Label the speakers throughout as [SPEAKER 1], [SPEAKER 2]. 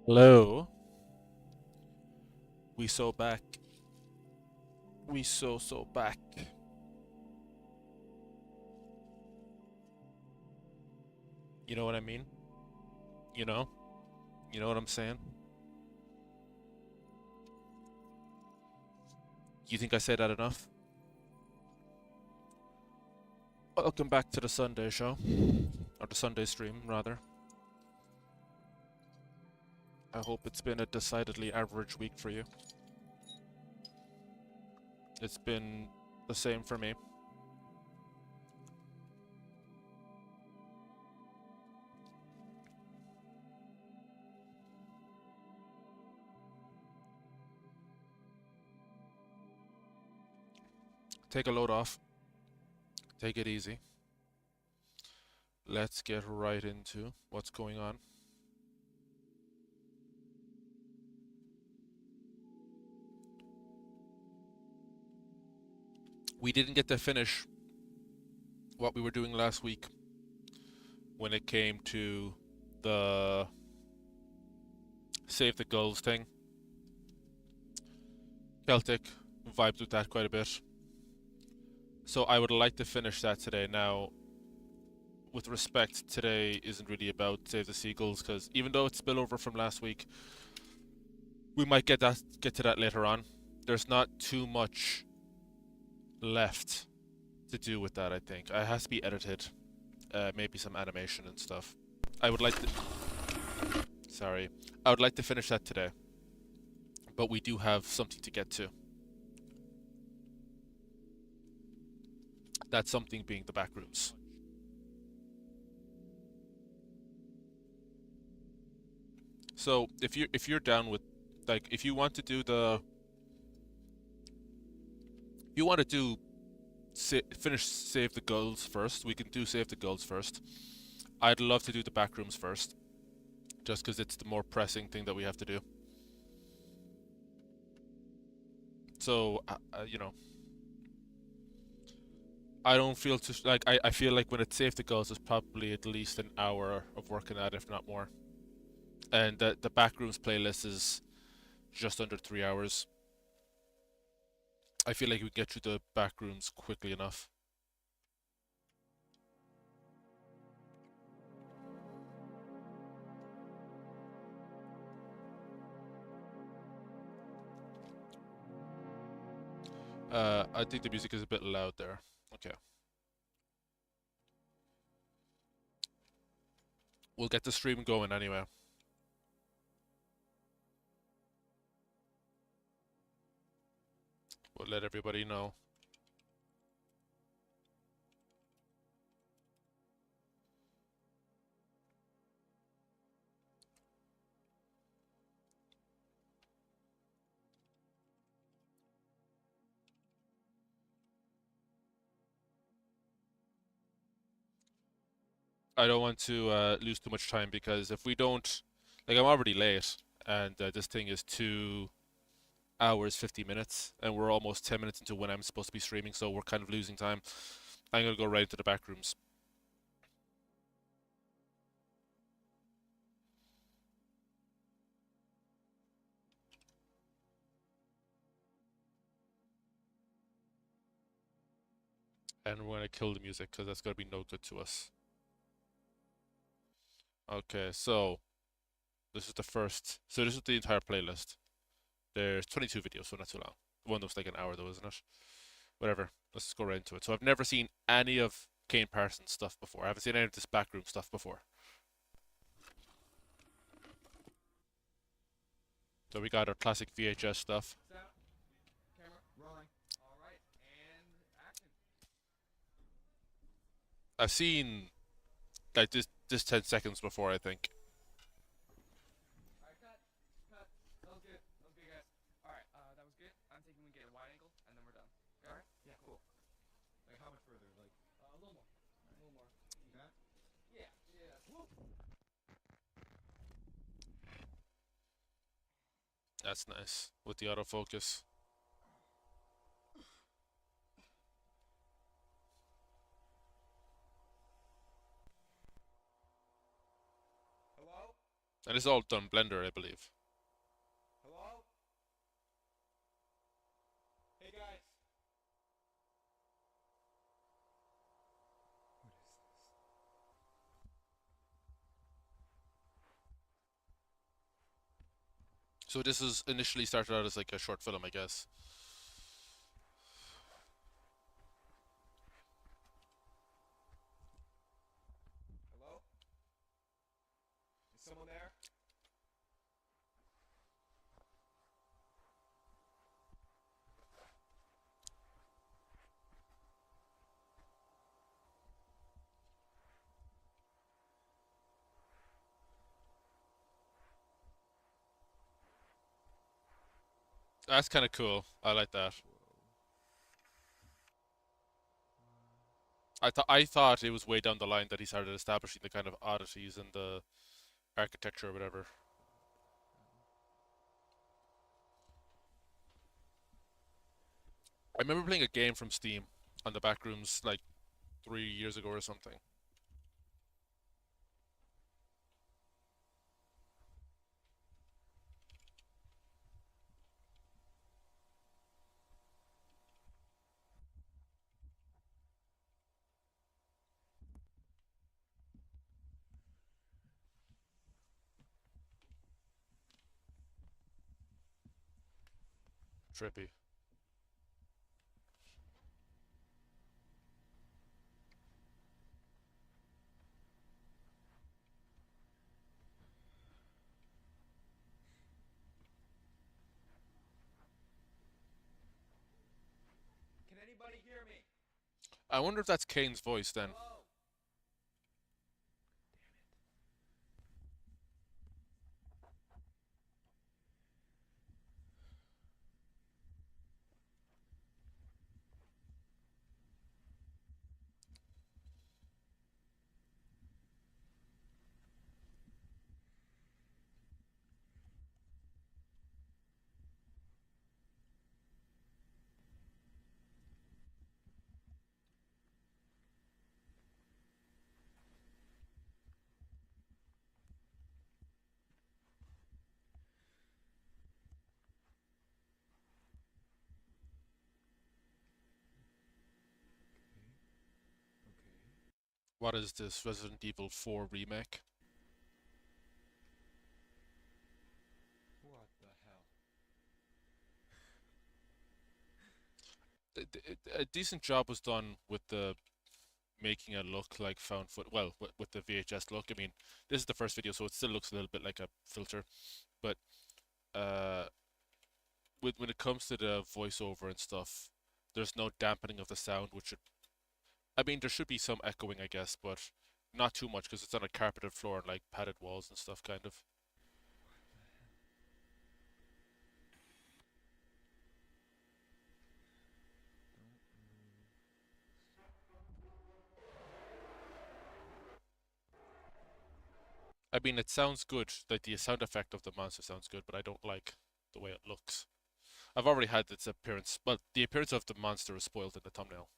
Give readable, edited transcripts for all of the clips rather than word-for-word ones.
[SPEAKER 1] Hello. We so back. We so back. You know what I mean? You know? You know what I'm saying? You think I say that enough? Welcome back to the Sunday show. Or the Sunday stream, rather. I hope it's been a decidedly average week for you. It's been the same for me. Take a load off. Take it easy. Let's get right into what's going on. We didn't get to finish what we were doing last week when it came to the Save the Gulls thing. Celtic vibed with that quite a bit. So I would like to finish that today. Now, with respect, today isn't really about Save the Seagulls because even though it's spillover from last week, we might get to that later on. There's not too much left to do with that. I think it has to be edited, maybe some animation and stuff. I would like to. Sorry, I would like to finish that today, but we do have something to get to. That something being the backrooms. So if you're down with, like, if you want to do the, if you want to do finish Save the Gulls first, we can do Save the Gulls first. I'd love to do the backrooms first, just because it's the more pressing thing that we have to do. So you know, I don't feel too like I feel like when it's Save the Gulls, it's probably at least an hour of working at it, if not more. And the backrooms playlist is just under 3 hours. I feel like we can get through the backrooms quickly enough. I think the music is a bit loud there. Okay. We'll get the stream going anyway. We'll let everybody know. I don't want to lose too much time because if we don't, like, I'm already late, and this thing is 2 hours 50 minutes, and we're almost 10 minutes into when I'm supposed to be streaming, so we're kind of losing time. I'm gonna go right into the back rooms. And we're gonna kill the music because that's gonna be no good to us. Okay, so this is the first. So this is the entire playlist. There's 22 videos, so not too long. One that was like an hour though, isn't it? Whatever. Let's just go right into it. So I've never seen any of Kane Parsons' stuff before. I haven't seen any of this backroom stuff before. So we got our classic VHS stuff. I've seen like this 10 seconds before, I think. That's nice with the autofocus. And it's all done Blender, I believe.
[SPEAKER 2] Hello? Hey guys. What is this?
[SPEAKER 1] So this is initially started out as like a short film, I guess.
[SPEAKER 2] Hello? Is someone there?
[SPEAKER 1] That's kind of cool. I like that. I thought it was way down the line that he started establishing the kind of oddities in the architecture or whatever. I remember playing a game from Steam on the backrooms like 3 years ago or something. Trippy.
[SPEAKER 2] Can anybody hear me?
[SPEAKER 1] I wonder if that's Kane's voice then.
[SPEAKER 2] Hello? Okay.
[SPEAKER 1] What is this Resident Evil 4 remake?
[SPEAKER 2] What the hell?
[SPEAKER 1] A decent job was done with the making it look like found foot. Well, with the VHS look. I mean, this is the first video, so it still looks a little bit like a filter. But uh, when it comes to the voiceover and stuff, there's no dampening of the sound, which should. I mean, there should be some echoing, I guess, but not too much because it's on a carpeted floor and like padded walls and stuff, kind of. I mean, it sounds good. Like the sound effect of the monster sounds good, but I don't like the way it looks. I've already had its appearance, but the appearance of the monster is spoiled in the thumbnail.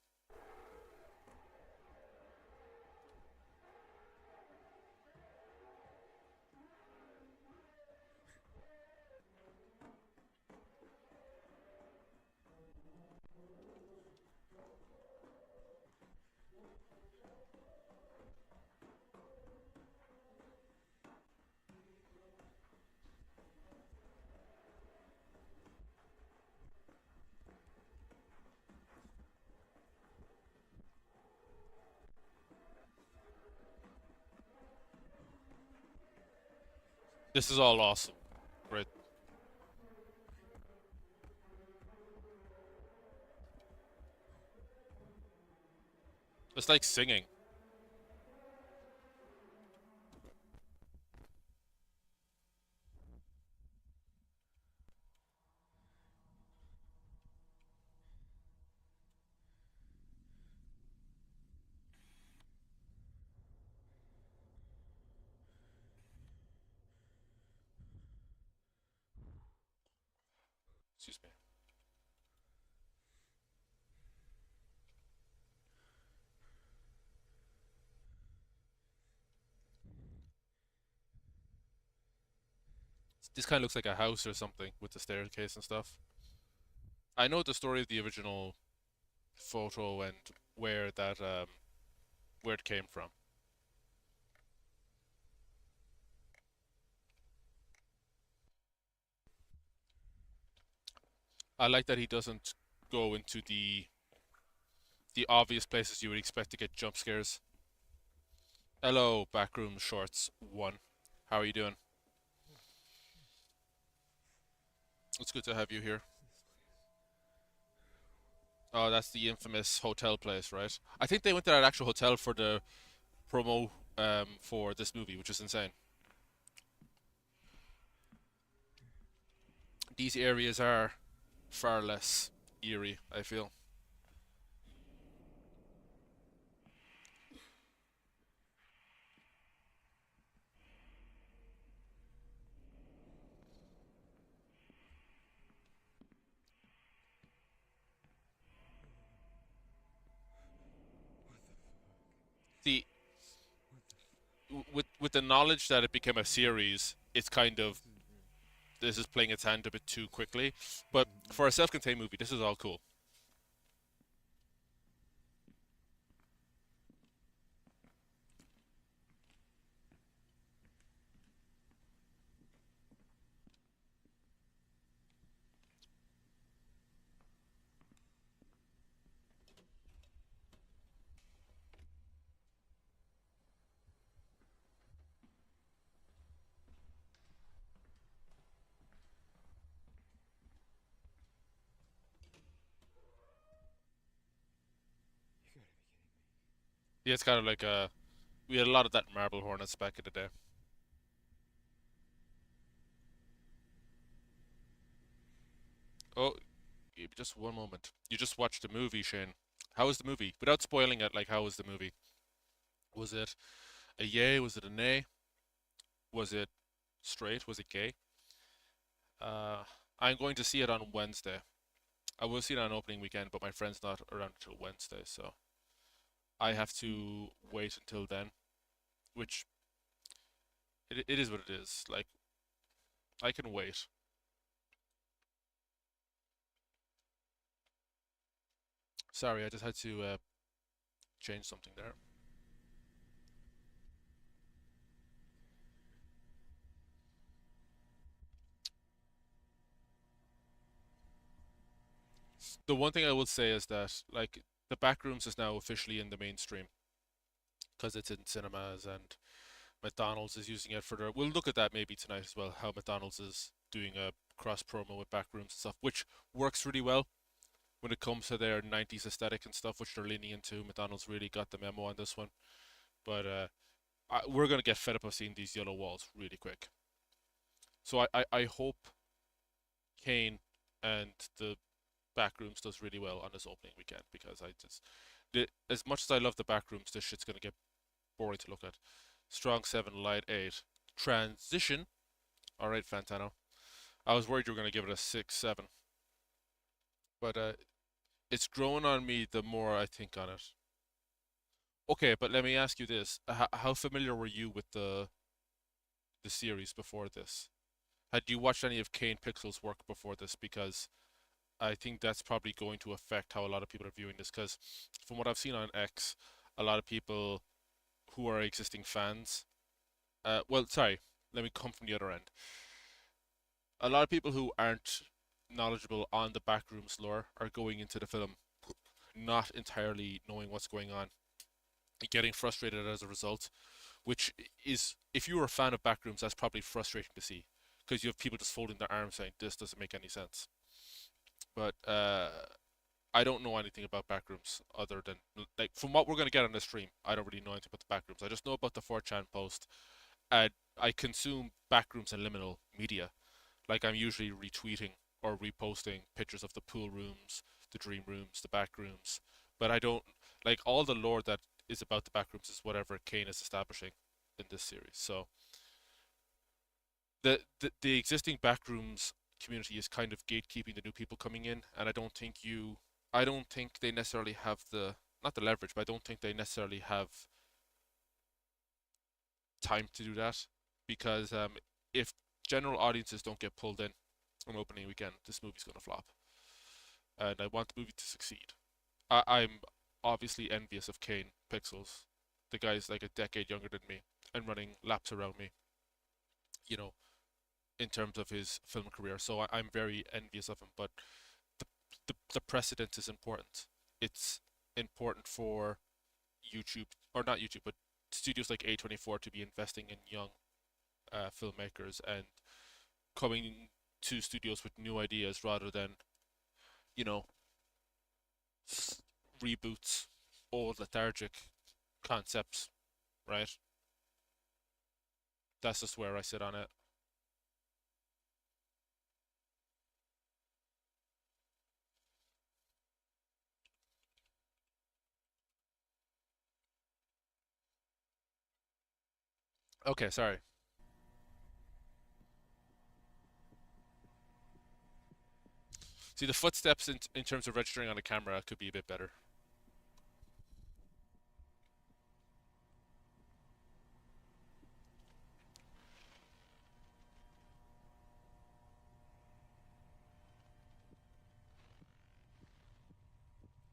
[SPEAKER 1] This is all awesome. Right. It's like singing. Excuse me. This kind of looks like a house or something with the staircase and stuff. I know the story of the original photo and where that where it came from. I like that he doesn't go into the obvious places you would expect to get jump scares. Hello, backroom shorts one. How are you doing? It's good to have you here. Oh, that's the infamous hotel place, right? I think they went to that actual hotel for the promo for this movie, which is insane. These areas are far less eerie, I feel. The with the knowledge that it became a series, it's kind of this is playing its hand a bit too quickly. But for a self-contained movie, this is all cool.
[SPEAKER 2] You gotta be kidding me.
[SPEAKER 1] Yeah, it's kind of like we had a lot of that in Marble Hornets back in the day. Oh, just one moment. You just watched the movie, Shane. How was the movie? Without spoiling it, like how was the movie? Was it a yay? Was it a nay? Was it straight? Was it gay? Uh, I'm going to see it on Wednesday. I will see it on opening weekend, but my friend's not around until Wednesday, so I have to wait until then, which it is what it is. Like I can wait. Sorry, I just had to change something there. The one thing I will say is that like the Backrooms is now officially in the mainstream because it's in cinemas and McDonald's is using it for their. We'll look at that maybe tonight as well. How McDonald's is doing a cross promo with Backrooms and stuff, which works really well when it comes to their 90s aesthetic and stuff, which they're leaning into. McDonald's really got the memo on this one, but we're gonna get fed up of seeing these yellow walls really quick. So I hope Kane and the Backrooms does really well on this opening weekend because I just as much as I love the Backrooms, this shit's gonna get boring to look at. Strong 7, light 8. Transition. All right, Fantano. I was worried you were gonna give it a 6, 7, but it's growing on me the more I think on it. Okay, but let me ask you this: how familiar were you with the series before this? Had you watched any of Kane Pixel's work before this? Because I think that's probably going to affect how a lot of people are viewing this. Because from what I've seen on X, a lot of people who are existing fans, well, sorry, let me come from the other end. A lot of people who aren't knowledgeable on the Backrooms lore are going into the film not entirely knowing what's going on, getting frustrated as a result, which is, if you were a fan of Backrooms, that's probably frustrating to see because you have people just folding their arms saying this doesn't make any sense. But I don't know anything about Backrooms other than like from what we're gonna get on the stream. I don't really know anything about the Backrooms. I just know about the 4chan post. And I consume Backrooms and liminal media. Like I'm usually retweeting or reposting pictures of the pool rooms, the dream rooms, the Backrooms. But I don't like all the lore that is about the Backrooms is whatever Kane is establishing in this series. So the existing Backrooms community is kind of gatekeeping the new people coming in, and I don't think they necessarily have the not the leverage, but I don't think they necessarily have time to do that because if general audiences don't get pulled in on opening weekend, this movie's gonna flop. And I want the movie to succeed. I'm obviously envious of Kane Pixels. The guy's like a decade younger than me and running laps around me, you know, in terms of his film career. So I'm very envious of him. But the, the precedent is important. It's important for YouTube, or not YouTube, but studios like A24 to be investing in young filmmakers and coming to studios with new ideas rather than, you know, reboots, old lethargic concepts, right? That's just where I sit on it. Okay, sorry. See, the footsteps in terms of registering on a camera could be a bit better.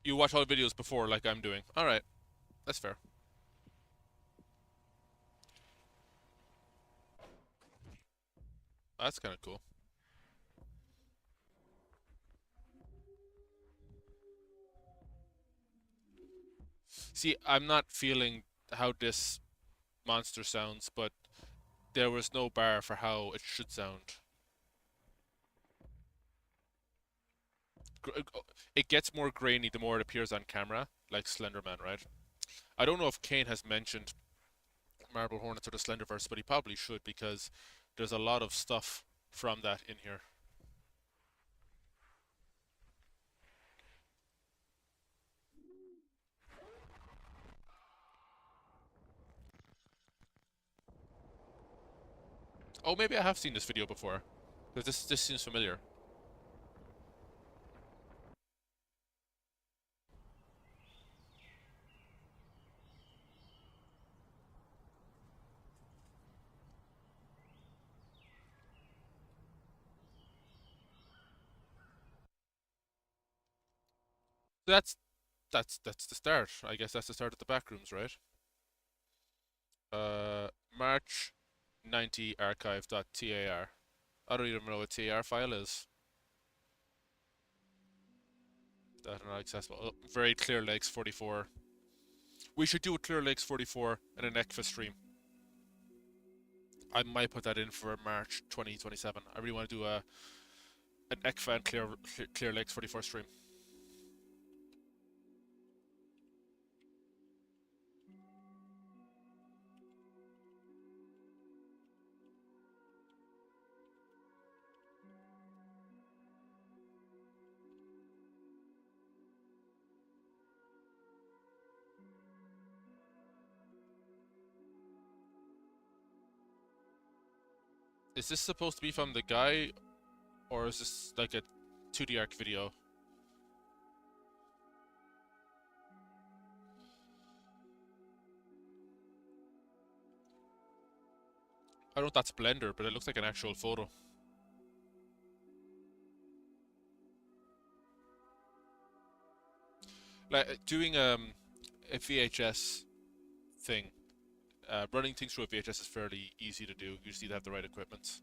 [SPEAKER 1] You watch all the videos before, like I'm doing. All right, that's fair. That's kind of cool. See, I'm not feeling how this monster sounds, but there was no bar for how it should sound. It gets more grainy the more it appears on camera, like Slenderman, right? I don't know if Kane has mentioned Marble Hornets or the Slenderverse, but he probably should because there's a lot of stuff from that in here. Oh, maybe I have seen this video before. Because this seems familiar. That's that's the start. I guess that's the start of the backrooms, right? Uh, March 90 archive.tar. I don't even know what TAR file is. That are not accessible. Oh, very Clear Lakes 44. We should do a Clear Lakes 44 and an ECFA stream. I might put that in for March 2027. I really want to do an ECFA and Clear Lakes 44 stream. Is this supposed to be from the guy, or is this like a 2D arc video? I don't know if that's Blender, but it looks like an actual photo. Like doing a VHS thing, running things through a VHS is fairly easy to do. You just need to have the right equipment.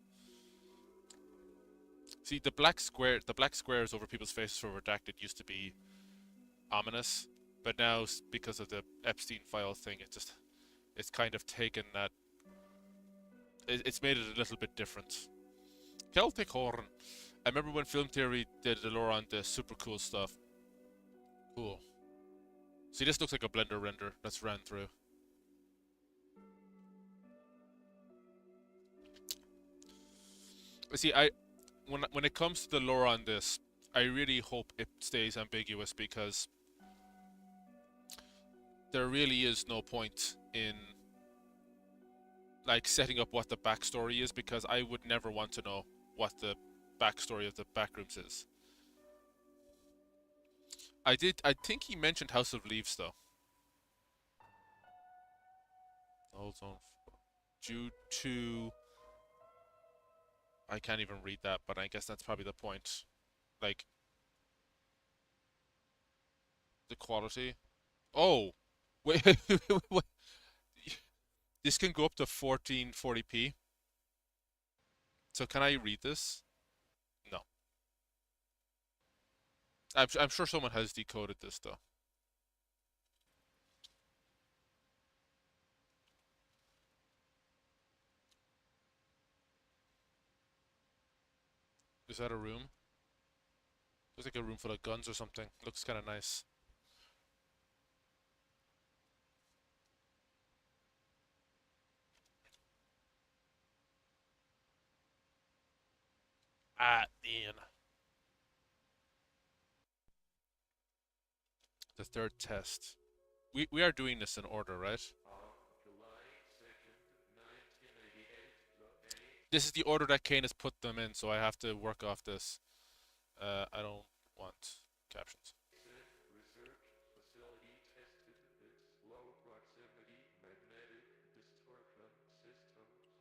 [SPEAKER 1] See, the black squares over people's faces for redacted used to be ominous, but now because of the Epstein file thing, it's kind of taken that. It's made it a little bit different. Celtic horn. I remember when Film Theory did the lore on the super cool stuff. Cool. See, this looks like a Blender render that's ran through. See, when it comes to the lore on this, I really hope it stays ambiguous because there really is no point in like setting up what the backstory is because I would never want to know what the backstory of the backrooms is. I think he mentioned House of Leaves though. Hold on. Due to I can't even read that, but I guess that's probably the point. Like, the quality. Oh! Wait, wait. This can go up to 1440p. So can I read this? No. I'm sure someone has decoded this though. Is that a room? Looks like a room full of guns or something. Looks kind of nice. Ah, Ian. The third test. We are doing this in order, right? This is the order that Kane has put them in, so I have to work off this. I don't want captions.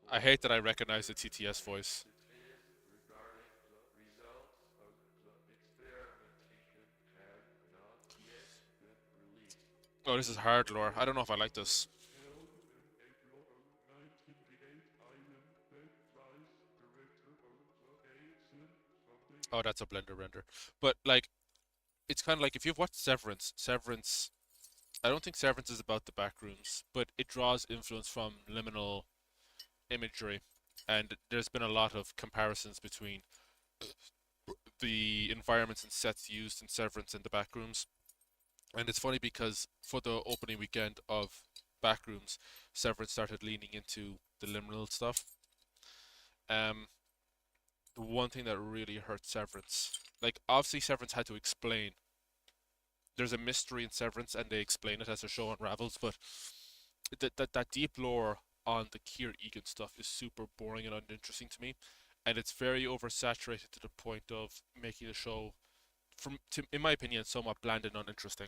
[SPEAKER 1] I hate that I recognize the TTS voice. Oh, this is hard lore. I don't know if I like this. Oh, that's a blender render. But like, it's kind of like if you've watched Severance. Severance. I don't think Severance is about the backrooms, but it draws influence from liminal imagery, and there's been a lot of comparisons between the environments and sets used in Severance and the backrooms. And it's funny because for the opening weekend of backrooms, Severance started leaning into the liminal stuff. Um, the one thing that really hurt Severance, like obviously Severance had to explain. There's a mystery in Severance, and they explain it as the show unravels. But that deep lore on the Kier Egan stuff is super boring and uninteresting to me, and it's very oversaturated to the point of making the show, in my opinion, somewhat bland and uninteresting.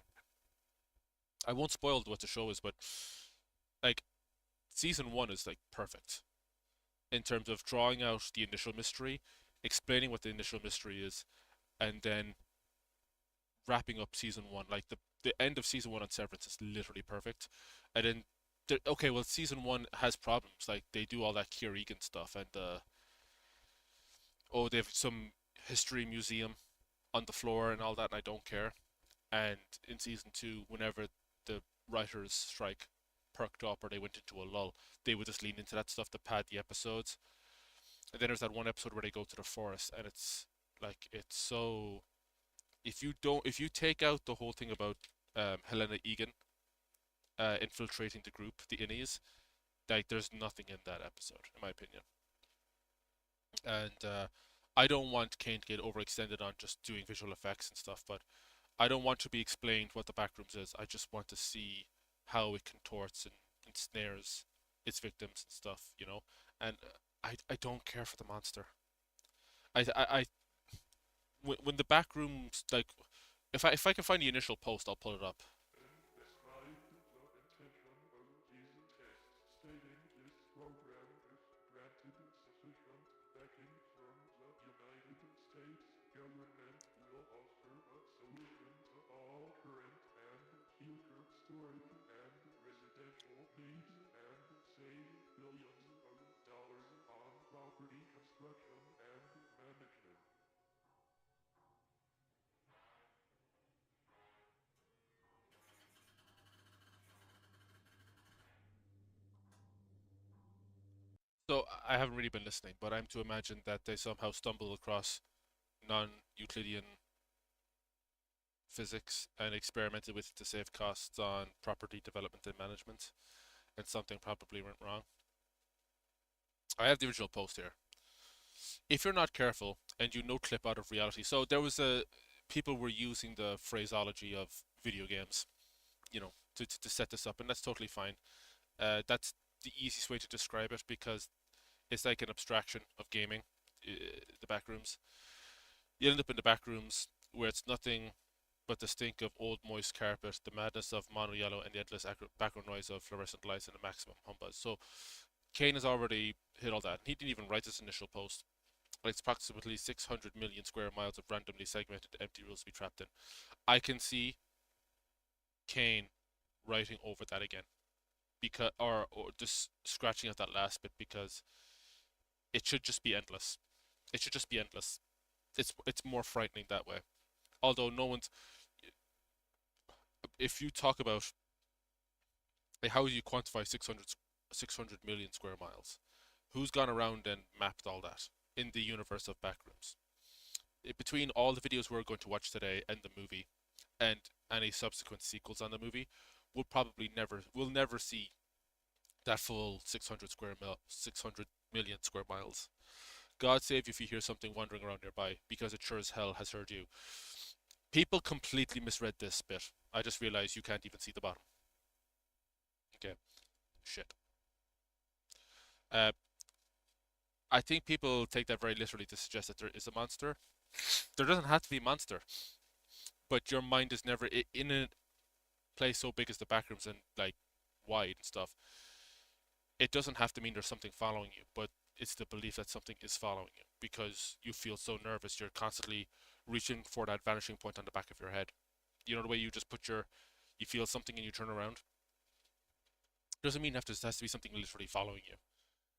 [SPEAKER 1] I won't spoil what the show is, but like season one is like perfect in terms of drawing out the initial mystery, explaining what the initial mystery is, and then wrapping up season one. Like the end of season one on Severance is literally perfect, and then okay, well, season one has problems. Like they do all that Kier Egan stuff, and oh, they have some history museum on the floor and all that, and I don't care. And in season two, whenever the writers' strike perked up or they went into a lull, they would just lean into that stuff to pad the episodes. And then there's that one episode where they go to the forest, and it's like it's so. If you take out the whole thing about Helena Egan infiltrating the group, the innies, like there's nothing in that episode, in my opinion. And I don't want Kane to get overextended on just doing visual effects and stuff, but I don't want to be explained what the backrooms is. I just want to see how it contorts and ensnares its victims and stuff. And I don't care for the monster. I when the backrooms like if I can find the initial post, I'll pull it up. So I haven't really been listening, but I'm to imagine that they somehow stumbled across non-Euclidean physics and experimented with it to save costs on property development and management, and something probably went wrong. I have the original post here. If you're not careful and you no clip out of reality, so there was a people were using the phraseology of video games, to set this up, and that's totally fine. That's the easiest way to describe it because it's like an abstraction of gaming. The backrooms. You end up in the backrooms where it's nothing but the stink of old moist carpet, the madness of mono yellow, and the endless background noise of fluorescent lights and a maximum humbug. So Kane has already hit all that. He didn't even write this initial post. It's approximately 600 million square miles of randomly segmented empty rooms to be trapped in. I can see Kane writing over that again, because or just scratching at that last bit, because it should just be endless. It should just be endless. It's more frightening that way. Although no one's, if you talk about like how do you quantify 600 million square miles? Who's gone around and mapped all that in the universe of backrooms? Between all the videos we're going to watch today and the movie, and any subsequent sequels on the movie, we'll never see that full 600 million square miles. God save you if you hear something wandering around nearby, because it sure as hell has heard you. People completely misread this bit. I just realized you can't even see the bottom. Okay, shit. Uh, I think people take that very literally to suggest that there is a monster. There doesn't have to be a monster, but your mind is never in a place so big as the backrooms and like wide and stuff. It doesn't have to mean there's something following you, but it's the belief that something is following you because you feel so nervous. You're constantly reaching for that vanishing point on the back of your head. You know the way you just you feel something and you turn around? Doesn't mean it has to be something literally following you.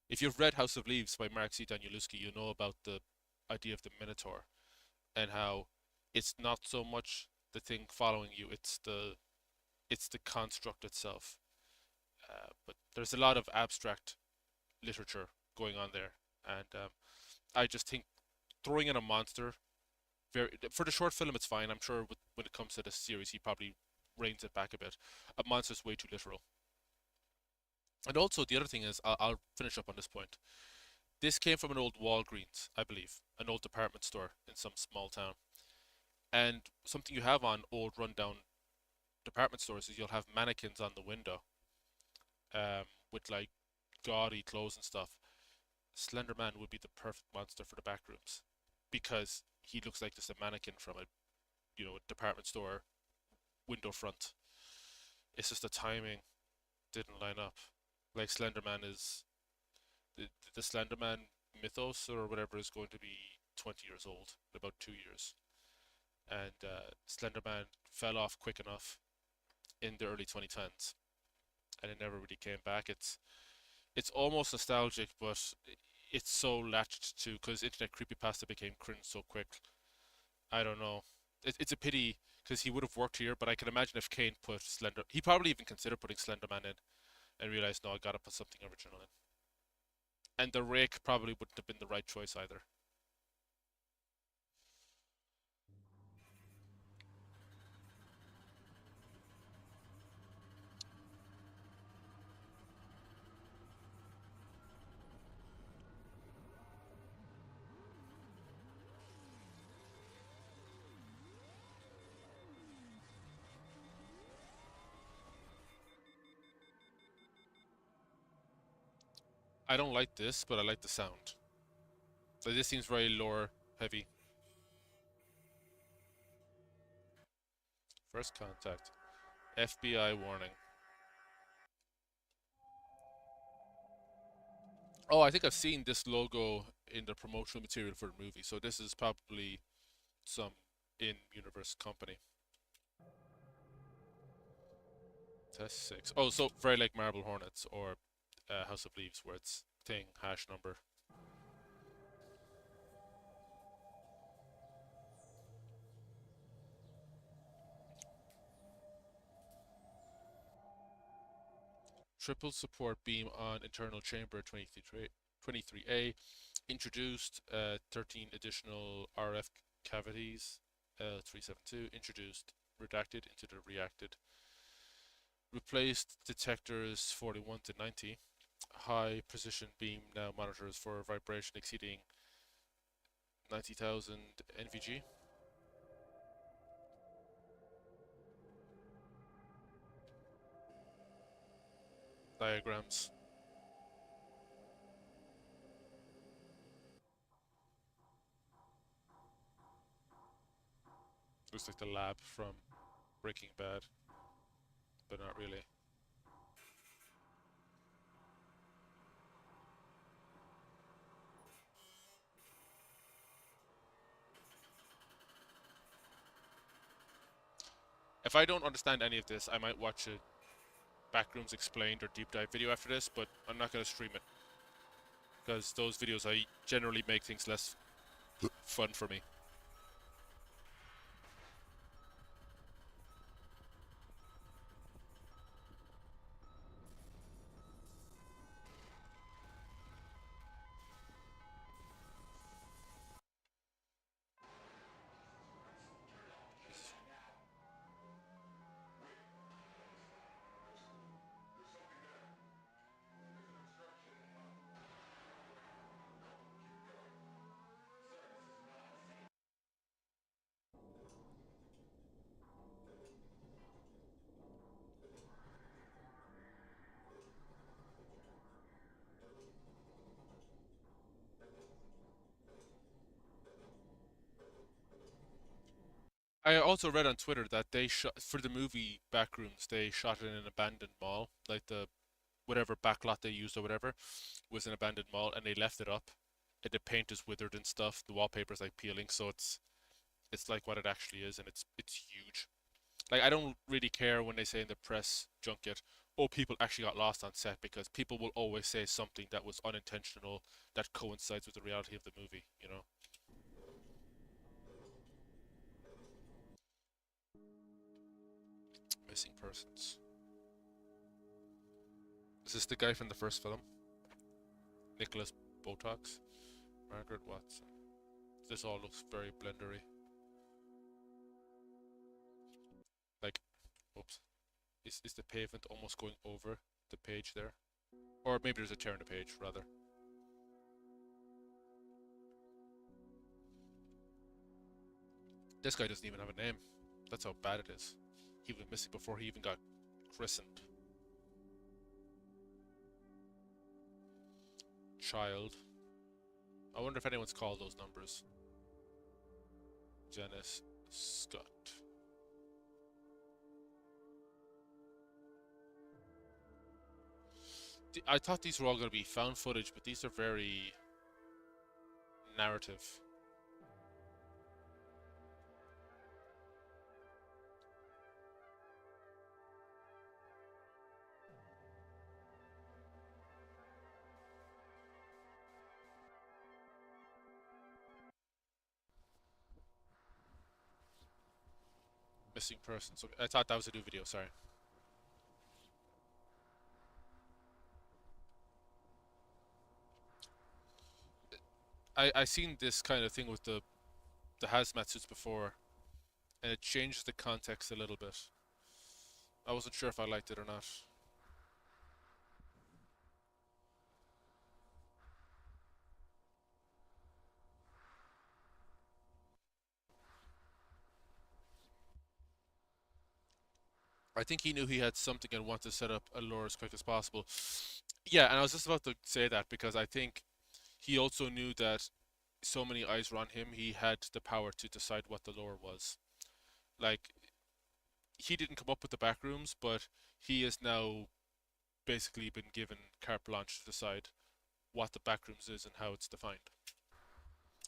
[SPEAKER 1] If you've read House of Leaves by Mark C. Danielewski, you know about the idea of the Minotaur and how it's not so much the thing following you, it's the construct itself. But there's a lot of abstract literature going on there, and I just think throwing in a monster, for the short film, it's fine. I'm sure when it comes to the series, he probably reins it back a bit. A monster's way too literal. And also, the other thing is, I'll finish up on this point. This came from an old Walgreens, I believe, an old department store in some small town. And something you have on old rundown department stores is you'll have mannequins on the window, with like gaudy clothes and stuff. Slender Man would be the perfect monster for the backrooms because he looks like just a mannequin from a department store window front. It's just the timing didn't line up. Like Slender Man is the Slender Man mythos or whatever is going to be 20 years old in about 2 years, and Slender Man fell off quick enough in the early 2010s, and it never really came back. It's almost nostalgic, but it's so latched to because internet creepypasta became cringe so quick. I don't know. It's a pity because he would have worked here, but I can imagine if Kane put he probably even considered putting Slenderman in and realized, no, I gotta put something original in. And the rake probably wouldn't have been the right choice either. I don't like this, but I like the sound. So this seems very lore heavy. First contact. FBI warning. Oh, I think I've seen this logo in the promotional material for the movie, so this is probably some in-universe company. Test 6. Oh, so very like Marble Hornets or House of Leaves, where it's thing, hash number. Triple support beam on internal chamber 23A. Introduced 13 additional RF cavities. 372. Introduced redacted into the reacted. Replaced detectors 41 to 90. High precision beam now monitors for vibration exceeding 90,000 NVG. Diagrams. Looks like the lab from Breaking Bad, but not really. If I don't understand any of this, I might watch a Backrooms Explained or Deep Dive video after this, but I'm not going to stream it. Because those videos, I generally make things less fun for me. I also read on Twitter that they shot for the movie Backrooms. They shot it in an abandoned mall, like the whatever backlot they used or whatever was an abandoned mall, and they left it up. And the paint is withered and stuff. The wallpaper's like peeling, so it's like what it actually is, and it's huge. Like I don't really care when they say in the press junket, "Oh, people actually got lost on set," because people will always say something that was unintentional that coincides with the reality of the movie. You know, missing persons. Is this the guy from the first film? Nicholas Botox, Margaret Watson. This all looks very blendery. Like, oops, is the pavement almost going over the page there? Or maybe there's a tear in the page, rather. This guy doesn't even have a name. That's how bad it is. He was missing before he even got christened. Child. I wonder if anyone's called those numbers. Janice Scott. I thought these were all going to be found footage, but these are very narrative. Missing persons. Okay, I thought that was a new video, sorry. I seen this kind of thing with the hazmat suits before, and it changed the context a little bit. I wasn't sure if I liked it or not. I think he knew he had something and wanted to set up a lure as quick as possible. Yeah, and I was just about to say that because I think he also knew that so many eyes were on him, he had the power to decide what the lore was. Like, he didn't come up with the backrooms, but he has now basically been given carte blanche to decide what the backrooms is and how it's defined.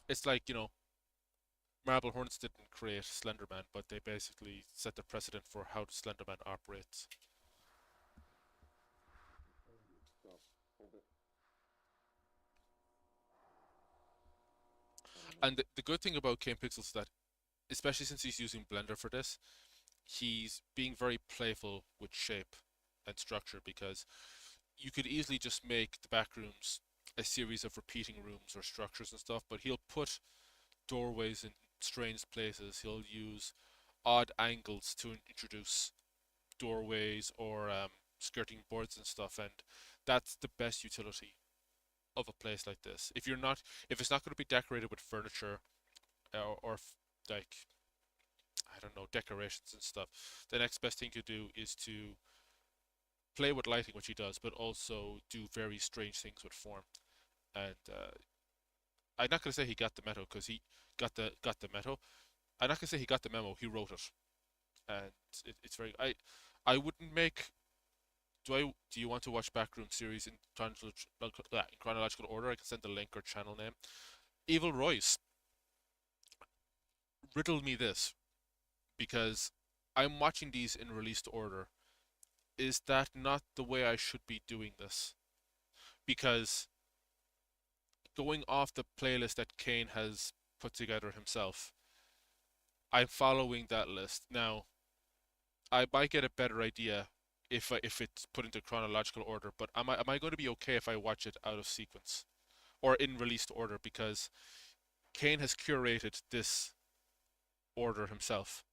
[SPEAKER 1] It's like, Marble Hornets didn't create Slenderman, but they basically set the precedent for how Slenderman operates. And the good thing about Kane Pixels is that, especially since he's using Blender for this, he's being very playful with shape and structure because you could easily just make the backrooms a series of repeating rooms or structures and stuff, but he'll put doorways in strange places. He'll use odd angles to introduce doorways or skirting boards and stuff, and that's the best utility of a place like this. If it's not going to be decorated with furniture or like I don't know decorations and stuff, the next best thing to do is to play with lighting, which he does, but also do very strange things with form. And I'm not going to say he got the memo because he got the memo. I'm not going to say he got the memo. He wrote it, and it's very. I wouldn't make. Do you want to watch Backroom series in chronological order? I can send the link or channel name. Evil Royce, riddle me this, because I'm watching these in released order. Is that not the way I should be doing this? Because going off the playlist that Kane has put together himself, I'm following that list. Now, I might get a better idea if it's put into chronological order, but am I going to be okay if I watch it out of sequence or in released order? Because Kane has curated this order himself,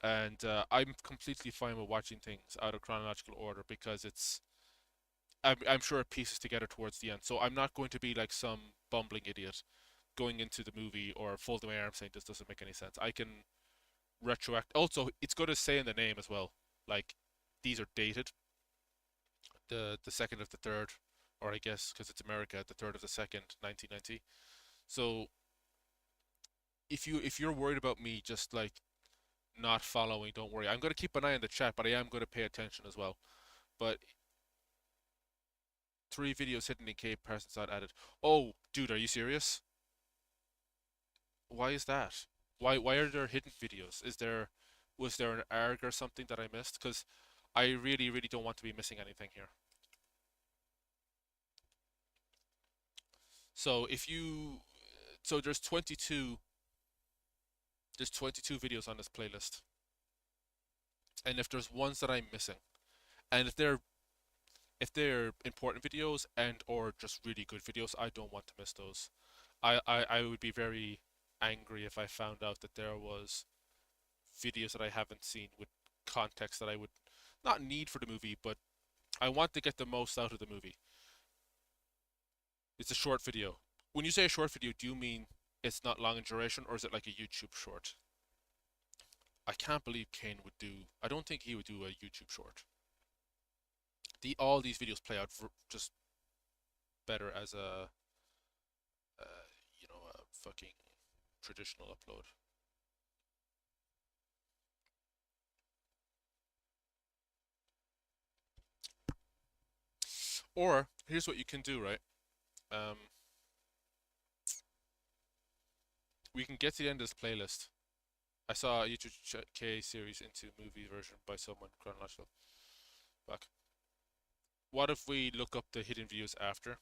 [SPEAKER 1] and I'm completely fine with watching things out of chronological order because I'm sure it pieces together towards the end. So I'm not going to be like some bumbling idiot going into the movie or folding my arms saying this doesn't make any sense. I can retroact. Also, it's going to say in the name as well, like these are dated. The second of the third, or I guess because it's America, the third of the second, 1990. So if you're worried about me just like not following, don't worry. I'm going to keep an eye on the chat, but I am going to pay attention as well. But 3 videos hidden in cave, persons not added. Oh, dude, are you serious? Why is that? Why are there hidden videos? Was there an ARG or something that I missed? Because I really, really don't want to be missing anything here. So so there's 22 videos on this playlist. And if there's ones that I'm missing, and if they're important videos and or just really good videos, I don't want to miss those. I would be very angry if I found out that there was videos that I haven't seen with context that I would not need for the movie, but I want to get the most out of the movie. It's a short video. When you say a short video, do you mean it's not long in duration, or is it like a YouTube short? I can't believe Kane would do. I don't think he would do a YouTube short. All these videos play out for just better as a fucking traditional upload. Or here's what you can do, right? Um, we can get to the end of this playlist. I saw a YouTube K series into movie version by someone chronological back. What if we look up the hidden videos after?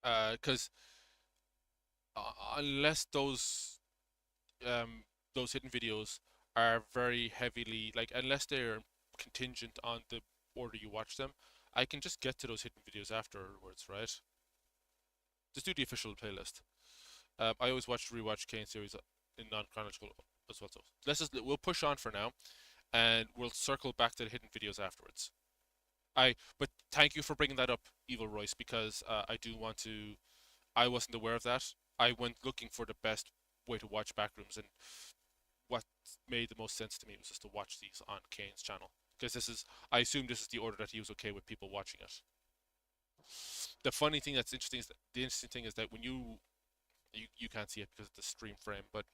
[SPEAKER 1] Because unless those hidden videos are very heavily like unless they're contingent on the order you watch them, I can just get to those hidden videos afterwards, right? Just do the official playlist. I always rewatch Kane series in non-chronological as well. So we'll push on for now, and we'll circle back to the hidden videos afterwards. But thank you for bringing that up, Evil Royce, because I do want to. I wasn't aware of that. I went looking for the best way to watch Backrooms, and what made the most sense to me was just to watch these on Kane's channel, because I assume this is the order that he was okay with people watching it. The funny thing that's interesting is the interesting thing is that when you can't see it because of the stream frame, but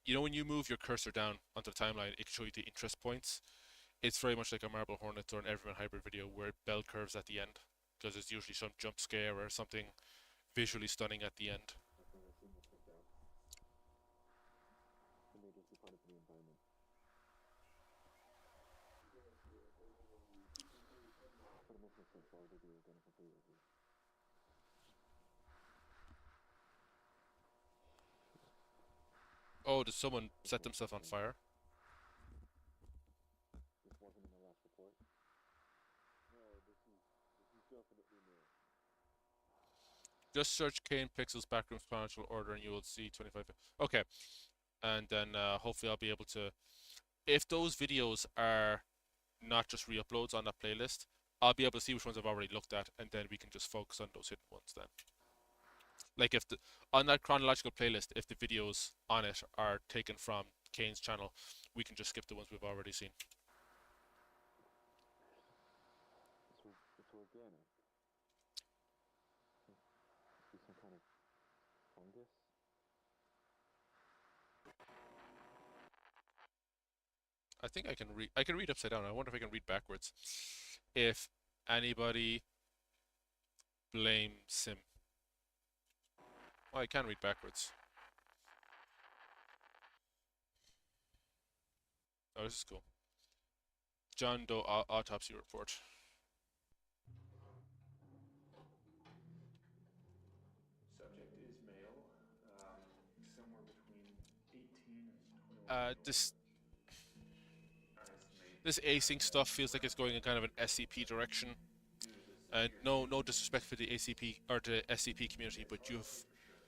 [SPEAKER 1] when you move your cursor down onto the timeline, it can show you the interest points. It's very much like a Marble Hornets or an Everyman Hybrid video where it bell curves at the end, because there's usually some jump scare or something visually stunning at the end. Oh, did someone set themselves on fire? Just search Kane Pixels Backrooms chronological order and you will see 25. Okay, and then hopefully I'll be able to. If those videos are not just re-uploads on that playlist, I'll be able to see which ones I've already looked at, and then we can just focus on those hidden ones then. Like on that chronological playlist, if the videos on it are taken from Kane's channel, we can just skip the ones we've already seen.
[SPEAKER 3] It's organic. Be some kind of fungus.
[SPEAKER 1] I think I can read. I can read upside down. I wonder if I can read backwards. If anybody blames him. Well, I can read backwards. Oh, this is cool. John Doe autopsy report.
[SPEAKER 4] Subject is male, somewhere between 18 and 21
[SPEAKER 1] Uh,
[SPEAKER 4] years
[SPEAKER 1] this
[SPEAKER 4] old. I estimate
[SPEAKER 1] this async stuff feels like it's going in kind of an SCP direction.
[SPEAKER 4] due to the
[SPEAKER 1] And
[SPEAKER 4] severe
[SPEAKER 1] no
[SPEAKER 4] condition
[SPEAKER 1] disrespect for the ACP or the SCP
[SPEAKER 4] they
[SPEAKER 1] community, but
[SPEAKER 4] can't say for sure.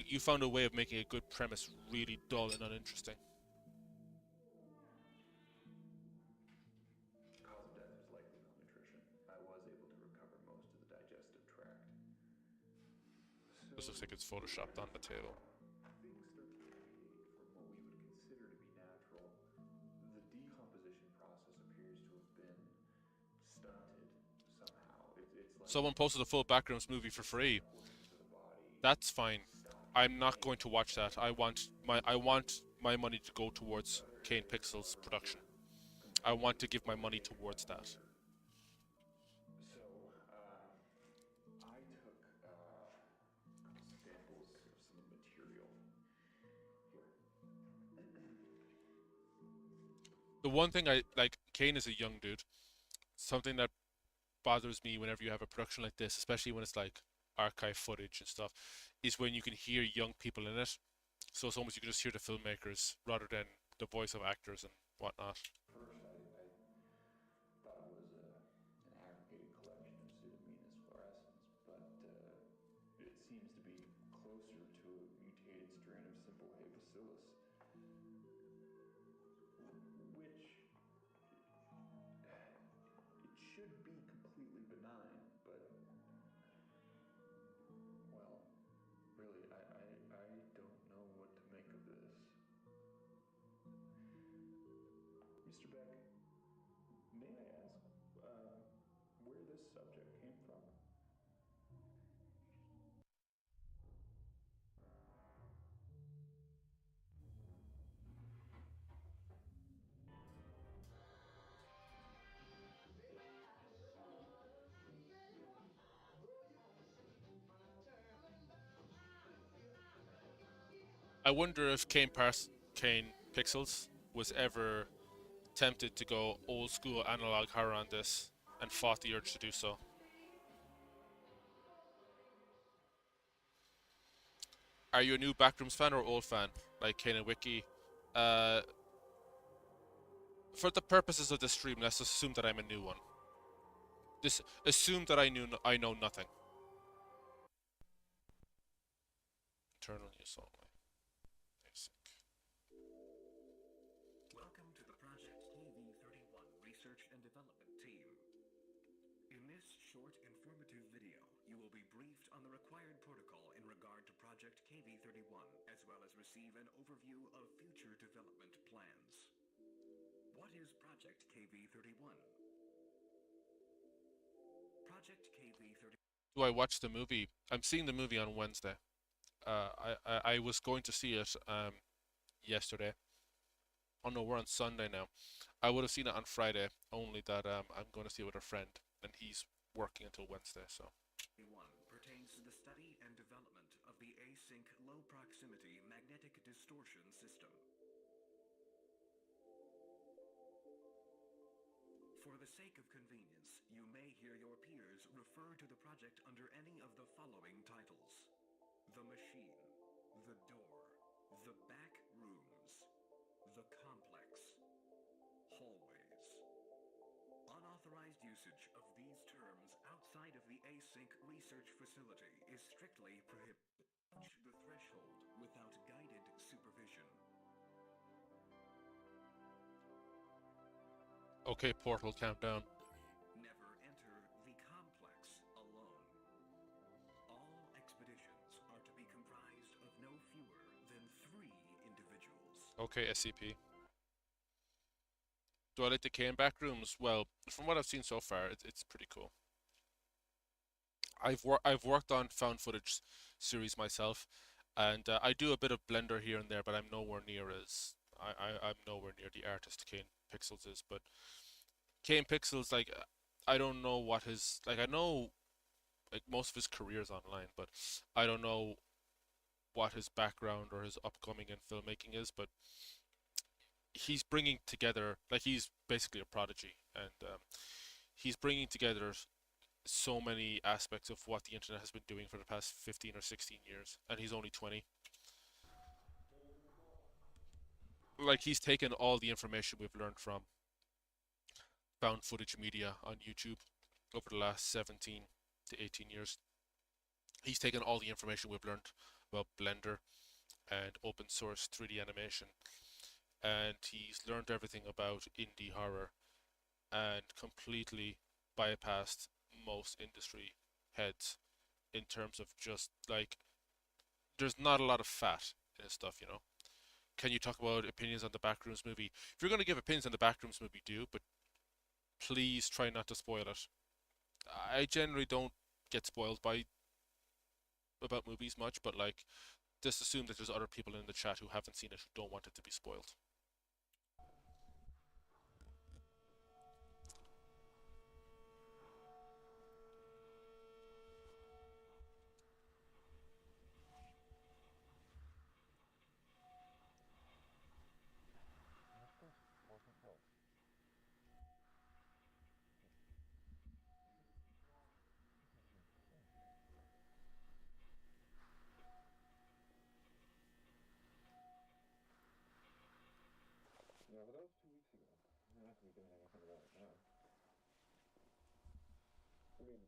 [SPEAKER 1] you found a way of making a good premise really dull and uninteresting.
[SPEAKER 4] Cause of death was likely malnutrition. I was able to recover most of the digestive tract. So
[SPEAKER 1] This looks like it's photoshopped on the table.
[SPEAKER 4] things start to deviate from what we would consider to be natural. The decomposition process appears to have been stunted somehow. It's like
[SPEAKER 1] Someone posted a full Backrooms movie for free.
[SPEAKER 4] portions of the body
[SPEAKER 1] That's fine.
[SPEAKER 4] stop
[SPEAKER 1] I'm not going to
[SPEAKER 4] decaying.
[SPEAKER 1] watch that. I want my money to go towards
[SPEAKER 4] Other
[SPEAKER 1] Kane
[SPEAKER 4] areas,
[SPEAKER 1] Pixel's
[SPEAKER 4] however,
[SPEAKER 1] production.
[SPEAKER 4] were
[SPEAKER 1] I want to
[SPEAKER 4] completely
[SPEAKER 1] give my money
[SPEAKER 4] decayed
[SPEAKER 1] towards
[SPEAKER 4] by
[SPEAKER 1] that.
[SPEAKER 4] nature. So, I took samples of some material here.
[SPEAKER 1] The one thing I like, Kane is a young dude. Something that bothers me whenever you have a production like this, especially when it's like archive footage and stuff, is when you can hear young people in it. So it's almost you can just hear the filmmakers rather than the voice of actors and whatnot.
[SPEAKER 4] First, I thought it was an aggregated collection of Pseudomonas fluorescens, but it seems to be closer to a mutated strain of simple hay bacillus, which it should be completely benign, but well, really, I don't know what to make of this. Mr. Beck, may I ask where this subject came from?
[SPEAKER 1] I wonder if Kane Pixels was ever tempted to go old school analog horror on this and fought the urge to do so. Are you a new Backrooms fan or old fan, like Kane and Wiki? Uh, for the purposes of this stream, let's assume that I'm a new one. Just assume that I know nothing. Internal use only. Basic.
[SPEAKER 5] Welcome to the Project KV-31 Research and Development Team. In this short, informative video, you will be briefed on the required protocol in regard to Project KV-31, as well as receive an overview of future development plans. What is Project KV-31? Project KV-31.
[SPEAKER 1] Do I watch the movie? I'm seeing the movie on Wednesday. I was going to see it yesterday. Oh no, we're on Sunday now. I would have seen it on Friday, only that I'm going to see it with a friend, and he's working until Wednesday, so.
[SPEAKER 5] 1 pertains to the study and development of the async low-proximity magnetic distortion system. For the sake of convenience, you may hear your peers refer to the project under any of the following titles: the machine, the door, the back rooms, the complex, hallways. Unauthorized usage of these terms outside of the async research facility is strictly prohibited. Touch the threshold without guided supervision.
[SPEAKER 1] Okay, Portal, countdown.
[SPEAKER 5] Never enter the complex alone. All expeditions are to be comprised of no fewer than 3 individuals.
[SPEAKER 1] Okay, SCP. Do I like the Kane Backrooms? Well, from what I've seen so far, it's pretty cool. I've worked on found footage series myself, and I do a bit of Blender here and there, but I'm nowhere near as I'm nowhere near the artist Kane Pixels is. But Kane Pixels, like, I don't know what his like. I know like most of his career's online, but I don't know what his background or his upcoming in filmmaking is. But he's bringing together, like, he's basically a prodigy, and he's bringing together so many aspects of what the internet has been doing for the past 15 or 16 years, and he's only 20. Like, he's taken all the information we've learned from found footage media on YouTube over the last 17 to 18 years. He's taken all the information we've learned about Blender and open source 3D animation, and he's learned everything about indie horror and completely bypassed most industry heads in terms of just like there's not a lot of fat in his stuff, you know. Can you talk about opinions on the Backrooms movie? If you're going to give opinions on the Backrooms movie, do, but please try not to spoil it. I generally don't get spoiled by about movies much, but like just assume that there's other people in the chat who haven't seen it who don't want it to be spoiled.
[SPEAKER 3] What this wasn't built. This is insane. Yeah, but that was 2 weeks ago. I'm not gonna be doing anything about it now. I mean,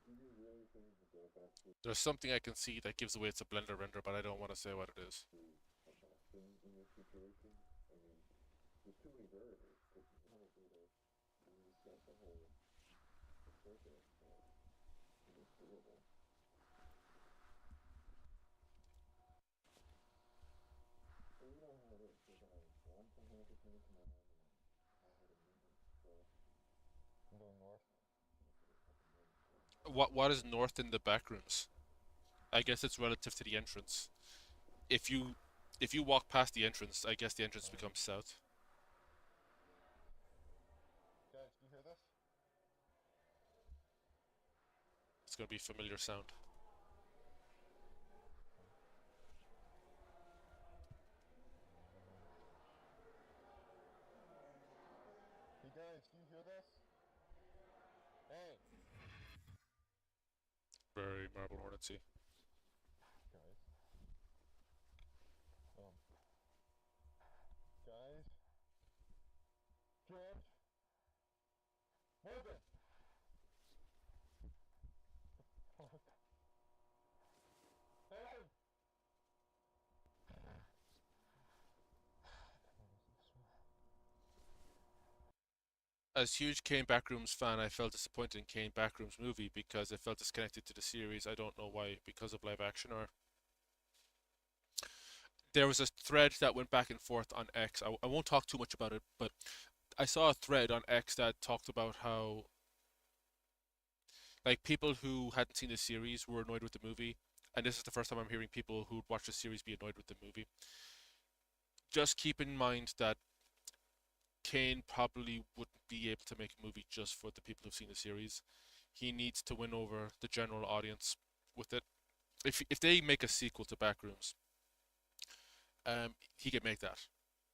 [SPEAKER 3] do you really think that they're back to
[SPEAKER 1] There's something I can see that gives away it's a Blender render, but I don't want to say what it is.
[SPEAKER 3] a best in this situation? I mean, there's too many variables because probably to reset the whole circuit, and it's doable. So you know how it is. If I want something to come into my mind, and I had a movement, so I'm going north.
[SPEAKER 1] What is north in the Backrooms? I guess it's relative to the entrance. If you if you walk past the entrance, I guess the entrance becomes south.
[SPEAKER 3] Guys, do you hear this?
[SPEAKER 1] It's gonna be familiar sound.
[SPEAKER 3] Hey guys, do you hear this? Hey!
[SPEAKER 1] Very Marble Hornetsy.
[SPEAKER 3] Guys. Guys? George? Morgan! Fuck. Hey!
[SPEAKER 1] As huge Kane Backrooms fan, I felt disappointed in Kane Backrooms movie because it felt disconnected to the series. I don't know why, because of live action or there was a thread that went back and forth on X. I won't talk too much about it, but I saw a thread on X that talked about how like people who hadn't seen the series were annoyed with the movie, and this is the first time I'm hearing people who watched the series be annoyed with the movie. Just keep in mind that Kane probably wouldn't be able to make a movie just for the people who've seen the series. He needs to win over the general audience with it. If they make a sequel to Backrooms, he can make that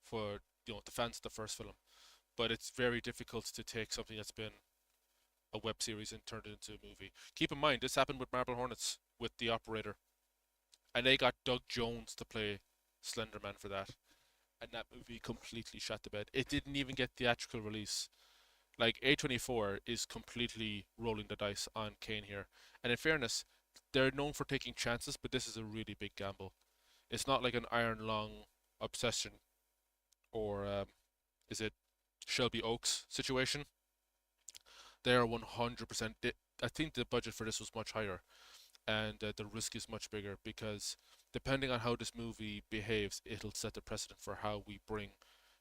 [SPEAKER 1] for the fans of the first film. But it's very difficult to take something that's been a web series and turn it into a movie. Keep in mind, this happened with Marble Hornets with The Operator, and they got Doug Jones to play Slenderman for that, and that movie completely shut the bed. It didn't even get theatrical release. Like A24 is completely rolling the dice on Kane here, and in fairness, they're known for taking chances, but this is a really big gamble. It's not like an Iron Lung Obsession or is it Shelby Oaks situation. They are 100%. I think the budget for this was much higher, and the risk is much bigger because depending on how this movie behaves, it'll set the precedent for how we bring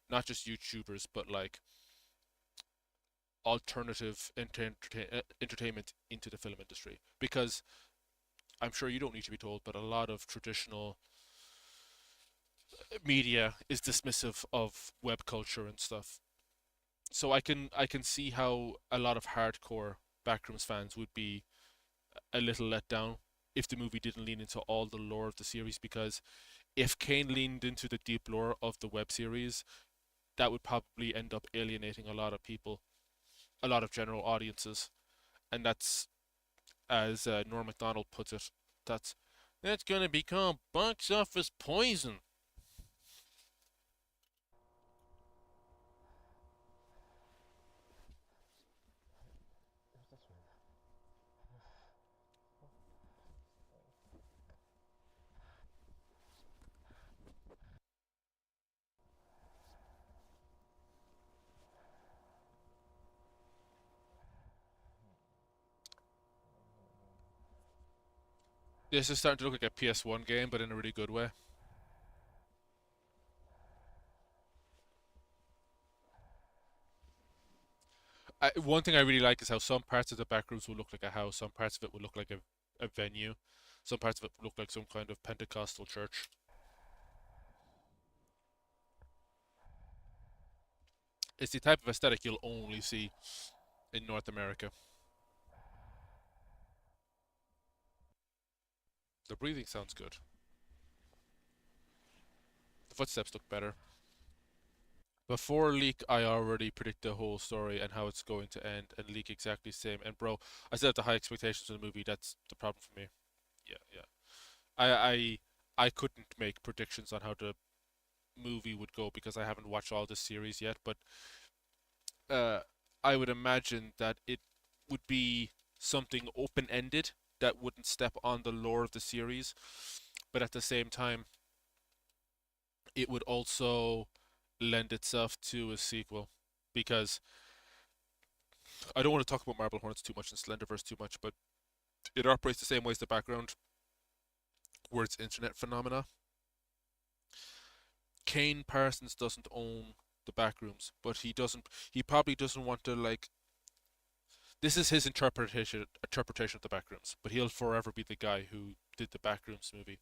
[SPEAKER 1] not just YouTubers but like alternative entertainment into the film industry. Because I'm sure you don't need to be told, but a lot of traditional media is dismissive of web culture and stuff. So I can see how a lot of hardcore Backrooms fans would be a little let down if the movie didn't lean into all the lore of the series, because if Kane leaned into the deep lore of the web series, that would probably end up alienating a lot of people, a lot of general audiences, and that's, as Norm Macdonald puts it, that's gonna become box office poison. This is starting to look like a PS1 game, but in a really good way. One thing I really like is how some parts of the backrooms will look like a house, some parts of it will look like a venue, some parts of it will look like some kind of Pentecostal church. It's the type of aesthetic you'll only see in North America. The breathing sounds good. The footsteps look better. Before leak, I already predict the whole story and how it's going to end, and leak exactly the same. And bro, I still have the high expectations for the movie. That's the problem for me. Yeah, yeah. I couldn't make predictions on how the movie would go because I haven't watched all this series yet. But uh, I would imagine that it would be something open-ended that wouldn't step on the lore of the series, but at the same time, it would also lend itself to a sequel because I don't want to talk about Marble Hornets too much and Slenderverse too much, but it operates the same way as the background, where it's internet phenomena. Kane Parsons doesn't own the backrooms, but he doesn't. He probably doesn't want to like. This is his interpretation of the backrooms, but he'll forever be the guy who did the backrooms movie.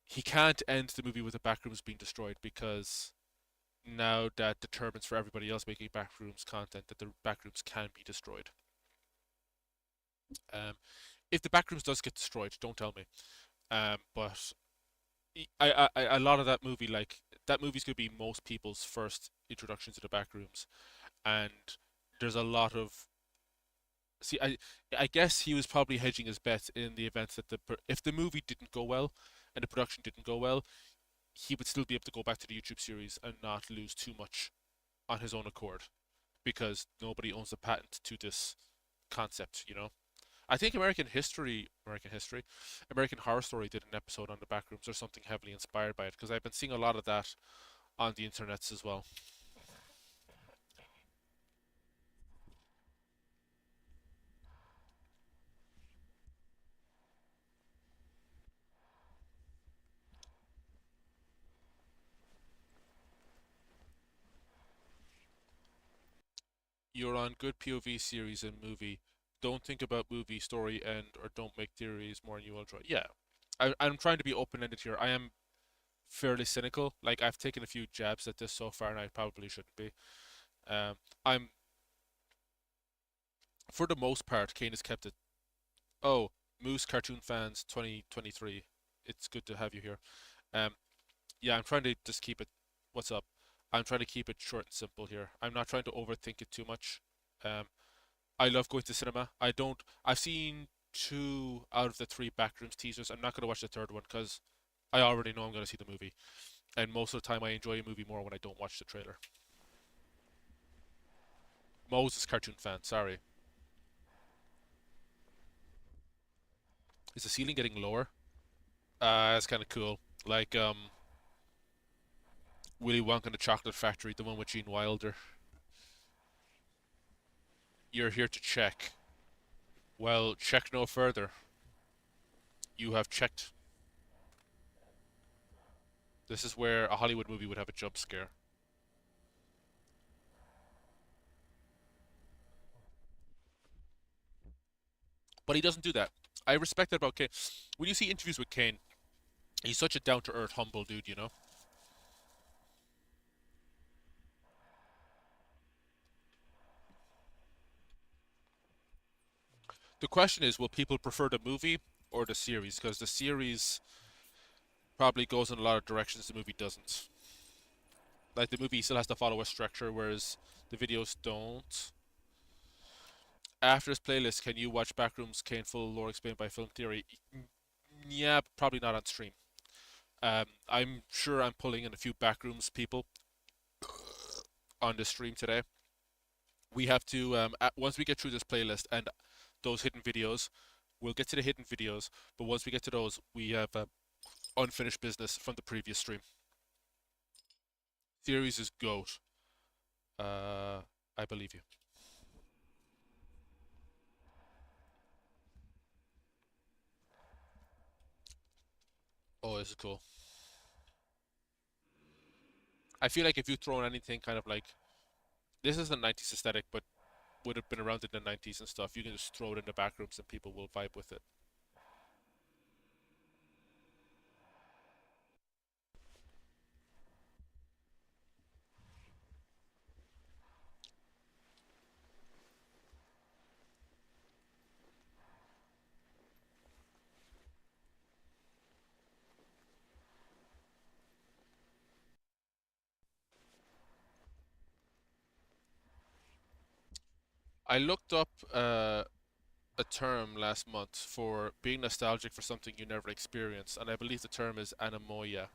[SPEAKER 1] He can't end the movie with the backrooms being destroyed because now that determines for everybody else making backrooms content that the backrooms can be destroyed. Um, if the backrooms does get destroyed, don't tell me. But a lot of that movie, like that movie's gonna be most people's first introduction to the backrooms, and there's a lot of see. I guess he was probably hedging his bets in the event that if the movie didn't go well and the production didn't go well, he would still be able to go back to the YouTube series and not lose too much on his own accord because nobody owns a patent to this concept, you know? I think American Horror Story did an episode on the backrooms or something heavily inspired by it because I've been seeing a lot of that on the internets as well. You're on good POV series and movie. Don't think about movie story end or don't make theories more than you will enjoy. Yeah, I'm trying to be open-ended here. I am fairly cynical. Like I've taken a few jabs at this so far, and I probably shouldn't be. I'm for the most part, Kane has kept it. Oh, Moose cartoon fans 2023. It's good to have you here. Um, yeah, I'm trying to just keep it. What's up? I'm trying to keep it short and simple here. I'm not trying to overthink it too much. Um, I love going to cinema. I don't. I've seen two out of the three Backrooms teasers. I'm not going to watch the third one because I already know I'm going to see the movie. And most of the time, I enjoy a movie more when I don't watch the trailer. Moses cartoon fan. Sorry. Is the ceiling getting lower? That's kind of cool. Like Willy Wonka and the Chocolate Factory, the one with Gene Wilder. You're here to check. Well, check no further. You have checked. This is where a Hollywood movie would have a jump scare. But he doesn't do that. I respect that about Kane. When you see interviews with Kane, he's such a down-to-earth, humble dude, you know? The question is, will people prefer the movie or the series? Because the series probably goes in a lot of directions the movie doesn't. Like the movie still has to follow a structure, whereas the videos don't. After this playlist, can you watch Backrooms Kane full lore explained by Film Theory? Yeah, probably not on stream. I'm sure I'm pulling in a few Backrooms people on the stream today. We have to once we get through this playlist and those hidden videos, we'll get to the hidden videos. But once we get to those, we have unfinished business from the previous stream. Theories is goat. I believe you. Oh, this is cool. I feel like if you throw in anything kind of like this is the 90s aesthetic, but would have been around in the 90s and stuff, you can just throw it in the backrooms and people will vibe with it. I looked up a term last month for being nostalgic for something you never experienced, and I believe the term is anemoia.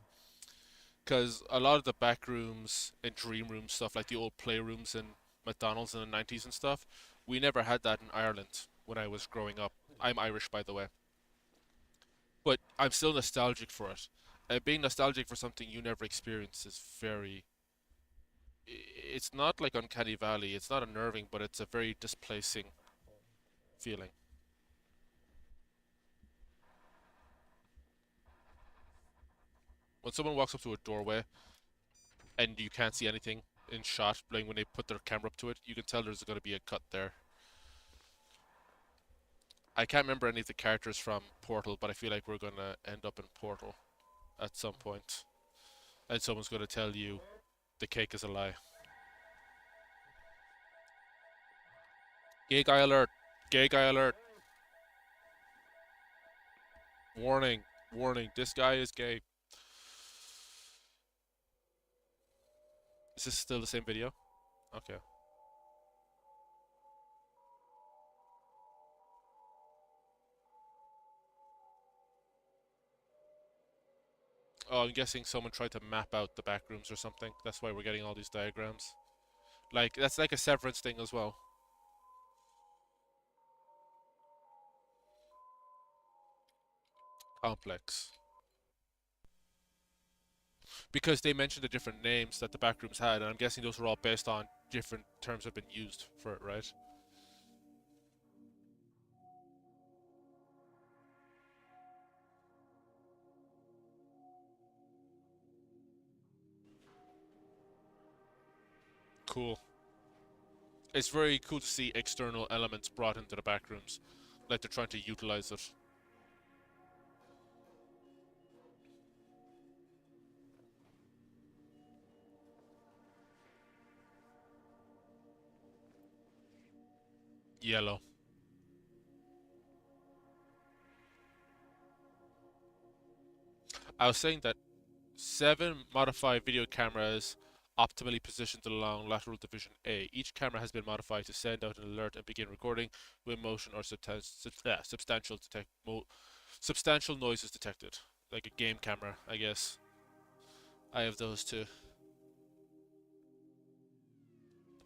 [SPEAKER 1] Because a lot of the back rooms and dream room stuff, like the old playrooms in McDonald's in the 90s and stuff, we never had that in Ireland when I was growing up. I'm Irish, by the way. But I'm still nostalgic for it. Being nostalgic for something you never experienced is very. It's not like Uncanny Valley, it's not unnerving, but it's a very displacing feeling. When someone walks up to a doorway and you can't see anything in shot, like when they put their camera up to it, you can tell there's going to be a cut there. I can't remember any of the characters from Portal, but I feel like we're going to end up in Portal at some point. And someone's going to tell you the cake is a lie. Gay guy alert! Gay guy alert! Warning! Warning! This guy is gay. Is this still the same video? Okay. Oh, I'm guessing someone tried to map out the back rooms or something. That's why we're getting all these diagrams. Like, that's like a Severance thing as well. Complex. Because they mentioned the different names that the back rooms had, and I'm guessing those were all based on different terms that have been used for it, right? Cool. It's very cool to see external elements brought into the back rooms, like they're trying to utilize it. Yellow. I was saying that 7 modified video cameras optimally positioned along lateral division A. Each camera has been modified to send out an alert and begin recording when motion or substantial noise is detected. Like a game camera, I guess. I have those too.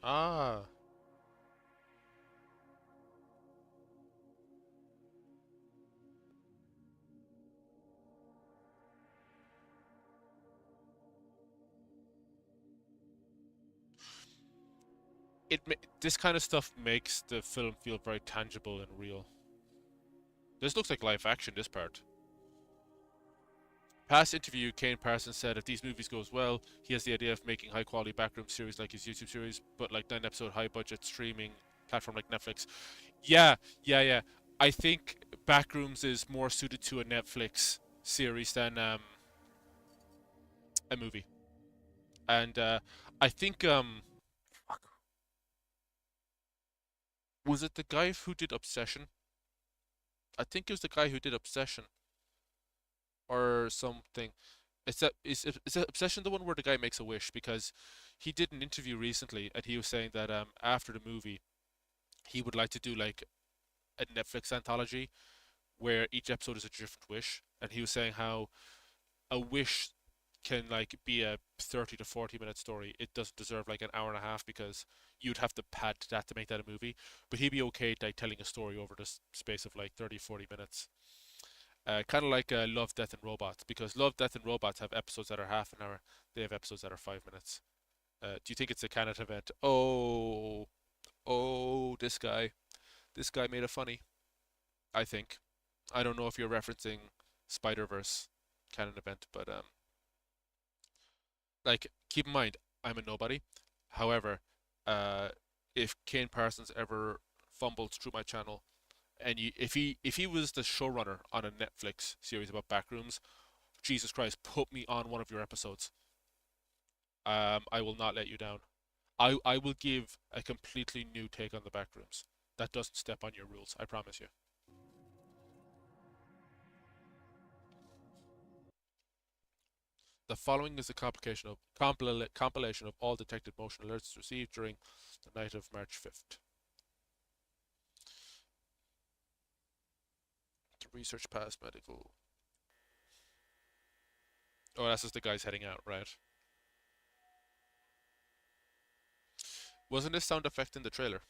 [SPEAKER 1] Ah. This kind of stuff makes the film feel very tangible and real. This looks like live action, this part. Past interview, Kane Parsons said if these movies goes well, he has the idea of making high quality backroom series like his YouTube series, but like 9 episode high budget streaming platform like Netflix. Yeah. I think Backrooms is more suited to a Netflix series than a movie. And I think fuck. Was it the guy who did Obsession? I think it was the guy who did Obsession or something. Is Obsession the one where the guy makes a wish? Because he did an interview recently and he was saying that after the movie he would like to do like a Netflix anthology where each episode is a different wish, and he was saying how a wish can like be a 30 to 40 minute story. It doesn't deserve like an hour and a half because you'd have to pad that to make that a movie. But he'd be okay like telling a story over the space of like 30, 40 minutes. Kind of like Love, Death, and Robots, because Love, Death, and Robots have episodes that are half an hour. They have episodes that are 5 minutes. Do you think it's a canon event? Oh, oh, this guy made a funny. I think. I don't know if you're referencing Spider Verse canon event, but like keep in mind, I'm a nobody. However, uh, if Kane Parsons ever fumbles through my channel, and if he was the showrunner on a Netflix series about backrooms, Jesus Christ, put me on one of your episodes. I will not let you down. I will give a completely new take on the backrooms that doesn't step on your rules. I promise you. The following is a compilation of all detected motion alerts received during the night of March 5th. The research past medical. Oh, that's just the guys heading out, right? Wasn't this sound effect in the trailer?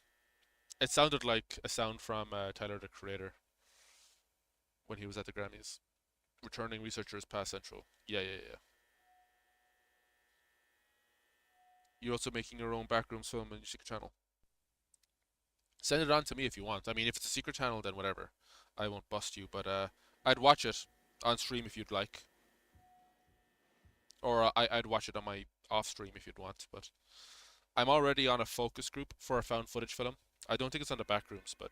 [SPEAKER 1] It sounded like a sound from Tyler the Creator when he was at the Grammys. Returning researchers past Central. Yeah, yeah, yeah. You're also making your own backrooms film on your secret channel. Send it on to me if you want. I mean, if it's a secret channel, then whatever. I won't bust you, but I'd watch it on stream if you'd like, or I'd watch it on my off stream if you'd want. But I'm already on a focus group for a found footage film. I don't think it's on the backrooms, but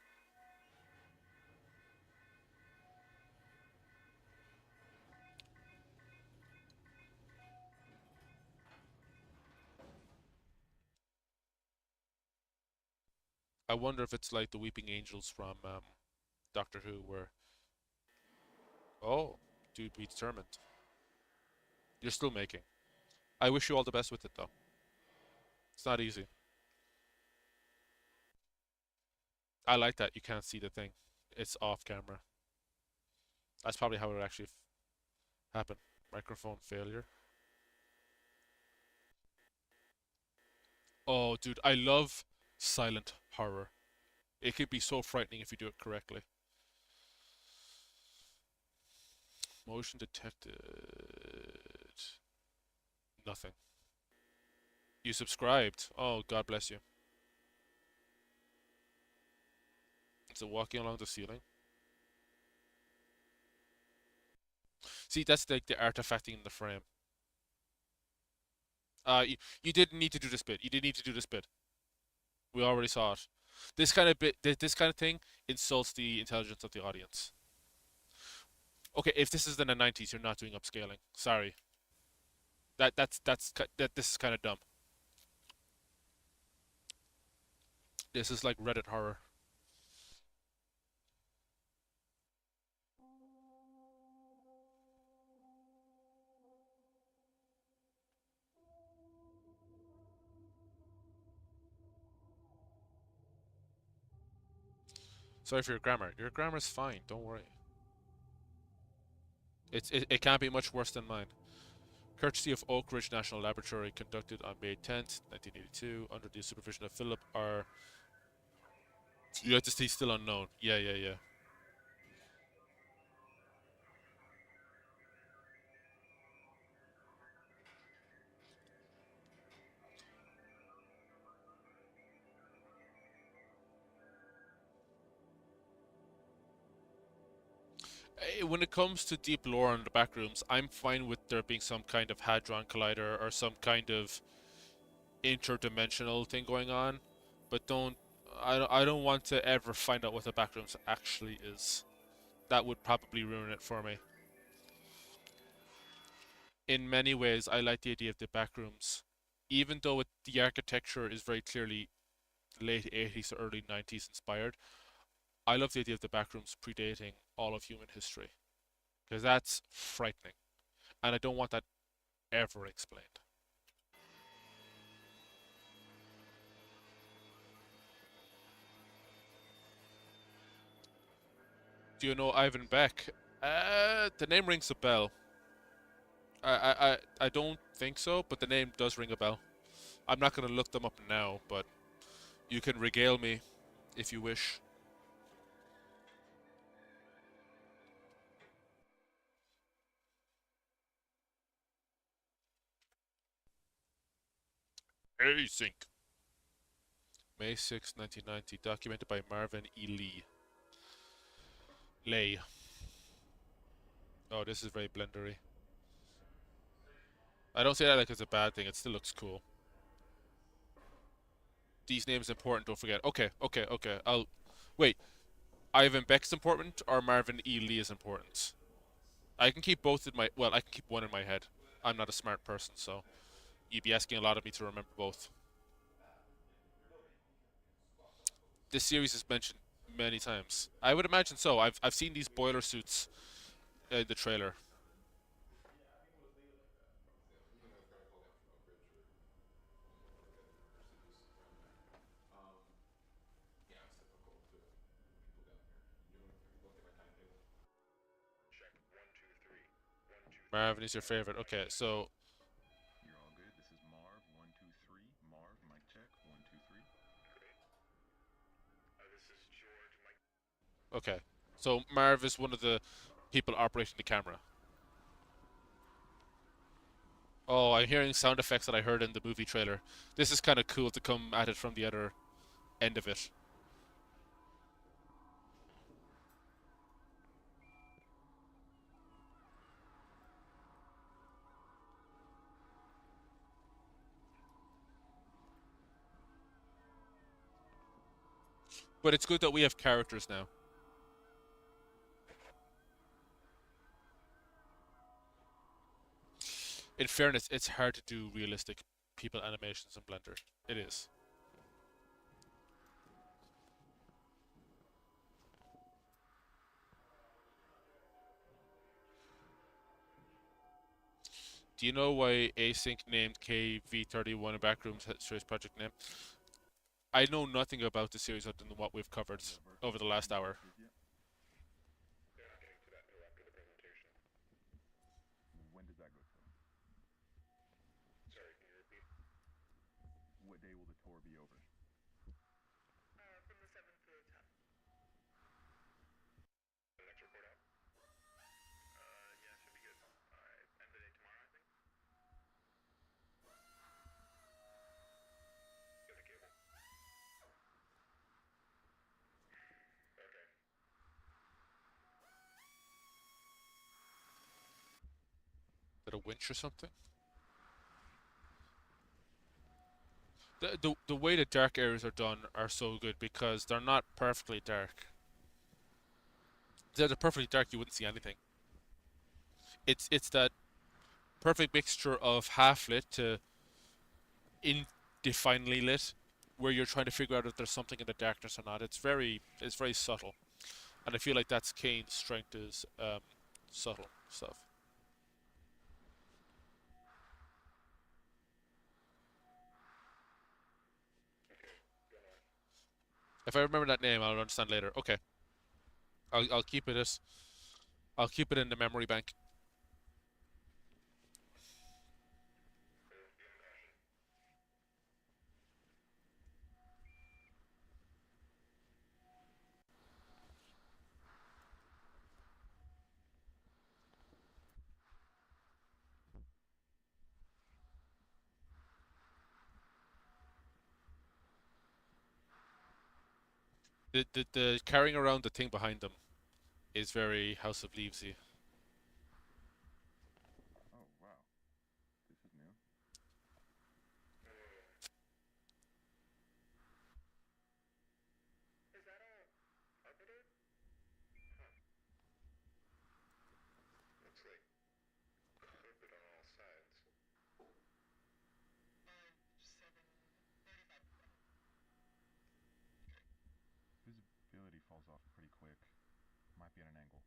[SPEAKER 1] I wonder if it's like the Weeping Angels from Doctor Who, where oh, dude, be determined. You're still making. I wish you all the best with it, though. It's not easy. I like that you can't see the thing. It's off camera. That's probably how it actually happened. Microphone failure. Oh, dude, I love silent horror. It can be so frightening if you do it correctly. Motion detected. Nothing. You subscribed. Oh, God bless you. Is it walking along the ceiling? See, that's like the artifacting in the frame. You didn't need to do this bit. You didn't need to do this bit. We already saw it. This kind of bit, this kind of thing insults the intelligence of the audience. Okay, if this is in the 90s, you're not doing upscaling. Sorry. That this is kind of dumb. This is like Reddit horror. Sorry for your grammar. Your grammar's fine. Don't worry. It can't be much worse than mine. Courtesy of Oak Ridge National Laboratory, conducted on May 10th, 1982, under the supervision of Philip R. You have to stay still unknown. Yeah, yeah, yeah. When it comes to deep lore on the backrooms, I'm fine with there being some kind of hadron collider or some kind of interdimensional thing going on, but I don't want to ever find out what the backrooms actually is. That would probably ruin it for me. In many ways, I like the idea of the backrooms, even though the architecture is very clearly late 80s to early 90s inspired. I love the idea of the backrooms predating all of human history, because that's frightening. and I don't want that ever explained. Do you know Ivan Beck? The name rings a bell. I don't think so, but the name does ring a bell. I'm not going to look them up now, but you can regale me if you wish. Async. May 6, 1990. Documented by Marvin E. Lee. Lay. Oh, this is very blendery. I don't say that like it's a bad thing. It still looks cool. These names important. Don't forget. Okay. Wait. Ivan Beck's important or Marvin E. Lee is important? I can keep both in my. Well, I can keep one in my head. I'm not a smart person, so you'd be asking a lot of me to remember both. This series is mentioned many times. I would imagine so. I've seen these boiler suits in the trailer. Marvin is your favorite. Okay, so
[SPEAKER 4] You're all good. This is Marv. 123. Marv, mic check. 123.
[SPEAKER 1] okay, so Marv is one of the people operating the camera. Oh, I'm hearing sound effects that I heard in the movie trailer. This is kind of cool to come at it from the other end of it. But it's good that we have characters now. In fairness, it's hard to do realistic people animations in Blender. It is. Do you know why Async named KV31 a Backrooms series project name? I know nothing about the series other than what we've covered over the last hour.
[SPEAKER 4] When does that go till? What day will the tour be over?
[SPEAKER 1] Is that a winch or something? The way the dark areas are done are so good because they're not perfectly dark. If they're perfectly dark, you wouldn't see anything. It's that perfect mixture of half lit to indefinitely lit, where you're trying to figure out if there's something in the darkness or not. It's very subtle, and I feel like that's Kane's strength is subtle stuff. If I remember that name, I'll understand later. Okay, I'll keep it as I'll keep it in the memory bank. The carrying around the thing behind them is very House of Leavesy.
[SPEAKER 4] Oh, wow. This is new. Visibility falls off pretty quick. Might be at an angle.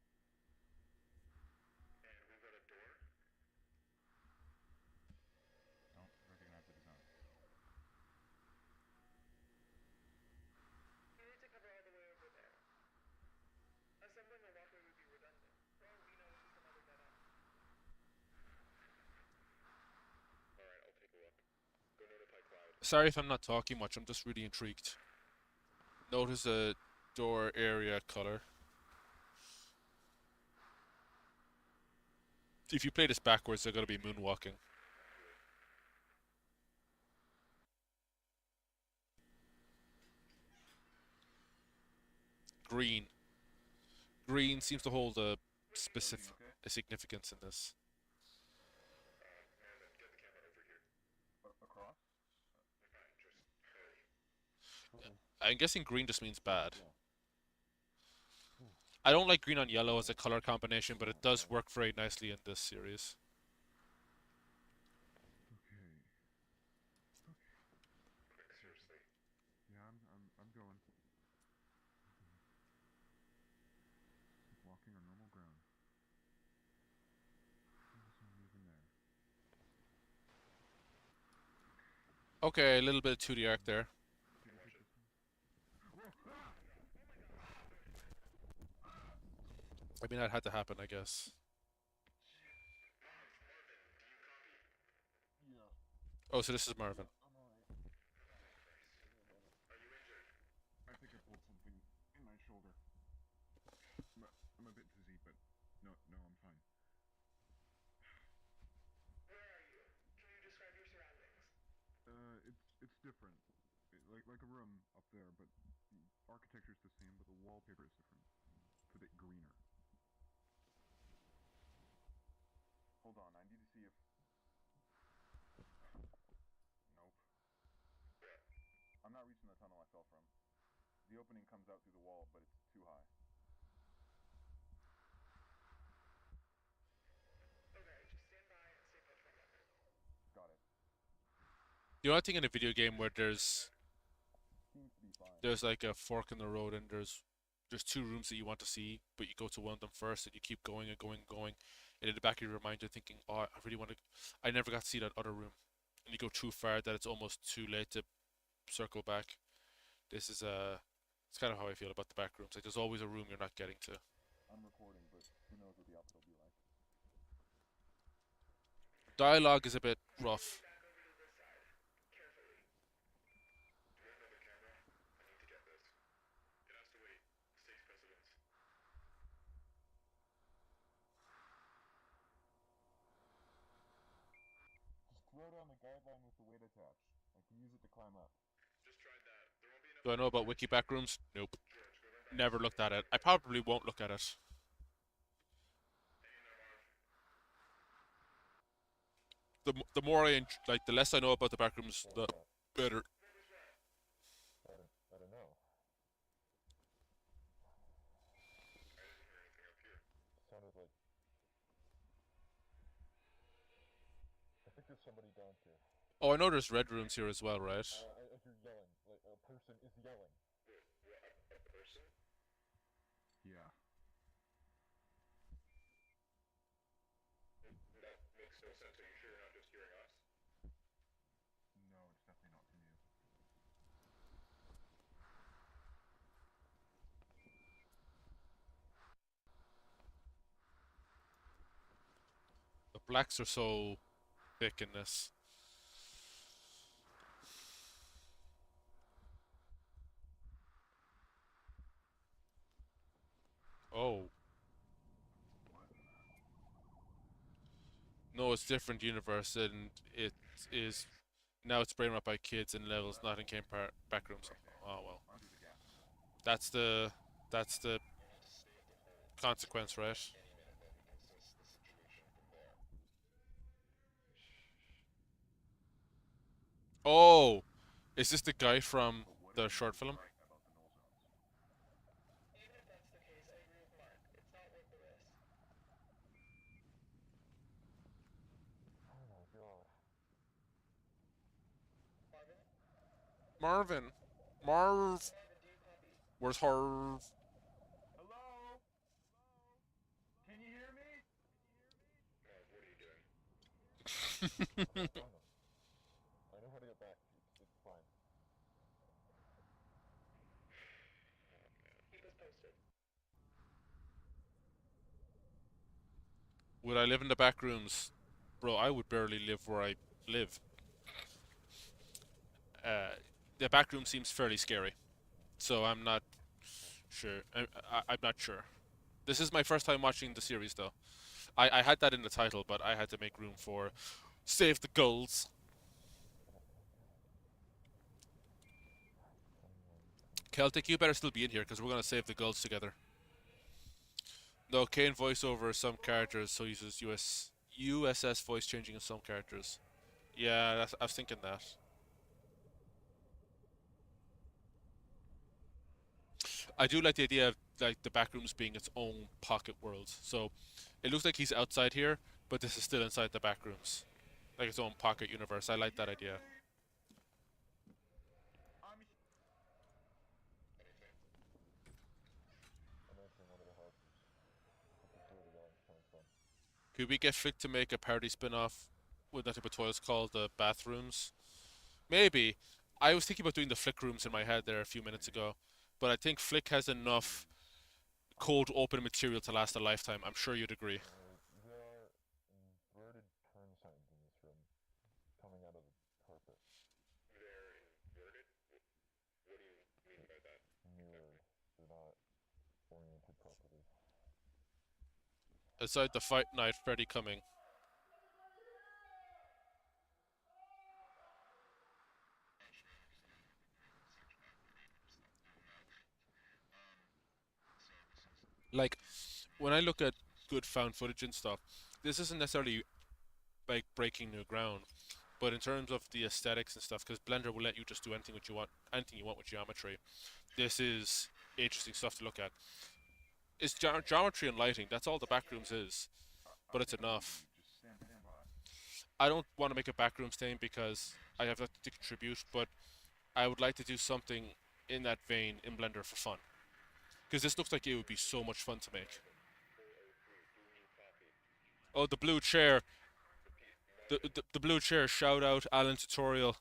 [SPEAKER 1] Sorry if I'm not talking much, I'm just really intrigued. Notice a door area color. If you play this backwards, they're gonna be moonwalking. Green. Green seems to hold a specific a significance in this.
[SPEAKER 3] Across?
[SPEAKER 1] I'm guessing green just means bad. I don't like green on yellow as a color combination, but it does work very nicely in this series.
[SPEAKER 3] Okay. Okay. Seriously. Yeah, I'm going. Walking on normal ground. There's no even there.
[SPEAKER 1] Okay, a little bit of 2D arc there. I mean, that had to happen, I guess.
[SPEAKER 3] Yeah.
[SPEAKER 1] Oh, so this is Marvin.
[SPEAKER 3] I'm alright. I think I pulled something in my shoulder. I'm a bit dizzy, but no, I'm fine. It's different. Like a room up there, but architecture's the same, but the wallpaper is different. It's a bit greener. Hold on, I need to see if. Nope. I'm not reaching the tunnel I fell from. The opening comes out through the wall, but it's too high. Got it.
[SPEAKER 1] The only thing in a video game where
[SPEAKER 3] Seems to be fine.
[SPEAKER 1] there's like a fork in the road and there's two rooms that you want to see, but you go to one of them first and you keep going and going and going, and in the back of your mind you're thinking, oh, I really want to. I never got to see that other room, and you go too far that it's almost too late to circle back. This is it's kind of how I feel about the back rooms. Like there's always a room you're not getting to.
[SPEAKER 3] I'm recording, but who knows what the output will be like.
[SPEAKER 1] Dialogue is a bit rough.
[SPEAKER 3] Just throw down the guideline with the weight attached. I can use it to climb up.
[SPEAKER 1] Do I know about wiki backrooms? Nope. Never looked at it. I probably won't look at it. The more like, the less I know about the backrooms, the better.
[SPEAKER 3] I don't know. Sounded like. I think there's somebody down here.
[SPEAKER 1] Oh, I know there's red rooms here as well, right?
[SPEAKER 3] I hear yelling. Like a person is yelling. A person? Yeah. That makes no sense. Are you sure you're not just hearing us? No, it's definitely not from you.
[SPEAKER 1] The blacks are so thick in this. Oh. No, it's different universe, and it is now it's brain rot by kids in levels not in game backrooms. Oh well, that's the consequence, right? Oh, is this the guy from the short film?
[SPEAKER 3] Oh my god.
[SPEAKER 1] Marvin, Marv, where's Harv?
[SPEAKER 2] Hello? Can you hear me?
[SPEAKER 3] I know how to get back. It's fine.
[SPEAKER 1] Would I live in the back rooms? Bro, I would barely live where I live. The back room seems fairly scary, so I'm not sure. I'm not sure. This is my first time watching the series, though. I had that in the title, but I had to make room for Save the Gulls. Celtic, you better still be in here because we're gonna save the Gulls together. No, Kane voiceover some characters, so uses USS voice changing in some characters. Yeah, I was thinking that. I do like the idea of like the backrooms being its own pocket world. So it looks like he's outside here, but this is still inside the backrooms, like its own pocket universe. I like that idea.
[SPEAKER 2] I'm
[SPEAKER 3] I'm answering one of the houses. I can see where the yelling's coming from.
[SPEAKER 1] Could we get Flick to make a parody spin-off with nothing but toys called the Bathrooms? Maybe. I was thinking about doing the Flick rooms in my head there a few minutes ago, but I think Flick has enough cold open material to last a lifetime. I'm sure you'd agree.
[SPEAKER 3] There are inverted turn signs in this room coming out of the carpet.
[SPEAKER 4] They're inverted? What do you mean by that?
[SPEAKER 3] Mirrored. They're not oriented properly.
[SPEAKER 1] Aside the fight night, Freddy coming. Like, when I look at good found footage and stuff, this isn't necessarily like breaking new ground, but in terms of the aesthetics and stuff, because Blender will let you just do anything you want with geometry. This is interesting stuff to look at. It's geometry and lighting. That's all the backrooms is, but it's enough.
[SPEAKER 2] just stand by.
[SPEAKER 1] I don't want to make a backrooms thing because I have nothing to contribute, but I would like to do something in that vein in Blender for fun. Because this looks like it would be so much fun to make. Oh, the blue chair. The blue chair. Shout out Alan Tutorial.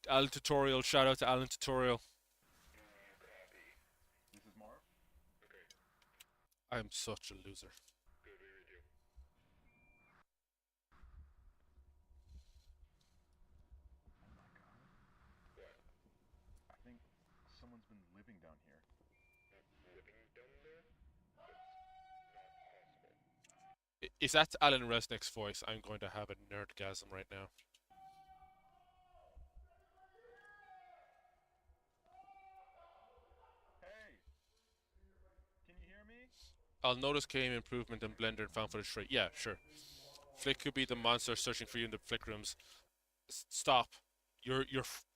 [SPEAKER 1] Alan Tutorial. Shout out to Alan Tutorial.
[SPEAKER 2] This is Marv.
[SPEAKER 1] I'm such a loser.
[SPEAKER 2] I think someone's been living down here.
[SPEAKER 1] If that's Alan Resnick's voice, I'm going to have a nerdgasm right now.
[SPEAKER 2] Hey! Can you hear me?
[SPEAKER 1] I'll notice game improvement in Blender and found footage trait. Yeah, sure. Flick could be the monster searching for you in the Flick rooms. Stop. You're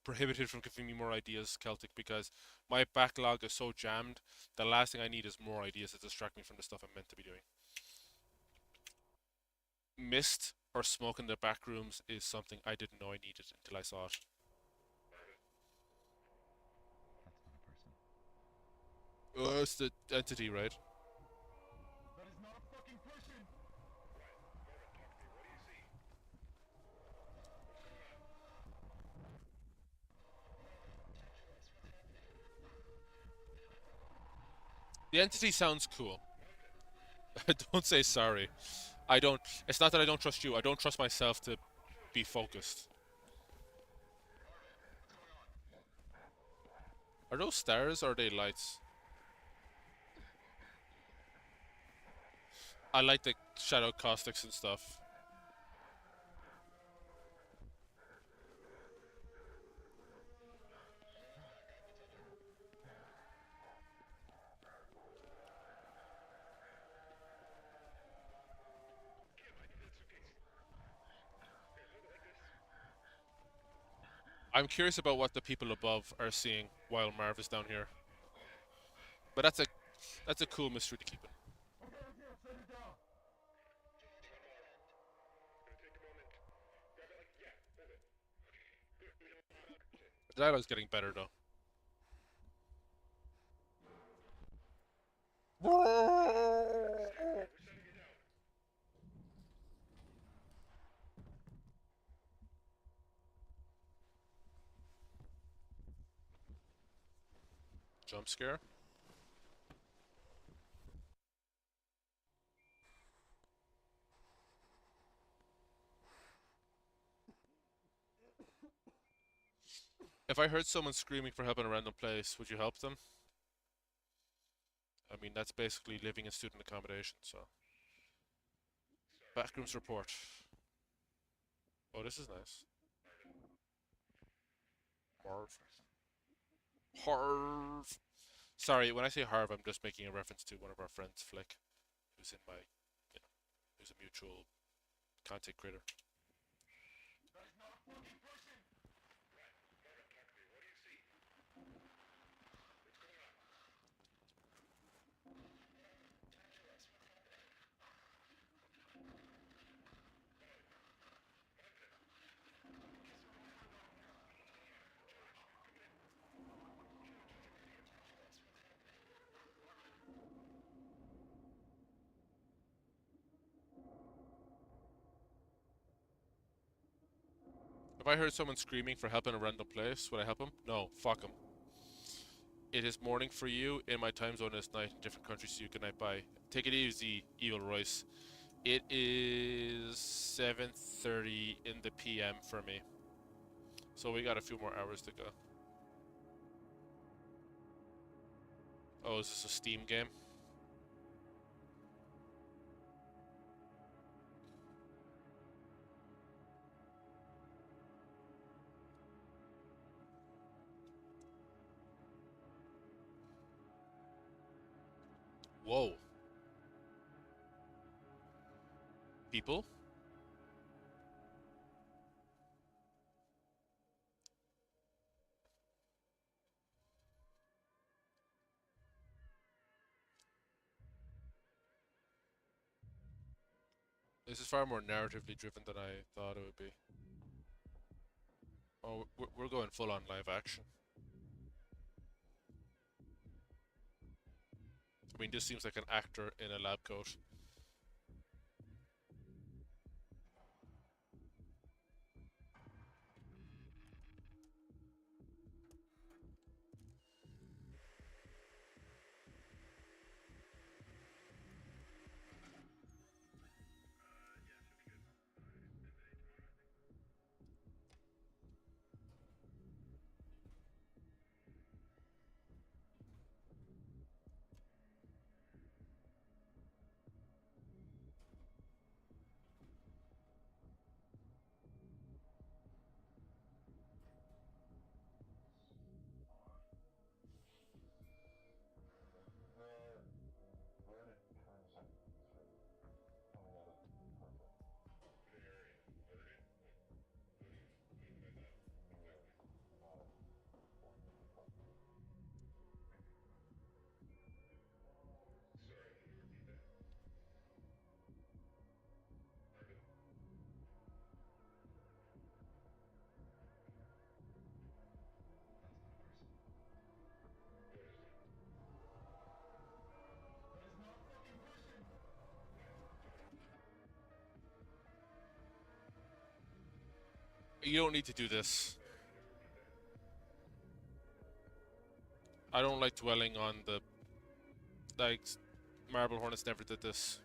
[SPEAKER 1] prohibited from giving me more ideas, Celtic, because my backlog is so jammed. The last thing I need is more ideas to distract me from the stuff I'm meant to be doing. Mist or smoke in the back rooms is something I didn't know I needed until I saw it.
[SPEAKER 2] That's not a person.
[SPEAKER 1] It's the entity, right?
[SPEAKER 2] That is not a fucking person!
[SPEAKER 1] The entity sounds cool. Don't say sorry. I don't. It's not that I don't trust you. I don't trust myself to be focused. Are those stars or are they lights? I like the shadow caustics and stuff. I'm curious about what the people above are seeing while Marv is down here. But that's a cool mystery to keep in.
[SPEAKER 2] Okay, set it down!
[SPEAKER 1] The dialogue's getting better though. Jump scare. If I heard someone screaming for help in a random place, would you help them? I mean, that's basically living in student accommodation, so. Backrooms report. Oh, this is nice. Harv. Harv. Sorry, when I say Harv, I'm just making a reference to one of our friends, Flick, who's in my, who's a mutual content creator. If I heard someone screaming for help in a random place, would I help him? No, fuck him. It is morning for you. In my time zone, it's night in different countries. So you good night. Bye. Take it easy, Evil Royce. It is 7:30 in the PM for me, so we got a few more hours to go. Oh, is this a Steam game? Whoa. People? This is far more narratively driven than I thought it would be. Oh, we're going full on live action. I mean, this seems like an actor in a lab coat.
[SPEAKER 3] We're in a transit through coming out of conflict. Near, not a point of conflict.
[SPEAKER 1] You don't need to do this. I don't like dwelling on the... Like, Marble Hornets never did this.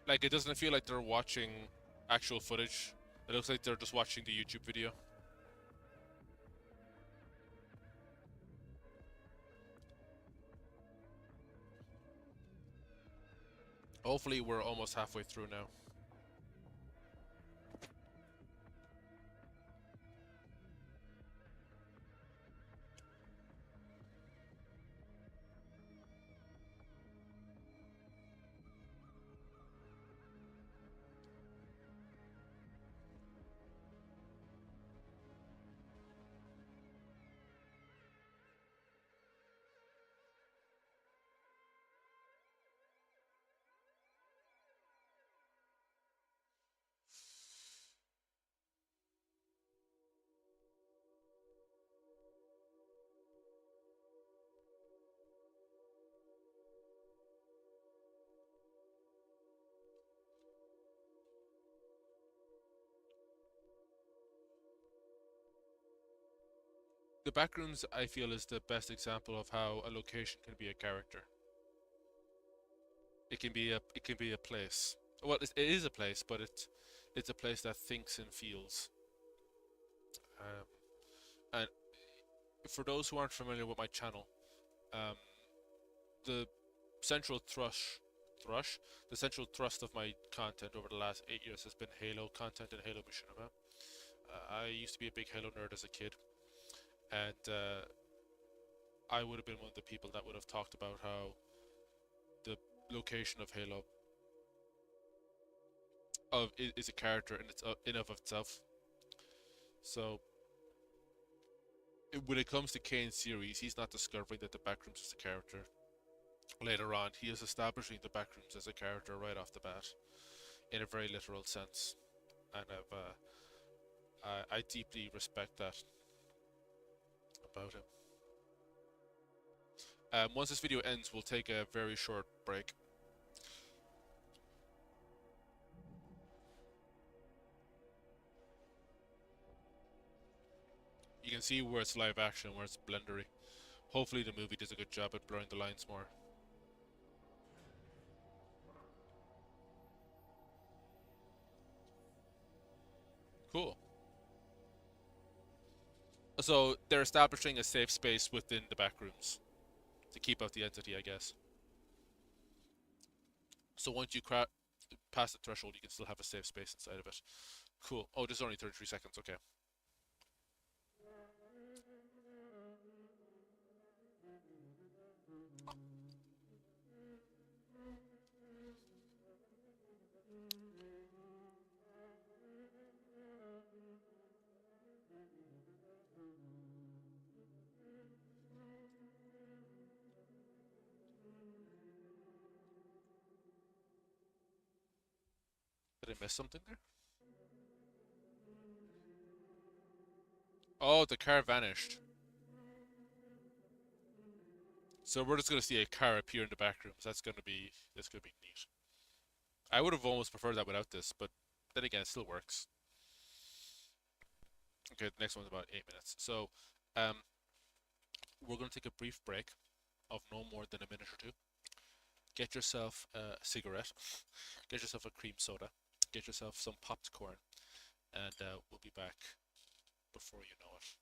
[SPEAKER 1] Like, it doesn't feel like they're watching actual footage. It looks like they're just watching the YouTube video. Hopefully we're almost halfway through now. The Backrooms, I feel, is the best example of how a location can be a character. It can be a place. Well, it is a place, but it's a place that thinks and feels. And for those who aren't familiar with my channel, um, the central the central thrust of my content over the last 8 years has been Halo content and Halo Machinima. I used to be a big Halo nerd as a kid, and I would have been one of the people that would have talked about how the location of Halo is a character in of itself. So when it comes to Kane's series, he's not discovering that the backrooms is a character. Later on, he is establishing the backrooms as a character right off the bat, in a very literal sense, and I deeply respect that about him. Once this video ends, we'll take a very short break. You can see where it's live action, where it's blendery. Hopefully the movie does a good job at blurring the lines more. Cool. So they're establishing a safe space within the backrooms to keep out the entity, I guess. So once you pass the threshold, you can still have a safe space inside of it. Cool. Oh, this is only 33 seconds. Okay. Did I miss something there? Oh, the car vanished. So we're just gonna see a car appear in the backrooms. That's gonna be neat. I would have almost preferred that without this, but then again, it still works. Okay, the next one's about 8 minutes. So, we're gonna take a brief break of no more than a minute or two. Get yourself a cigarette, get yourself a cream soda, get yourself some popped corn, and we'll be back before you know it.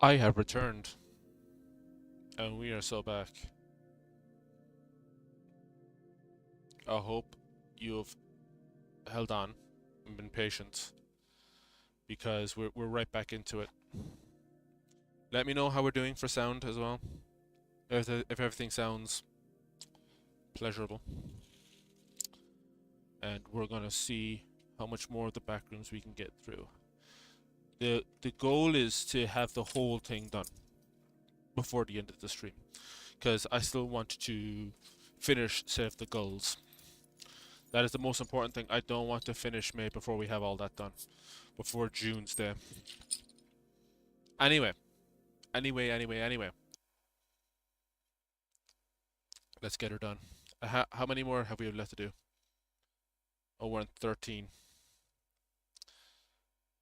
[SPEAKER 1] I have returned, and we are so back. I hope you've held on and been patient, because we're right back into it. Let me know how we're doing for sound as well, if everything sounds pleasurable, and we're gonna see how much more of the backrooms we can get through. The goal is to have the whole thing done before the end of the stream, because I still want to finish Save the Gulls. That is the most important thing. I don't want to finish May before we have all that done, before June's Day. Anyway. Let's get her done. How many more have we left to do? Oh, we're on 13.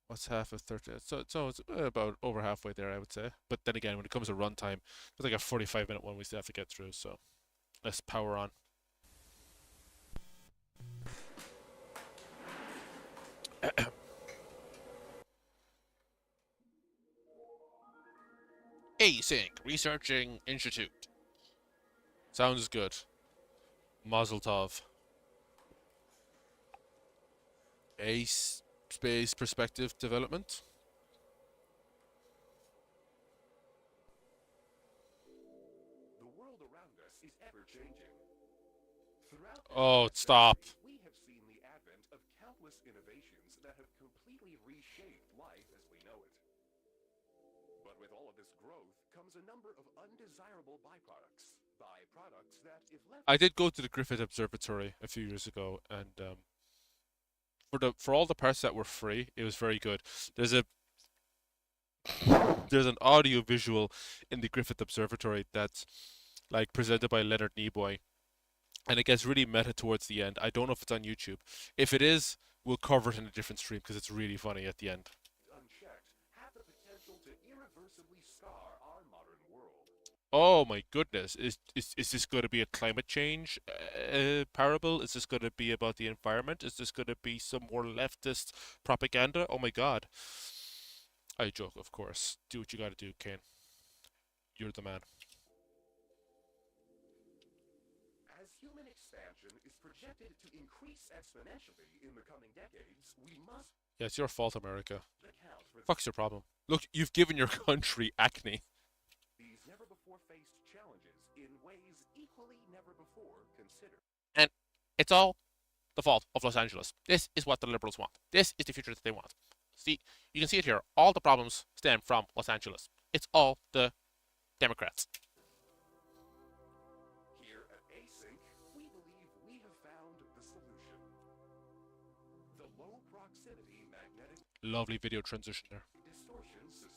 [SPEAKER 1] What's half of 13? So it's about over halfway there, I would say. But then again, when it comes to runtime, there's like a 45-minute one we still have to get through. So let's power on. Async Researching Institute. Sounds good. Mazel tov. Space perspective development.
[SPEAKER 5] The world around us is ever changing. Throughout
[SPEAKER 1] Oh, stop.
[SPEAKER 5] we have seen the advent of countless innovations that have completely reshaped life as we know it. But with all of this growth comes a number of undesirable byproducts. Byproducts that, if left...
[SPEAKER 1] I did go to the Griffith Observatory a few years ago, and for all the parts that were free, it was very good. There's an audio visual in the Griffith Observatory that's like presented by Leonard Nimoy, and it gets really meta towards the end. I don't know if it's on YouTube. If it is, we'll cover it in a different stream because it's really funny at the end.
[SPEAKER 5] unchecked, have the potential to irreversibly scar our modern world.
[SPEAKER 1] Oh my goodness. Is this going to be a climate change parable? Is this going to be about the environment? Is this going to be some more leftist propaganda? Oh my god. I joke, of course. Do what you gotta do, Kane. You're the man.
[SPEAKER 5] As human expansion is projected to increase exponentially in the coming decades, we must
[SPEAKER 1] Yeah, it's your fault, America.
[SPEAKER 5] account for
[SPEAKER 1] Fuck's your problem? Look, you've given your country acne.
[SPEAKER 5] these never-before-faced challenges in ways equally never-before considered.
[SPEAKER 1] And it's all the fault of Los Angeles. This is what the liberals want. This is the future that they want. See, you can see it here. All the problems stem from Los Angeles. It's all the Democrats.
[SPEAKER 5] Here at Async, we believe we have found the solution. The low-proximity magnetic
[SPEAKER 1] Lovely video transition there.
[SPEAKER 5] distortion system.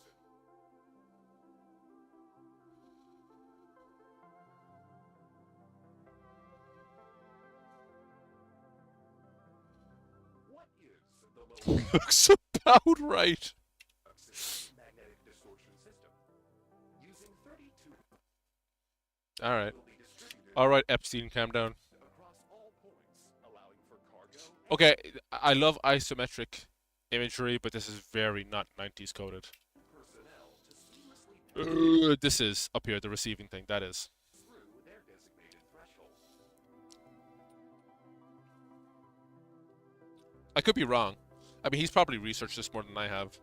[SPEAKER 5] What is the
[SPEAKER 1] Looks about right.
[SPEAKER 5] low-proximity magnetic distortion system? Using 32
[SPEAKER 1] Alright.
[SPEAKER 5] will be distributed
[SPEAKER 1] Alright, Epstein, calm down.
[SPEAKER 5] across all points, allowing for cargo and
[SPEAKER 1] Okay, I love isometric imagery, but this is very not 90s coded.
[SPEAKER 5] personnel to seamlessly
[SPEAKER 1] This is up here, the receiving thing, that is.
[SPEAKER 5] pass through their designated threshold.
[SPEAKER 1] I could be wrong. I mean, he's probably researched this more than I have.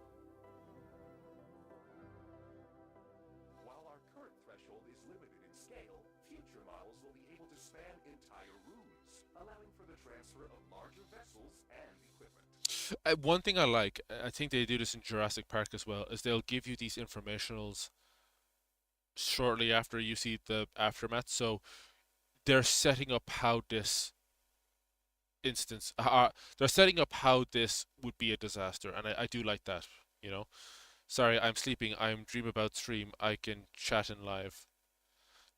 [SPEAKER 5] While our current threshold is limited in scale, future models will be able to span entire rooms, allowing for the transfer of larger vessels and equipment.
[SPEAKER 1] One thing I like, I think they do this in Jurassic Park as well, is they'll give you these informationals shortly after you see the aftermath. So they're setting up how this instance, they're setting up how this would be a disaster, and I do like that, you know. Sorry, I'm sleeping. I'm dream about stream. I can chat in live.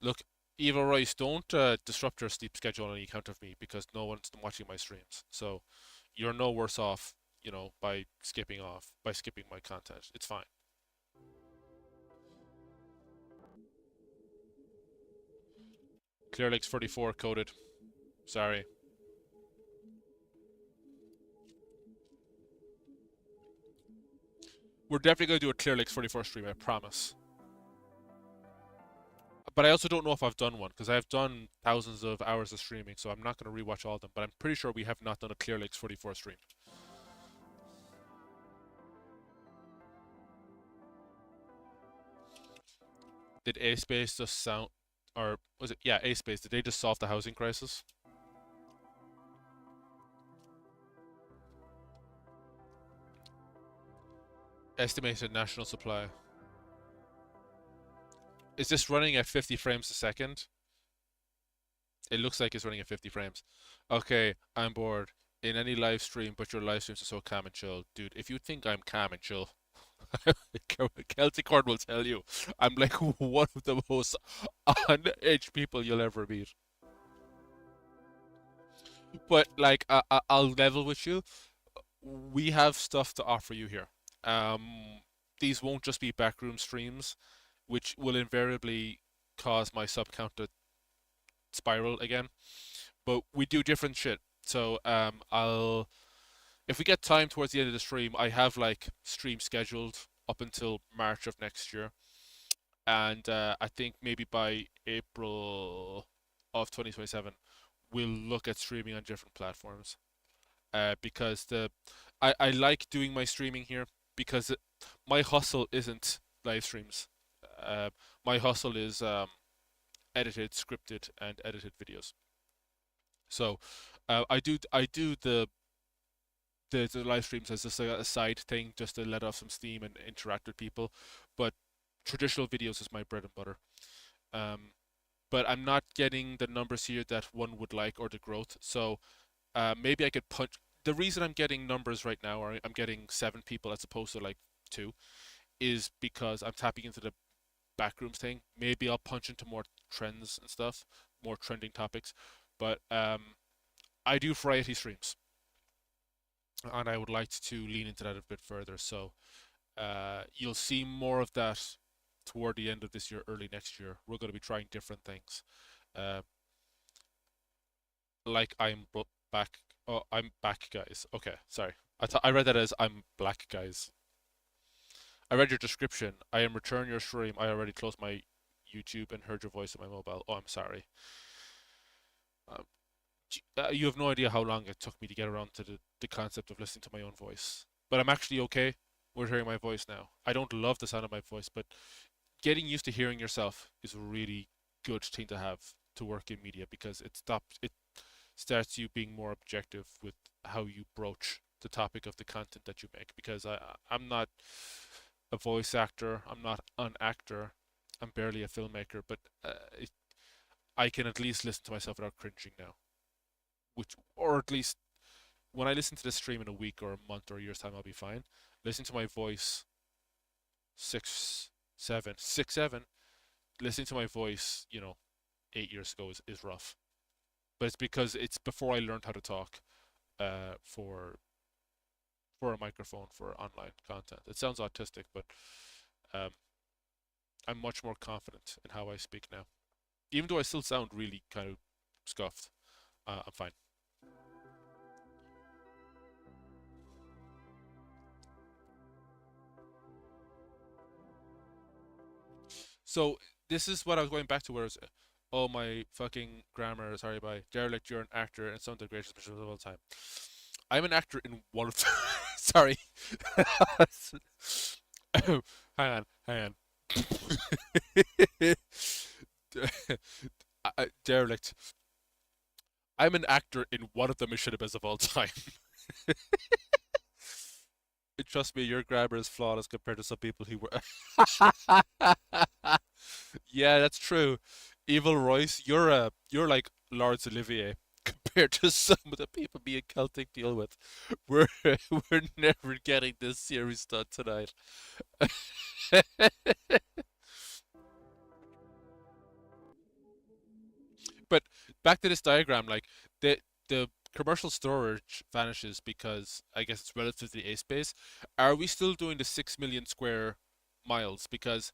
[SPEAKER 1] Look, Eva Royce, don't disrupt your sleep schedule on any account of me, because no one's watching my streams. So you're no worse off, you know, by skipping my content. It's fine. Clear Lakes 44 coded. Sorry. We're definitely going to do a Clear Lakes 41st stream, I promise. But I also don't know if I've done one, because I've done thousands of hours of streaming, so I'm not going to rewatch all of them. But I'm pretty sure we have not done a Clear Lakes 44 stream. Did A-Space just sound... Or was it... Yeah, A-Space. Did they just solve the housing crisis? Estimated national supply. Is this running at 50 frames a second? It looks like it's running at 50 frames. Okay, I'm bored. In any live stream, but your live streams are so calm and chill. Dude, if you think I'm calm and chill, Celtic Corn will tell you, I'm like one of the most on-edge people you'll ever meet. But like, I'll level with you. We have stuff to offer you here. These won't just be backroom streams, which will invariably cause my sub count to spiral again. But we do different shit. So if we get time towards the end of the stream, I have like stream scheduled up until March of next year, and I think maybe by April of 2027, we'll look at streaming on different platforms. Because I like doing my streaming here because my hustle isn't live streams. My hustle is edited, scripted, and edited videos. So I do the live streams as just a side thing, just to let off some steam and interact with people. But traditional videos is my bread and butter. But I'm not getting the numbers here that one would like or the growth. So maybe I could punch. The reason I'm getting numbers right now, or I'm getting 7 people as opposed to like 2, is because I'm tapping into the backrooms thing. Maybe I'll punch into more trends and stuff, more trending topics. But I do variety streams, and I would like to lean into that a bit further. So you'll see more of that toward the end of this year, early next year. We're going to be trying different things. Like I'm back. Oh, I'm back, guys. Okay, sorry. I read that as I'm black, guys. I read your description. I am returning your stream. I already closed my YouTube and heard your voice on my mobile. Oh, I'm sorry. You have no idea how long it took me to get around to the concept of listening to my own voice. But I'm actually okay with hearing my voice now. I don't love the sound of my voice, but getting used to hearing yourself is a really good thing to have to work in media, because it starts you being more objective with how you broach the topic of the content that you make. Because I'm not a voice actor, I'm not an actor, I'm barely a filmmaker, but I can at least listen to myself without cringing now. Or at least when I listen to this stream in a week or a month or a year's time, I'll be fine. Listening to my voice 6, 7, listening to my voice, 8 years ago is rough. But it's because it's before I learned how to talk for a microphone for online content. It sounds autistic, but I'm much more confident in how I speak now. Even though I still sound really kind of scuffed, I'm fine. So this is what I was going back to, where it's, oh, my fucking grammar, sorry, by Derelict, you're an actor and some of the greatest missions of all time. I'm an actor in one of the... Sorry. Hang on. Derelict. I'm an actor in one of the mission events of all time. Trust me, your grammar is flawless compared to some people who were... Yeah, that's true. Evil Royce, you're like Laurence Olivier compared to some of the people me and Celtic deal with. We're never getting this series done tonight. But back to this diagram, like the commercial storage vanishes because I guess it's relative to the A space. Are we still doing the 6 million square miles? Because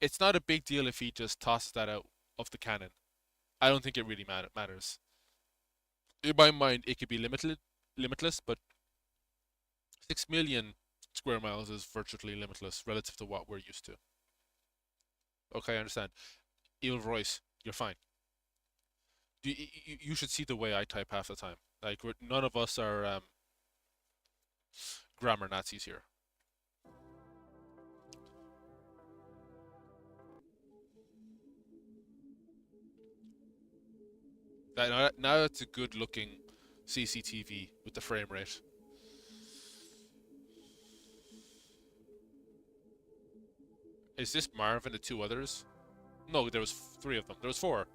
[SPEAKER 1] it's not a big deal if he just tosses that out of the cannon. I don't think it really matters. In my mind, it could be limitless, but 6 million square miles is virtually limitless relative to what we're used to. Okay, I understand. Il Royce, you're fine. You should see the way I type half the time. Like, none of us are grammar Nazis here. Now it's a good looking CCTV with the frame rate. Is this Marvin, the two others? No, there was three of them. There was four.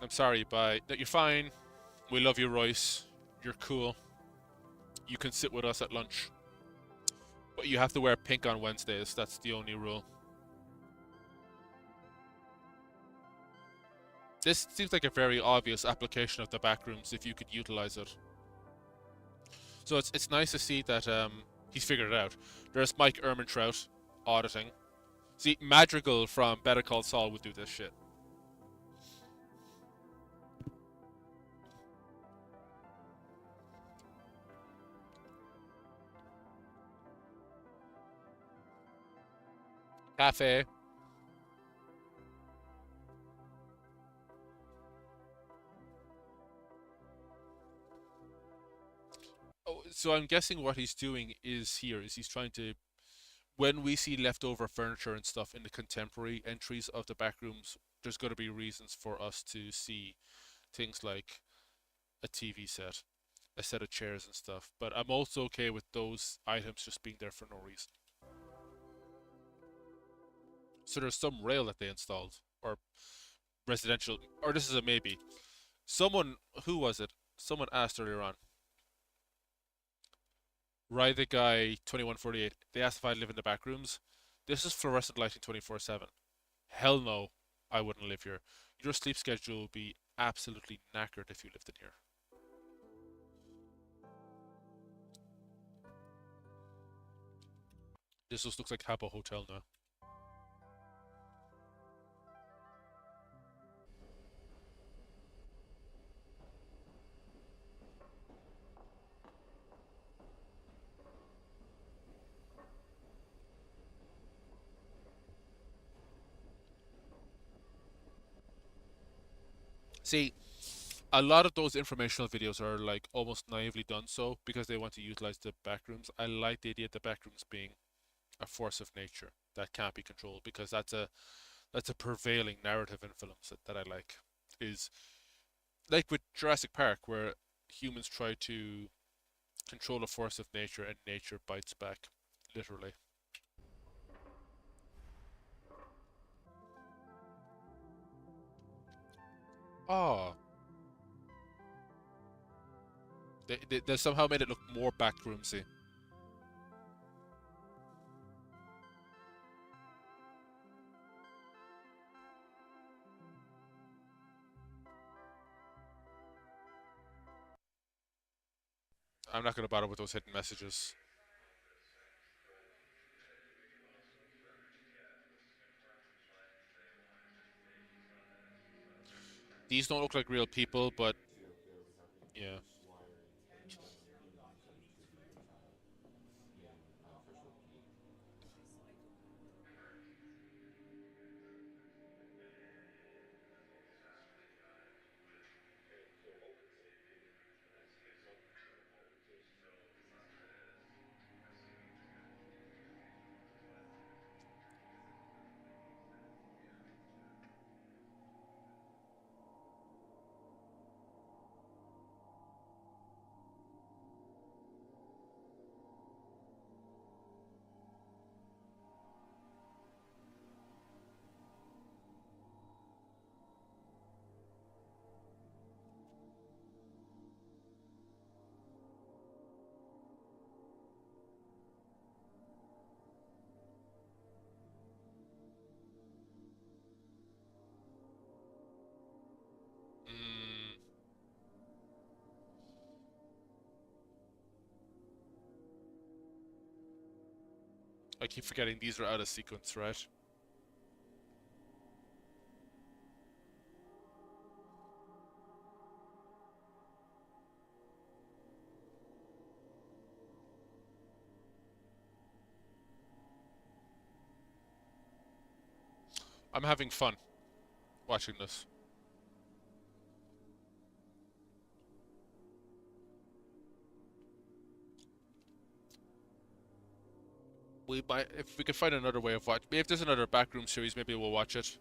[SPEAKER 1] I'm sorry, but you're fine. We love you, Royce. You're cool. You can sit with us at lunch. But you have to wear pink on Wednesdays. That's the only rule. This seems like a very obvious application of the backrooms if you could utilize it. So it's nice to see that he's figured it out. There's Mike Ehrmantraut auditing. See, Madrigal from Better Call Saul would do this shit. Cafe. Oh, so I'm guessing what he's doing is he's trying to, when we see leftover furniture and stuff in the contemporary entries of the backrooms, there's got to be reasons for us to see things like a TV set, a set of chairs and stuff. But I'm also okay with those items just being there for no reason. So there's some rail that they installed, or residential, or this is a maybe. Someone, who was it? Someone asked earlier on. Ride the guy 2148. They asked if I'd live in the back rooms. This is fluorescent lighting 24/7. Hell no, I wouldn't live here. Your sleep schedule would be absolutely knackered if you lived in here. This just looks like Habbo Hotel now. See, a lot of those informational videos are like almost naively done so because they want to utilize the backrooms. I like the idea of the backrooms being a force of nature that can't be controlled because that's a prevailing narrative in films that I like. Is like with Jurassic Park where humans try to control a force of nature and nature bites back, literally. Oh, they somehow made it look more backroomsy. I'm not going to bother with those hidden messages. These don't look like real people, but
[SPEAKER 3] to build something
[SPEAKER 1] yeah.
[SPEAKER 3] wiring to be mentioned to be in official key.
[SPEAKER 1] Mm, I keep forgetting these are out of sequence, right? I'm having fun watching this. We might, if we can find another way of watch. If there's another backroom series, maybe we'll watch it.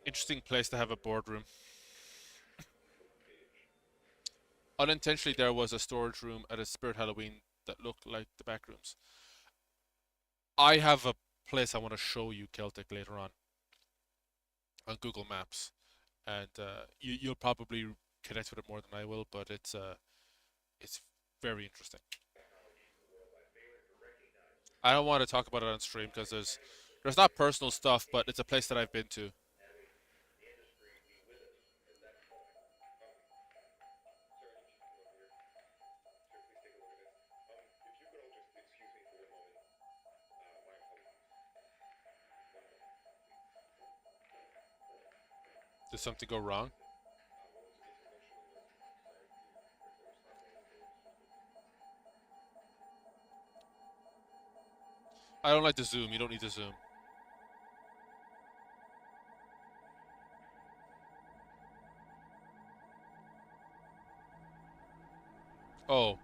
[SPEAKER 1] Interesting place to have a boardroom. Unintentionally, there was a storage room at a Spirit Halloween that looked like the backrooms. I have a place I want to show you, Celtic, later on Google Maps, and you'll probably connect with it more than I will, but it's very interesting. I don't want to talk about it on stream because there's not personal stuff, but it's a place that I've been to. Did something go wrong? I don't like to zoom. You don't need to zoom. Oh.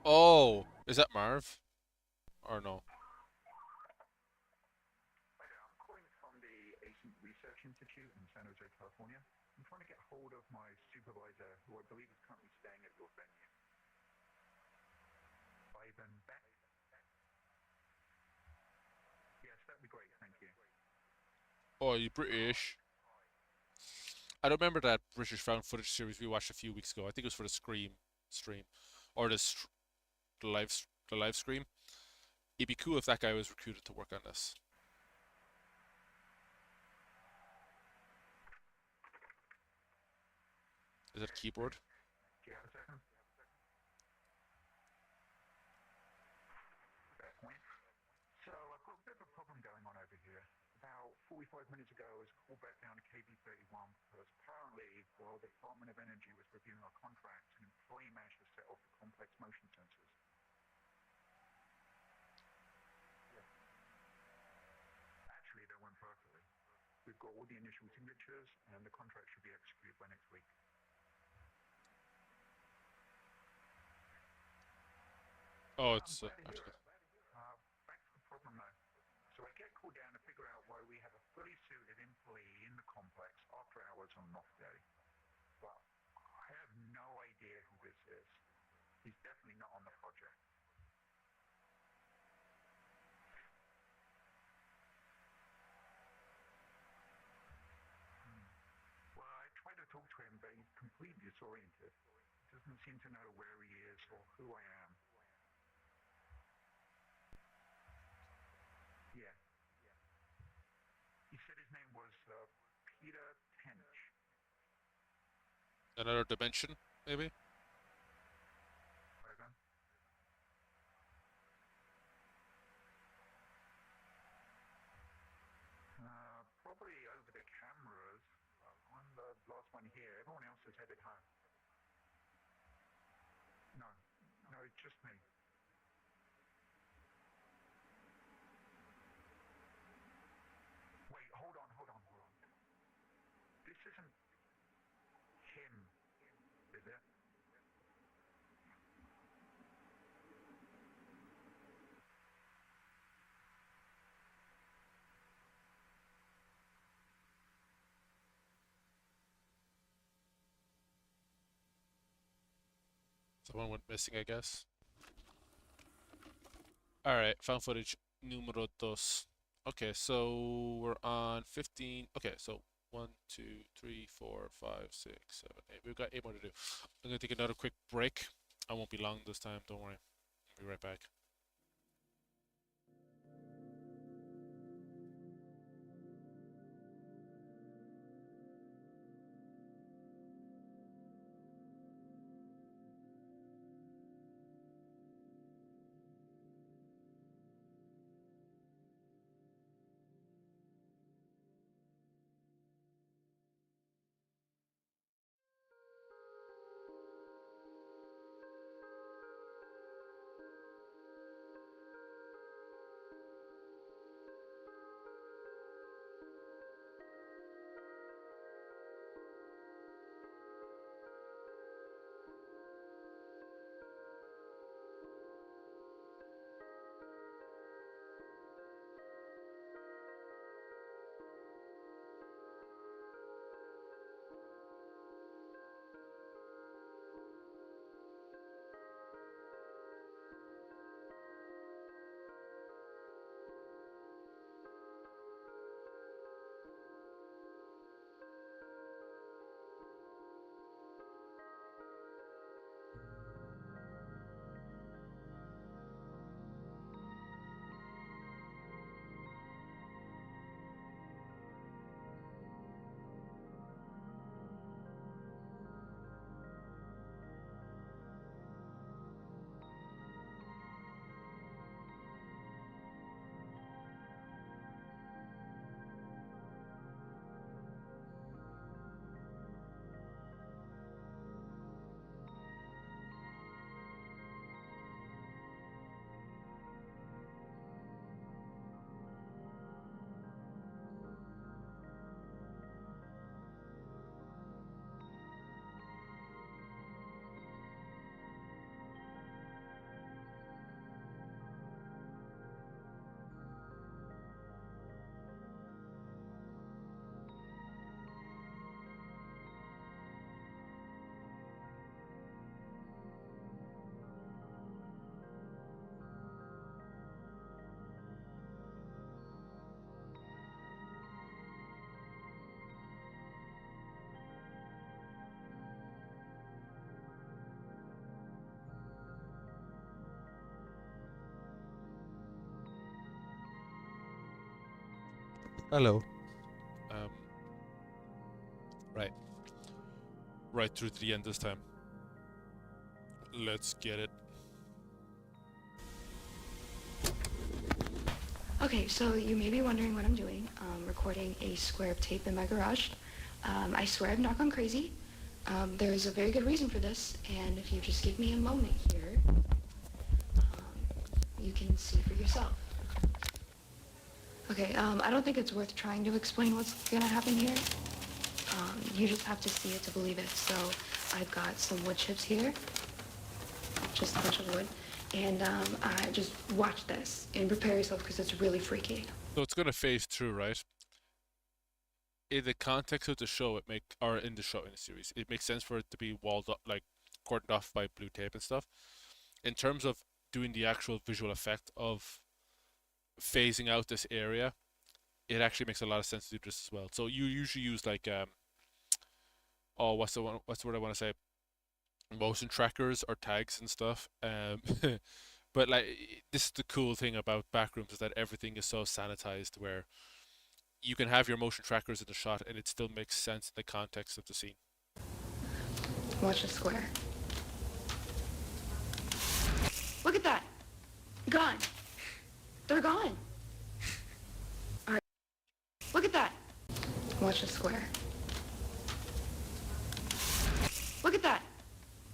[SPEAKER 1] Oh. Is that Marv? Or no?
[SPEAKER 4] Hi there, I'm calling from the Ascent Research Institute in San Jose, California. I'm trying to get hold of my supervisor, who I believe is currently staying at your venue. Ivan Beck? Yes, that'd be great, thank you.
[SPEAKER 1] Oh, you British? I don't remember that British found footage series we watched a few weeks ago. I think it was for the Scream stream, or the live stream. It'd be cool if that guy was recruited to work on this. Is that a keyboard?
[SPEAKER 4] Do you have a second? Fair point. So I've got a bit of a problem going on over here. About 45 minutes ago, I was called back down to KB31 because apparently, while the Department of Energy was reviewing our contract, an employee managed to set off the complex motion sensors. Actually, that went perfectly. We've got all the initial signatures, and the contract should be executed by next week.
[SPEAKER 1] Oh,
[SPEAKER 4] I'm
[SPEAKER 1] it's
[SPEAKER 4] glad to hear it. Back to the problem though. So I get called down to figure out why we have a fully suited employee in the complex after hours on an off day. But I have no idea who this is. He's definitely not on the project. Well, I tried to talk to him, but he's completely disoriented. He doesn't seem to know where he is or who I am. Yeah. He said his name was Peter Tench.
[SPEAKER 1] another dimension, maybe?
[SPEAKER 4] Over. Probably over the cameras. I'm the last one here. Everyone else is headed home. No, no, it's just me. Wait, hold on. This isn't him, is it?
[SPEAKER 1] Someone went missing, I guess. Alright, found footage numero dos. Okay, so we're on 15. Okay, so 1, 2, 3, 4, 5, 6, 7, 8. We've got 8 more to do. I'm gonna take another quick break. I won't be long this time, don't worry. I'll be right back. Hello. Um, right. Right through to the end this time. Let's get it.
[SPEAKER 6] Okay, so you may be wondering what I'm doing. Recording a square of tape in my garage. I swear I've not gone crazy. There's a very good reason for this, and if you just give me a moment here, you can see for yourself. Okay, I don't think it's worth trying to explain what's gonna happen here. You just have to see it to believe it. So I've got some wood chips here, just a bunch of wood, and I just watch this and prepare yourself because it's really freaky.
[SPEAKER 1] So it's gonna phase through, right? In the context of the show, in the series, it makes sense for it to be walled up, like cordoned off by blue tape and stuff. In terms of doing the actual visual effect of phasing out this area, it actually makes a lot of sense to do this as well. So you usually use like oh, what's the word I want to say? Motion trackers or tags and stuff. But like this is the cool thing about backrooms is that everything is so sanitized where you can have your motion trackers in the shot and it still makes sense in the context of the scene.
[SPEAKER 6] Watch the square. Look at that. Gone. They're gone. All right. Look at that. Watch the square. Look at that.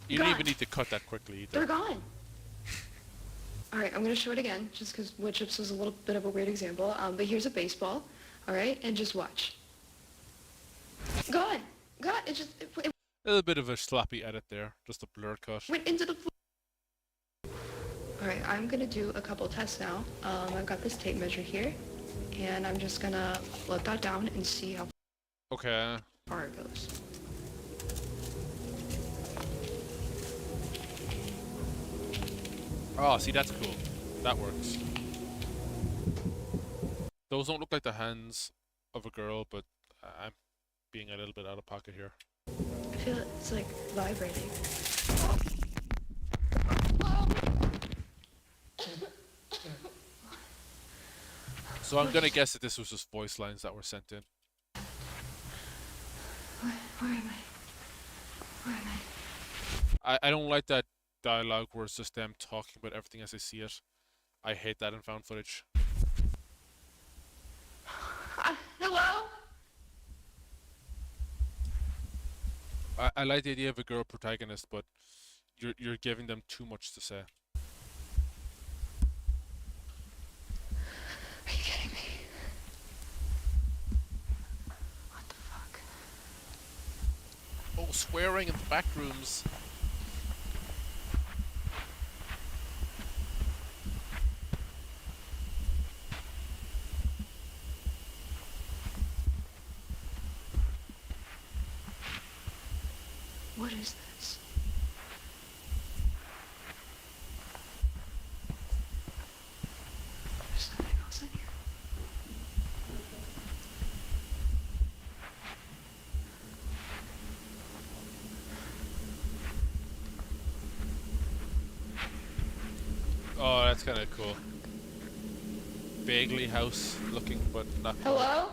[SPEAKER 1] You
[SPEAKER 6] Gone.
[SPEAKER 1] don't even need to cut that quickly either.
[SPEAKER 6] They're gone. All right, I'm going to show it again, just because wood chips was a little bit of a weird example. But here's a baseball, all right? And just watch. Gone. Gone. It just it
[SPEAKER 1] A little bit of a sloppy edit there, just a blur cut.
[SPEAKER 6] went into the floor. All right, I'm going to do a couple tests now. I've got this tape measure here, and I'm just going to let that down and see how
[SPEAKER 1] Okay.
[SPEAKER 6] far it goes.
[SPEAKER 1] Oh, see, that's cool. That works. Those don't look like the hands of a girl, but I'm being a little bit out of pocket here.
[SPEAKER 6] I feel it's like vibrating.
[SPEAKER 1] So I'm gonna guess that this was just voice lines that were sent in.
[SPEAKER 6] Where am I? Where am I?
[SPEAKER 1] I don't like that dialogue where it's just them talking about everything as they see it. I hate that in found footage.
[SPEAKER 6] Hello?
[SPEAKER 1] I like the idea of a girl protagonist, but you're giving them too much to say.
[SPEAKER 6] Are you kidding me? What the fuck?
[SPEAKER 1] Oh, swearing in the back rooms.
[SPEAKER 6] What is this? There's something else in here.
[SPEAKER 1] Oh, that's kind of cool. Vaguely house looking, but not.
[SPEAKER 6] Hello?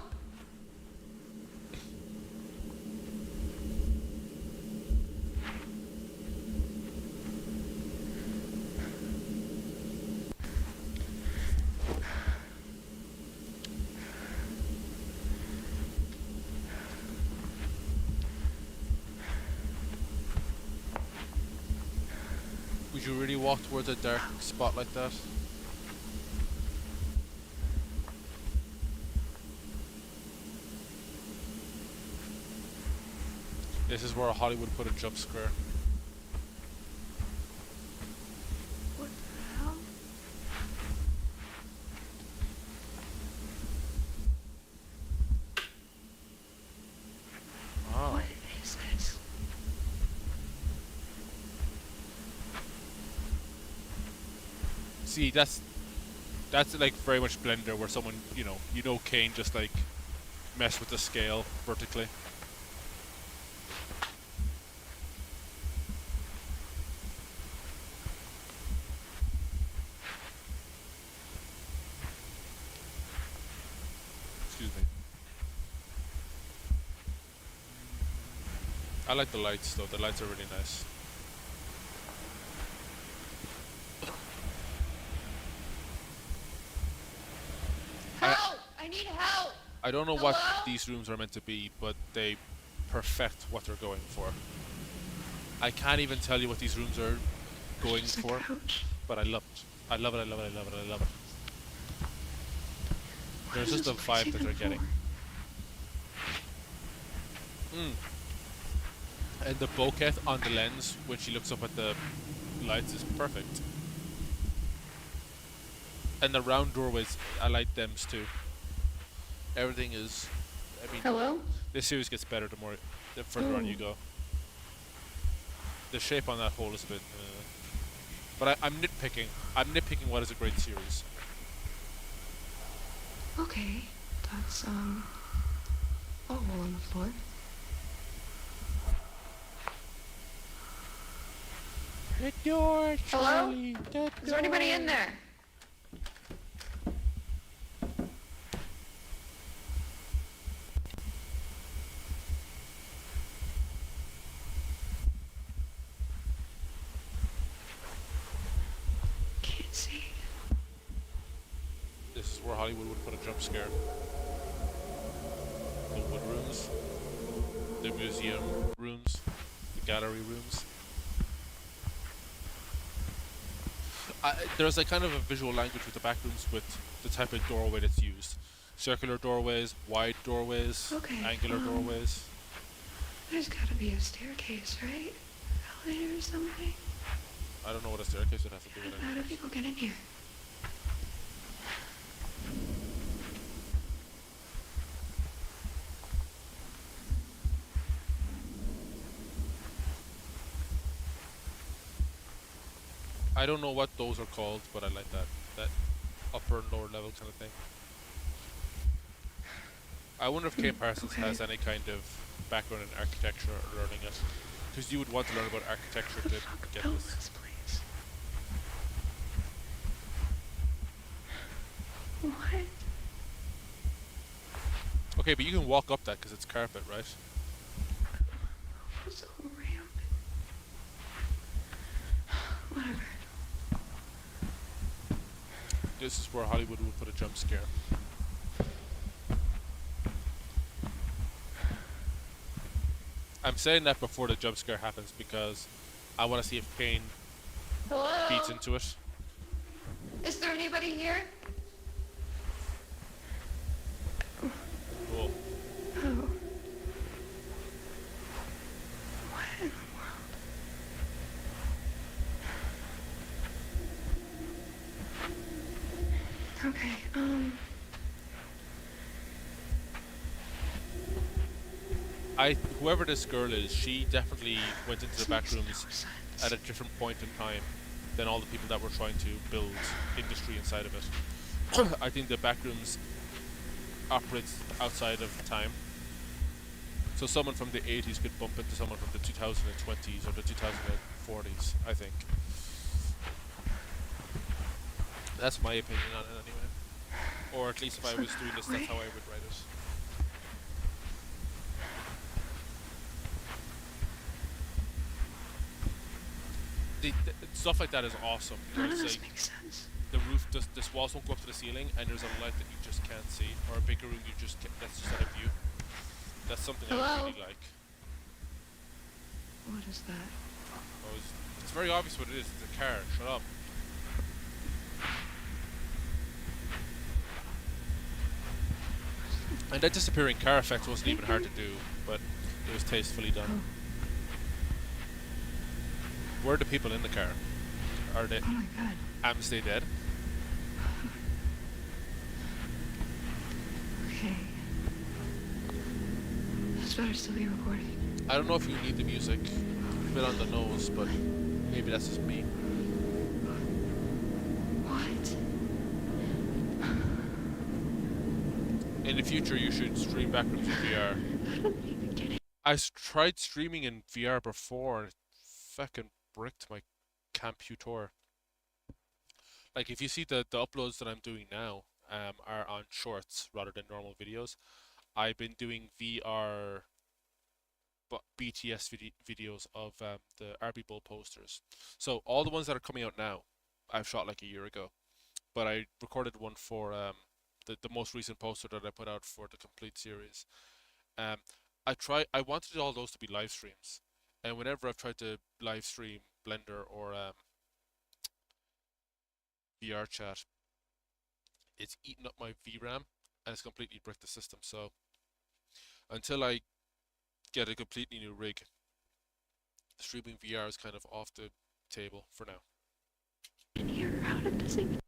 [SPEAKER 1] Would you really walk towards a dark spot like that? This is where Hollywood put a jump scare.
[SPEAKER 6] What the hell?
[SPEAKER 1] Oh.
[SPEAKER 6] What is this?
[SPEAKER 1] See, that's like very much Blender, where someone, you know Kane just like mess with the scale vertically. Excuse me. I like the lights though. The lights are really nice.
[SPEAKER 6] Help! I need help!
[SPEAKER 1] I don't know what
[SPEAKER 6] Hello?
[SPEAKER 1] these rooms are meant to be, but they perfect what they're going for. I can't even tell you what these rooms are going
[SPEAKER 6] There's a
[SPEAKER 1] for,
[SPEAKER 6] couch.
[SPEAKER 1] but I love it. I love it, I love it, I love it, I love it.
[SPEAKER 6] What
[SPEAKER 1] There's
[SPEAKER 6] is
[SPEAKER 1] just the
[SPEAKER 6] this place
[SPEAKER 1] vibe that
[SPEAKER 6] even
[SPEAKER 1] they're getting.
[SPEAKER 6] for?
[SPEAKER 1] And the bokeh on the lens when she looks up at the lights is perfect. And the round doorways, I like them too. Everything is, I mean,
[SPEAKER 6] Hello?
[SPEAKER 1] this series gets better the further on you
[SPEAKER 6] Ooh.
[SPEAKER 1] go. The shape on that hole is a bit, but I'm nitpicking. I'm nitpicking what is a great series.
[SPEAKER 6] Okay. That's, a hole on the floor.
[SPEAKER 1] The door,
[SPEAKER 6] Hello?
[SPEAKER 1] Charlie. The
[SPEAKER 6] Is there anybody
[SPEAKER 1] door.
[SPEAKER 6] in there? Can't see.
[SPEAKER 1] This is where Hollywood would put a jump scare. The wood rooms, the museum rooms, the gallery rooms. There's a kind of a visual language with the back rooms with the type of doorway that's used. Circular doorways, wide doorways,
[SPEAKER 6] Okay,
[SPEAKER 1] angular doorways.
[SPEAKER 6] There's gotta be a staircase, right? Elevator or something?
[SPEAKER 1] I don't know what a staircase would have to do with
[SPEAKER 6] How do
[SPEAKER 1] it.
[SPEAKER 6] people get in here?
[SPEAKER 1] I don't know what those are called, but I like that upper and lower level kind of thing. I wonder if Kane Parsons
[SPEAKER 6] Okay.
[SPEAKER 1] has any kind of background in architecture or learning it. Because you would want to learn about architecture to get
[SPEAKER 6] Build
[SPEAKER 1] this.
[SPEAKER 6] this place. What?
[SPEAKER 1] Okay, but you can walk up that because it's carpet, right?
[SPEAKER 6] What's a ramp? Whatever.
[SPEAKER 1] This is where Hollywood would put a jump scare. I'm saying that before the jump scare happens because I want to see if Kane
[SPEAKER 6] Hello?
[SPEAKER 1] feeds into it.
[SPEAKER 6] Is there anybody here?
[SPEAKER 1] Cool.
[SPEAKER 6] Oh. What in the world? Okay,
[SPEAKER 1] Whoever this girl is, she definitely went into the
[SPEAKER 6] this
[SPEAKER 1] back
[SPEAKER 6] makes no
[SPEAKER 1] rooms
[SPEAKER 6] sense.
[SPEAKER 1] at a different point in time than all the people that were trying to build industry inside of it. I think the back rooms operates outside of time. So someone from the 80s could bump into someone from the 2020s or the 2040s, I think. That's my opinion on it anyway. Or at least if I was doing this, that's how I would write it. Stuff like that is awesome.
[SPEAKER 6] None of
[SPEAKER 1] It's
[SPEAKER 6] this
[SPEAKER 1] like
[SPEAKER 6] makes sense.
[SPEAKER 1] the roof, this walls don't go up to the ceiling, and there's a light that you just can't see, or a bigger room that's just out of view. That's something I
[SPEAKER 6] Hello?
[SPEAKER 1] would really like.
[SPEAKER 6] What is that?
[SPEAKER 1] Oh, it's very obvious what it is. It's a car. Shut up. And that disappearing car effect wasn't even hard to do, but it was tastefully done. Where are the people in the car? Are they?
[SPEAKER 6] Oh my god.
[SPEAKER 1] Amstay dead?
[SPEAKER 6] Okay. This better still be recording.
[SPEAKER 1] I don't know if you need the music. It's a bit on the nose, but maybe that's just me.
[SPEAKER 6] What?
[SPEAKER 1] In the future, you should stream Backrooms in VR.
[SPEAKER 6] I don't even get it.
[SPEAKER 1] I tried streaming in VR before, and it fucking bricked my computer. Like, if you see the uploads that I'm doing now are on shorts rather than normal videos. I've been doing VR BTS videos of the RB Bull posters. So all the ones that are coming out now, I've shot like a year ago. But I recorded one for the most recent poster that I put out for the complete series. I wanted all those to be live streams, and whenever I've tried to live stream Blender or VR chat, it's eaten up my VRAM and it's completely bricked the system. So until I get a completely new rig, streaming VR is kind of off the table for now.
[SPEAKER 6] In here, how did this even...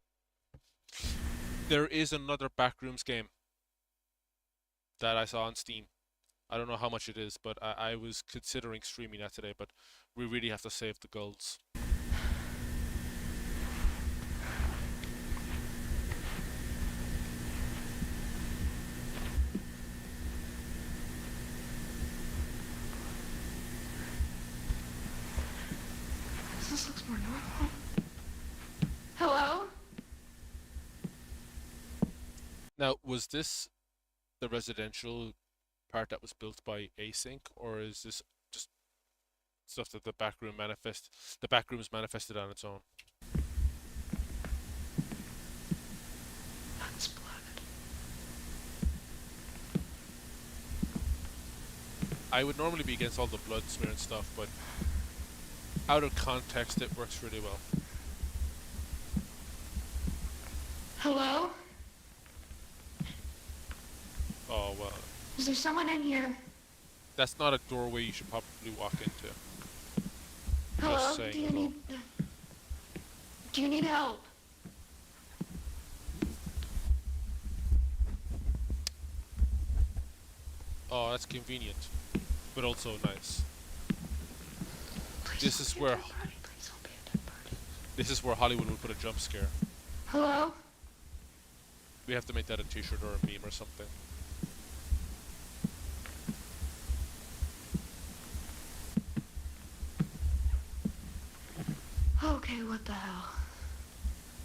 [SPEAKER 1] There is another Backrooms game that I saw on Steam. I don't know how much it is, but I was considering streaming that today, but we really have to save the gulls.
[SPEAKER 6] This looks more normal. Hello?
[SPEAKER 1] Now, was this the residential part that was built by Async, or is this just stuff that the Backrooms manifested on its own?
[SPEAKER 6] That's blood.
[SPEAKER 1] I would normally be against all the blood smear and stuff, but out of context, it works really well.
[SPEAKER 6] Hello?
[SPEAKER 1] Oh, well,
[SPEAKER 6] Is there someone in here?
[SPEAKER 1] that's not a doorway you should probably walk into.
[SPEAKER 6] Hello?
[SPEAKER 1] Just saying
[SPEAKER 6] Do you
[SPEAKER 1] hello.
[SPEAKER 6] need... Do you need help?
[SPEAKER 1] Oh, that's convenient, but also nice.
[SPEAKER 6] Please
[SPEAKER 1] This
[SPEAKER 6] don't
[SPEAKER 1] is
[SPEAKER 6] be a
[SPEAKER 1] where-
[SPEAKER 6] dead body. Please don't be a dead body.
[SPEAKER 1] This is where Hollywood would put a jump scare.
[SPEAKER 6] Hello?
[SPEAKER 1] We have to make that a t-shirt or a meme or something.
[SPEAKER 6] What the hell?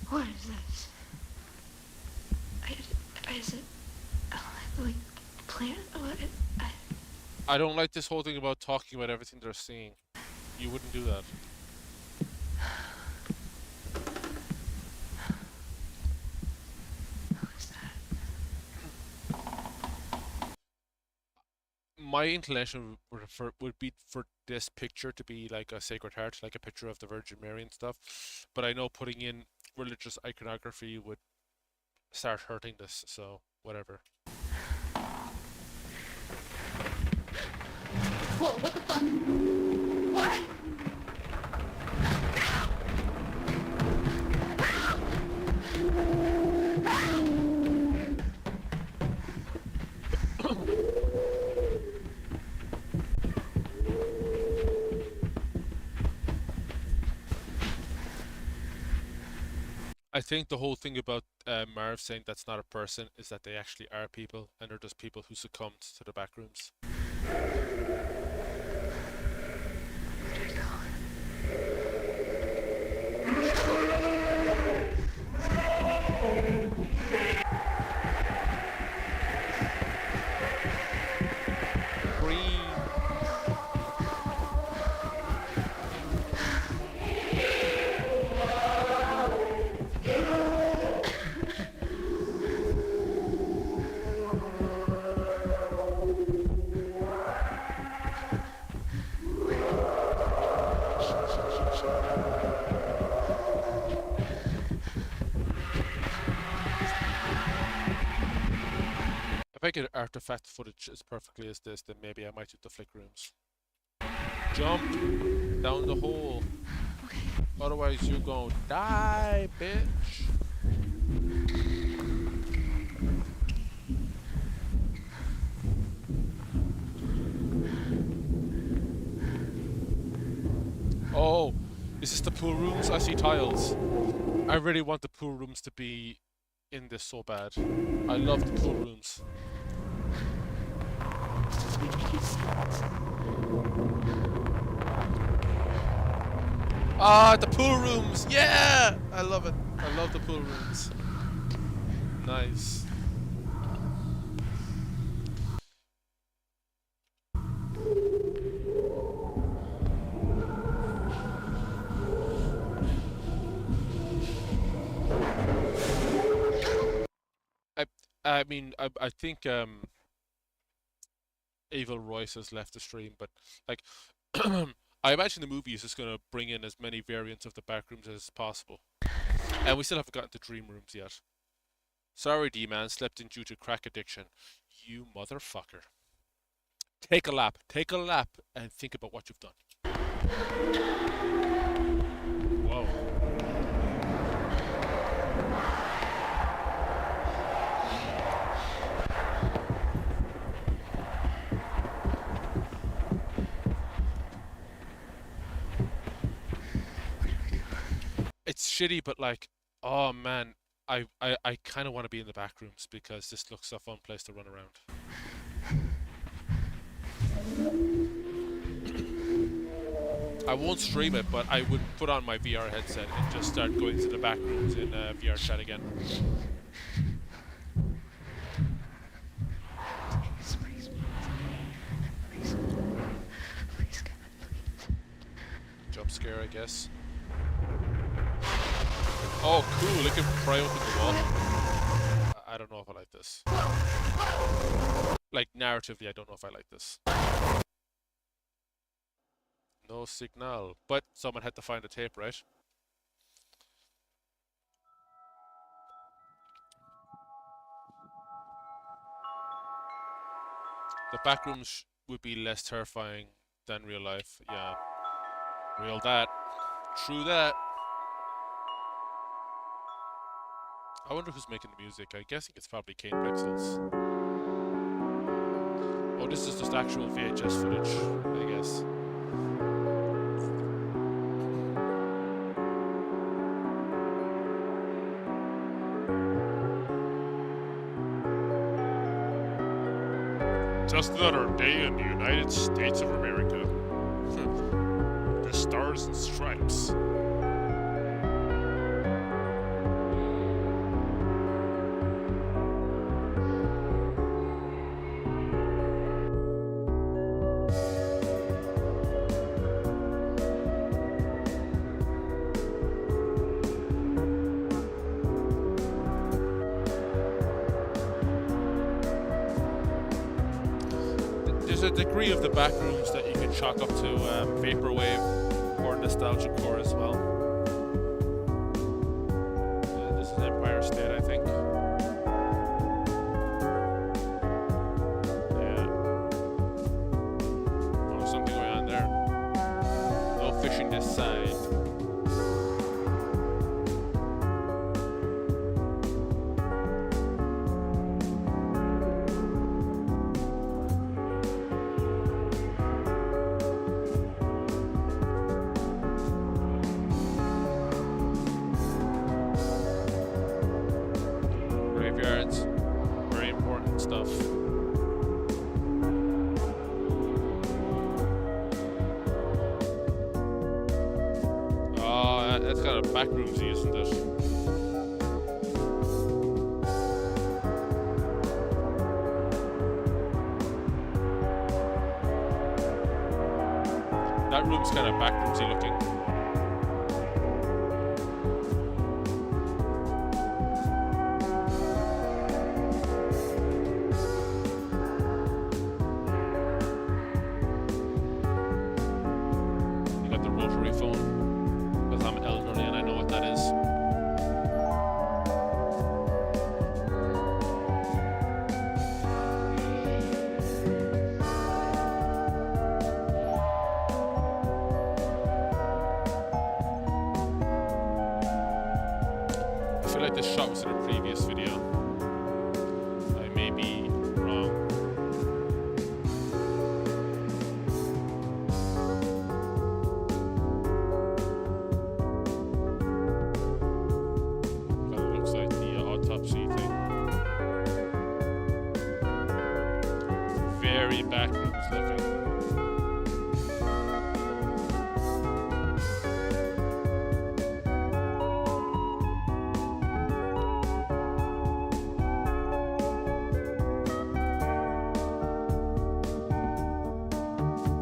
[SPEAKER 6] What is this? Is it like plant? What?
[SPEAKER 1] I don't like this whole thing about talking about everything they're seeing. You wouldn't do that.
[SPEAKER 6] What is that?
[SPEAKER 1] My inclination would be for this picture to be like a Sacred Heart, like a picture of the Virgin Mary and stuff. But I know putting in religious iconography would start hurting this, so whatever.
[SPEAKER 6] Whoa, what the fuck? What?
[SPEAKER 1] I think the whole thing about Marv saying that's not a person is that they actually are people, and they're just people who succumbed to the backrooms. If I could artifact footage as perfectly as this, then maybe I might do the flick rooms. Jump down the hole. Otherwise you're gonna die, bitch. Oh, is this the pool rooms? I see tiles. I really want the pool rooms to be in this so bad. I love the pool rooms. Ah, the pool rooms! Yeah! I love it. I love the pool rooms. Nice. I mean, I think Evil Royce has left the stream, but like, I imagine the movie is just going to bring in as many variants of the backrooms as possible. And we still haven't gotten to dream rooms yet. Sorry, D-Man, slept in due to crack addiction. You motherfucker. Take a lap, and think about what you've done. Whoa. It's shitty, but like, oh man, I kind of want to be in the back rooms because this looks a fun place to run around. I won't stream it, but I would put on my VR headset and just start going to the back rooms in VR chat again. Jump scare, I guess. Oh, cool, it can pry open the wall. I don't know if I like this. Like, narratively, I don't know if I like this. No signal. But someone had to find a tape, right? The backrooms would be less terrifying than real life. Yeah. Real that. True that. I wonder who's making the music. I'm guessing it's probably Kane Pixels. Oh, this is just actual VHS footage, I guess. Just another day in the United States of America. The Stars and Stripes. there's a degree of the backrooms that you can chalk up to vaporwave or nostalgic core as well. This is Empire State, I think. Yeah. Oh, something going on there. No fishing this side. Graveyards, very important stuff. Oh, that's got a backroomsy, isn't it? That room's kind of backroomsy looking. You got the rotary phone, because I'm elderly and I know what that is. I feel like this shot was in a previous video. I may be wrong. Kind of looks like the autopsy thing. Very backrooms looking.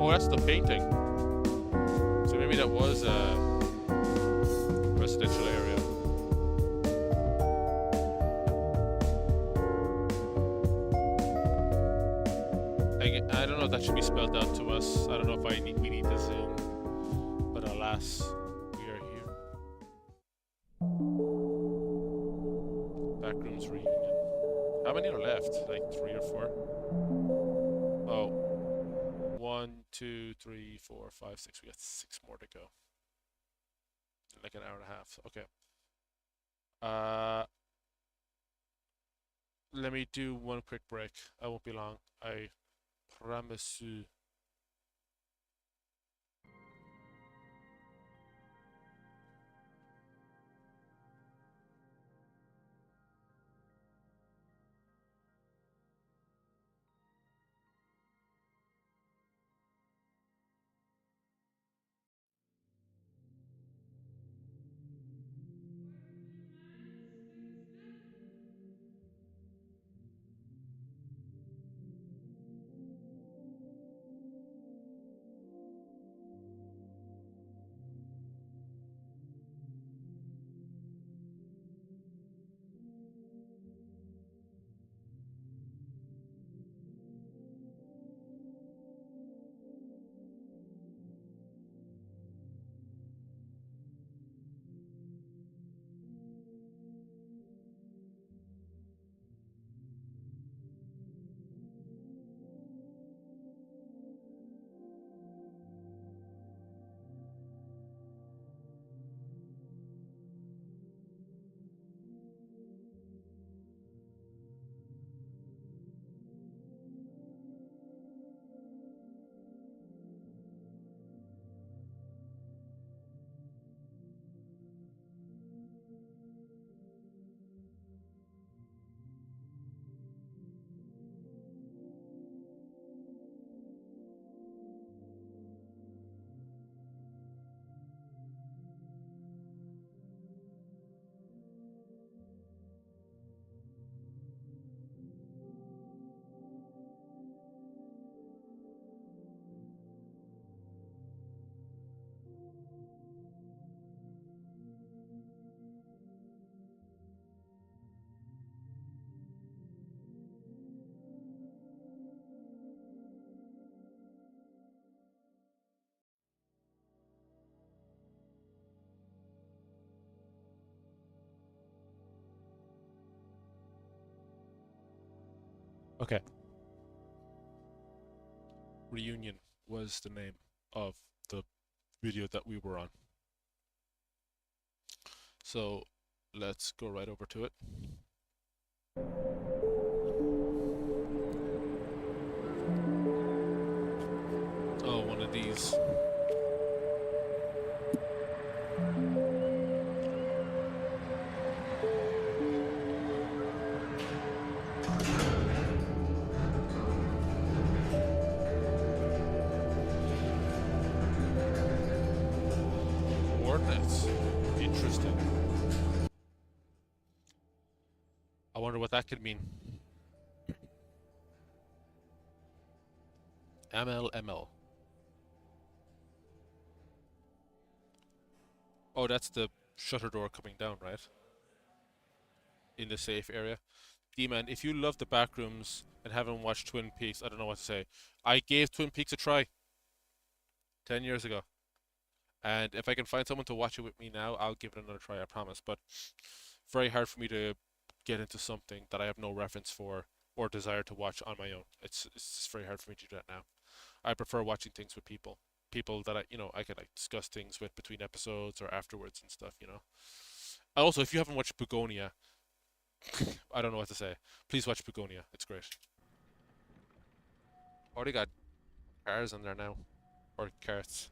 [SPEAKER 1] Oh, that's the painting. So maybe that was a residential area. I don't know if that should be spelled out to us. I don't know if we need to zoom. But alas, we are here. Backrooms reunion. How many are left? Like 3 or 4? Oh. 1, 2, 3, 4, 5, 6. We got 6 more to go. Like an hour and a half. Okay. Let me do one quick break. I won't be long. I promise you. Okay. Reunion was the name of the video that we were on. So let's go right over to it. Oh, one of these. Coordinates. Interesting. I wonder what that could mean. ML. Oh, that's the shutter door coming down, right? In the safe area. D-Man, if you love the backrooms and haven't watched Twin Peaks, I don't know what to say. I gave Twin Peaks a try 10 years ago. And if I can find someone to watch it with me now, I'll give it another try, I promise. But very hard for me to get into something that I have no reference for or desire to watch on my own. It's just very hard for me to do that now. I prefer watching things with people. People that I could like discuss things with between episodes or afterwards and stuff, you know. Also, if you haven't watched Begonia, I don't know what to say. Please watch Begonia. It's great. Already got cars in there now. Or carts.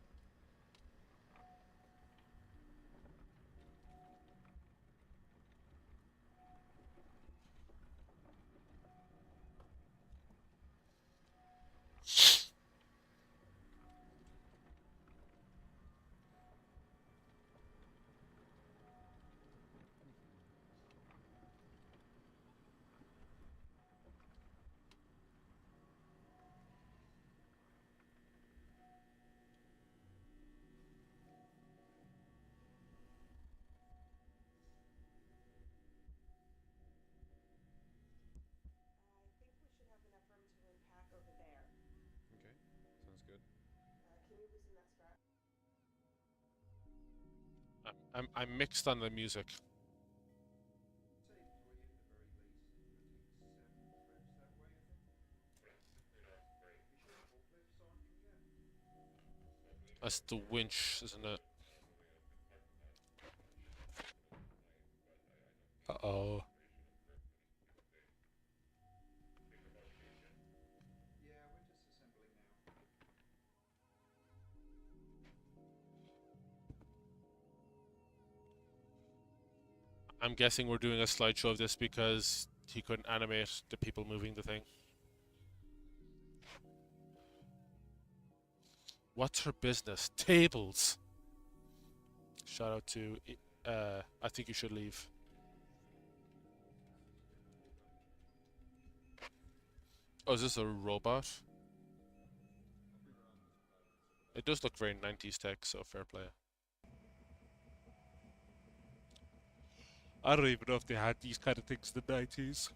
[SPEAKER 7] Okay, sounds good.
[SPEAKER 1] I'm mixed on the music. That's the winch, isn't it? Uh-oh. I'm guessing we're doing a slideshow of this because he couldn't animate the people moving the thing. What's her business? Tables. Shout out to I think you should leave. Oh, is this a robot? It does look very 90s tech, so fair play. I don't even know if they had these kind of things in the 90s.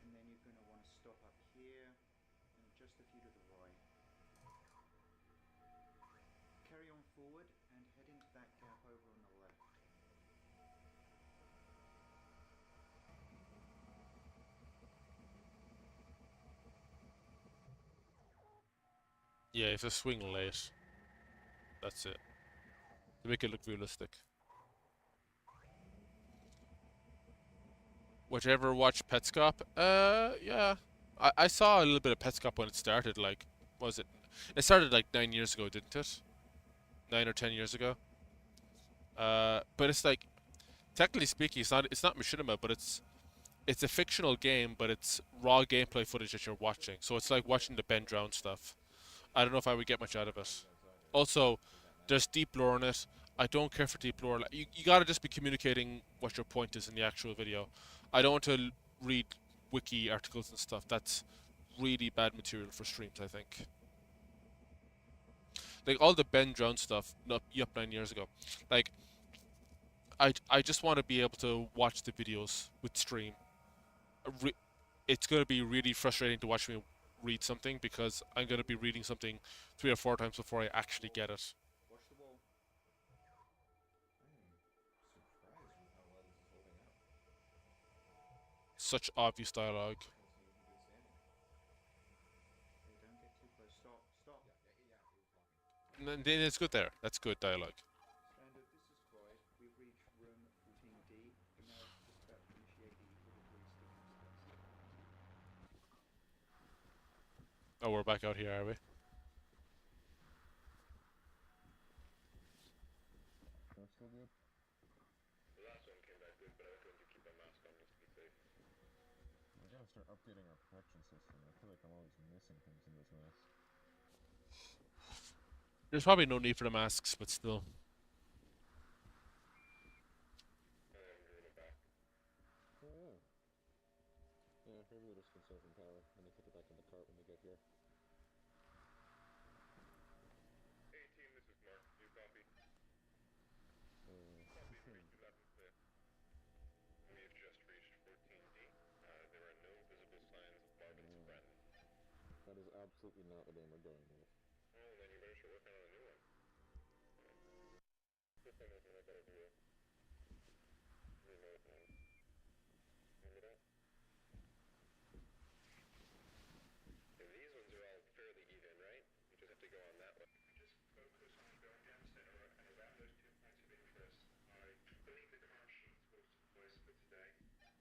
[SPEAKER 8] And then you're going to want to stop up here and adjust a few to the right. Carry on forward and head into that gap over on the left.
[SPEAKER 1] Yeah, if a swing late. That's it. To make it look realistic. Would you ever watch Petscop? Yeah. I saw a little bit of Petscop when it started, like, was it? It started like 9 years ago, didn't it? 9 or 10 years ago. But it's like, technically speaking, it's not machinima, but it's a fictional game, but it's raw gameplay footage that you're watching. So it's like watching the Ben Drown stuff. I don't know if I would get much out of it. Also, there's deep lore in it. I don't care for deep lore. Like, you gotta just be communicating what your point is in the actual video. I don't want to read wiki articles and stuff. That's really bad material for streams, I think. Like all the Ben Drown stuff, up 9 years ago. Like, I just want to be able to watch the videos with stream It's going to be really frustrating to watch me read something because I'm going to be reading something 3 or 4 times before I actually get it.
[SPEAKER 8] Watch the wall.
[SPEAKER 7] I am surprised with how well this is holding up.
[SPEAKER 1] Such obvious dialogue.
[SPEAKER 7] I haven't seen anything good standing.
[SPEAKER 8] Okay, don't get too close. Stop. Stop.
[SPEAKER 7] Yeah, it was blocking.
[SPEAKER 1] And then it's good there. That's good dialogue.
[SPEAKER 8] Standard, this is Croyd. We've reached room 14D. We're now just about to initiate the auditory stimulus test.
[SPEAKER 1] Oh, we're back out here, are we?
[SPEAKER 3] That's still good?
[SPEAKER 2] The last one came back good, but I recommend you keep a mask on just to be safe.
[SPEAKER 3] We gotta start updating our protection system. I feel like I'm always missing things in this mask.
[SPEAKER 1] There's probably no need for the masks, but still.
[SPEAKER 2] I am doing it back.
[SPEAKER 3] Oh yeah. Yeah, maybe we'll just conserve some power and then put it back in the cart when we get here.
[SPEAKER 2] Hey team, this is Mark. New copy. Copy, we reached 11th. We have just reached 14D. There are no visible signs of Marvin's friend.
[SPEAKER 3] That is absolutely not the name we're going with.
[SPEAKER 2] Well, then you better start working on a new one. This one isn't a better view. Remote one. Remember that? And these ones are all fairly even, right? You just have to go on that one. Just focus on going down center and around those 2 points of interest. I believe the car sheet is supposed to place for today. Alright,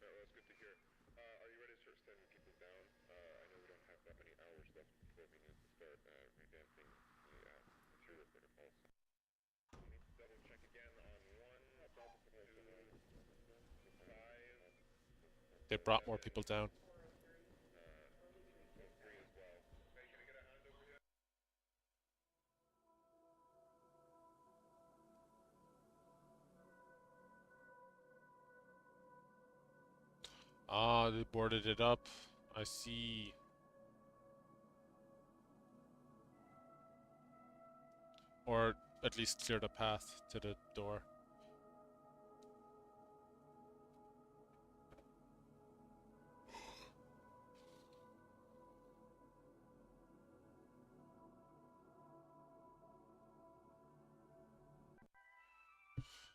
[SPEAKER 2] well, that's good to hear. Are you ready to start sending people down? I know we don't have that many hours left before we need to start revamping the serial protocols. We need to double check again on 1, 2, 5,
[SPEAKER 1] They brought more people down.
[SPEAKER 2] 3 as well. Hey, can I get a hand over here?
[SPEAKER 1] Ah, they boarded it up. I see. Or at least cleared a path to the door.